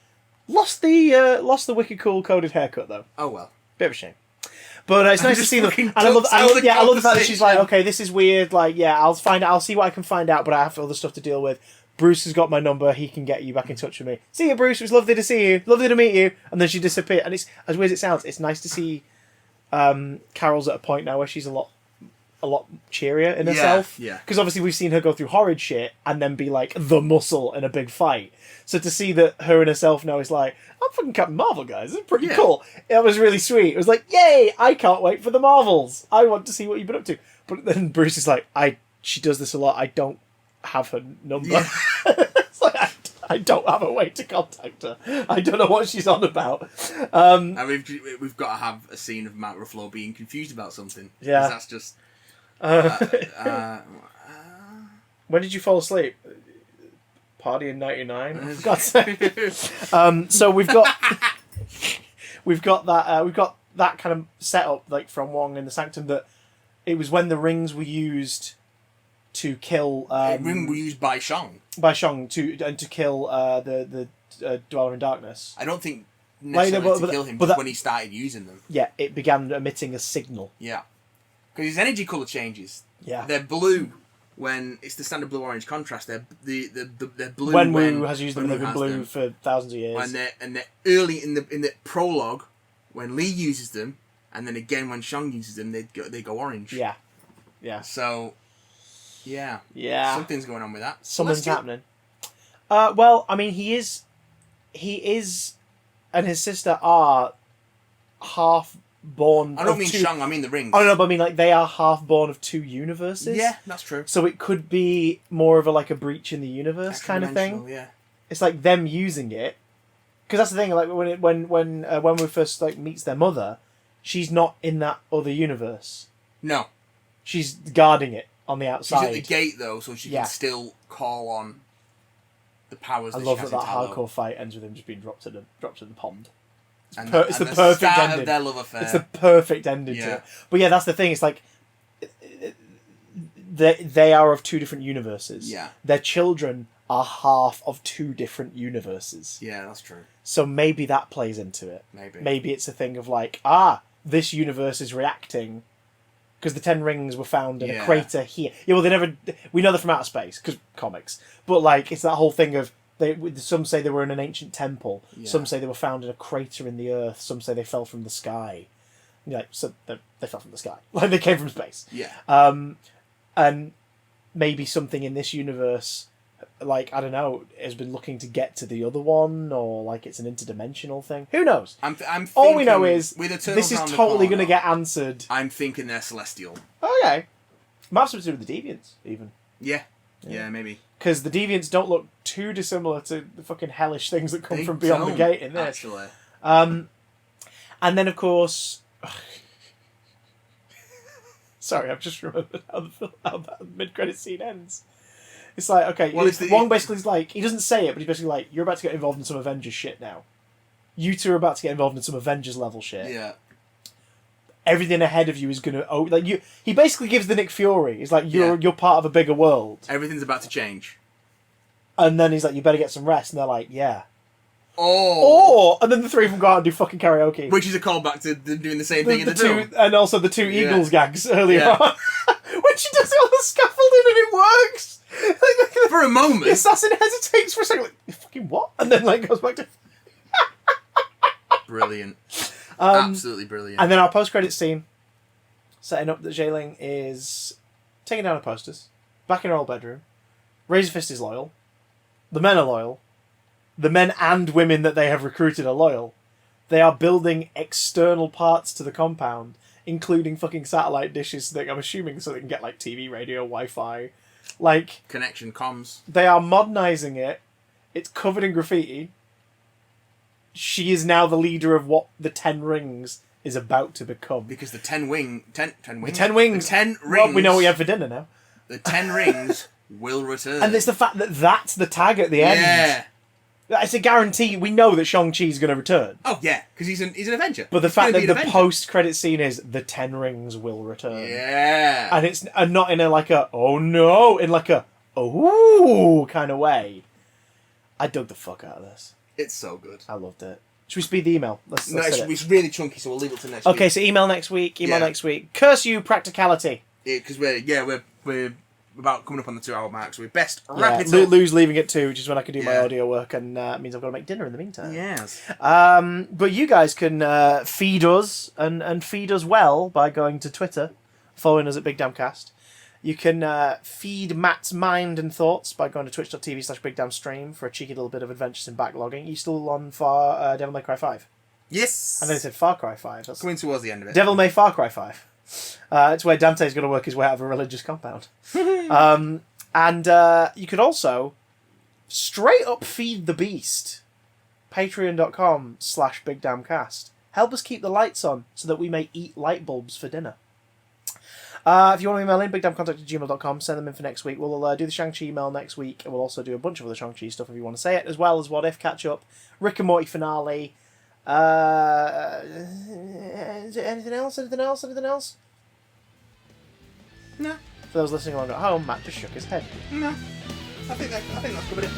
Lost the wicked cool coded haircut though. Oh well. Bit of a shame. But it's nice to see them. And I love the fact that she's like, okay, this is weird. Like, yeah, I'll see what I can find out, but I have other stuff to deal with. Bruce has got my number. He can get you back in touch with me. See you, Bruce. It was lovely to see you. Lovely to meet you. And then she disappeared. And it's as weird as it sounds. It's nice to see Carol's at a point now where she's a lot cheerier in herself. Yeah. Because obviously we've seen her go through horrid shit and then be like the muscle in a big fight. So to see that her and herself now is like, I'm fucking Captain Marvel, guys. This is pretty cool. It was really sweet. It was like, yay! I can't wait for the Marvels. I want to see what you've been up to. But then Bruce is like, she does this a lot. I don't have her number. Yeah. It's like, I don't have a way to contact her. I don't know what she's on about. And we've got to have a scene of Mark Ruffalo being confused about something. Yeah. That's just... when did you fall asleep? Party in '99. For God's sake. So we've got that kind of setup like from Wong in the Sanctum that it was when the rings were used to kill. Ring were used by Shang. By Shang to kill the Dweller in Darkness. I don't think necessarily to kill him, but when he started using them. Yeah, it began emitting a signal. Yeah, because his energy colour changes. Yeah, they're blue when it's the standard blue-orange contrast. They're blue when Wu has used them. They've been blue for thousands of years. And they're early in the prologue when Lee uses them, and then again when Shang uses them, they go orange. Yeah, yeah. So. Yeah. Something's going on with that. Something's happening. Well, I mean, he is, and his sister are half born. I don't mean Shang. I mean the rings. Oh no, but I mean like they are half born of two universes. Yeah, that's true. So it could be more of a breach in the universe kind of thing. Yeah. It's like them using it, because that's the thing. Like when we first meets their mother, she's not in that other universe. No. She's guarding it. On the outside. She's at the gate though, so she can still call on the powers. I love that hardcore fight ends with him just being dropped in the pond. It's the perfect ending of their love affair. It's the perfect ending to it. But yeah, that's the thing. It's like they are of two different universes. Yeah, their children are half of two different universes. Yeah, that's true. So maybe that plays into it. Maybe it's a thing of this universe is reacting. Because the Ten Rings were found in a crater here. Yeah, well, we know they're from outer space, because comics. But, it's that whole thing of Some say they were in an ancient temple. Yeah. Some say they were found in a crater in the earth. Some say they fell from the sky. So they fell from the sky. Like, they came from space. Yeah. And maybe something in this universe, like, I don't know, has been looking to get to the other one, or like it's an interdimensional thing. Who knows? I'm thinking, all we know is with this is totally going to get answered. I'm thinking they're celestial. Okay. Might have something to do with the Deviants, even. Yeah, maybe. Because the Deviants don't look too dissimilar to the fucking hellish things that come from beyond the gate in this. Actually. And then, of course... Sorry, I've just remembered how that mid-credit scene ends. It's like, okay, Wong basically is like, he doesn't say it, but he's basically like, you're about to get involved in some Avengers shit now. You two are about to get involved in some Avengers level shit. Yeah. Everything ahead of you is going to... like you. He basically gives the Nick Fury. He's like, you're part of a bigger world. Everything's about to change. And then he's like, you better get some rest. And they're like, yeah. Oh! And then the three of them go out and do fucking karaoke. Which is a callback to doing the same thing in the two, film. and also the two Eagles gags earlier on. When she does it on the scaffolding and it works! For a moment. The assassin hesitates for a second, like, fucking what? And then like goes back to... Brilliant. Absolutely brilliant. And then our post-credit scene, setting up that Xialing is taking down her posters, back in her old bedroom. Razor Fist is loyal. The men are loyal. The men and women that they have recruited are loyal. They are building external parts to the compound, including fucking satellite dishes that I'm assuming so they can get like TV, radio, Wi-Fi. Like... connection, comms. They are modernising it. It's covered in graffiti. She is now the leader of what the Ten Rings is about to become. Because the Ten Wings... The Ten Rings... Well, we know what we have for dinner now. The Ten Rings will return. And it's the fact that that's the tag at the end. Yeah. It's a guarantee. We know that Shang-Chi is going to return. Oh, yeah, because he's an Avenger. But the fact that the post-credit scene is the Ten Rings will return. Yeah. And it's not in a like a, oh no, in like a, oh kind of way. I dug the fuck out of this. It's so good. I loved it. Should we speed the email? Let's it's really chunky, so we'll leave it to next week. Okay, so email next week. Next week. Curse you, practicality. Because we're about coming up on the 2 hour mark, so we best wrap it up. Lou's leaving at 2, which is when I can do my audio work, and means I've got to make dinner in the meantime. Yes. But you guys can feed us and feed us well by going to Twitter, following us at Big Damn Cast. You can feed Matt's mind and thoughts by going to twitch.tv/BigDamnStream for a cheeky little bit of Adventures in Backlogging. You still on for Devil May Cry 5? Yes. I know they said Far Cry 5. That's coming towards the end of it. Devil May Far Cry 5. It's where Dante's going to work his way out of a religious compound. And you could also straight up feed the beast. Patreon.com/BigDamnCast. Help us keep the lights on so that we may eat light bulbs for dinner. If you want to email in, bigdamcontact@gmail.com, send them in for next week. We'll do the Shang-Chi email next week, and we'll also do a bunch of other Shang-Chi stuff if you want to say it, as well as What If, Catch Up, Rick and Morty finale. Anything else? No. For those listening along at home, Matt just shook his head. No. I think that's covered it.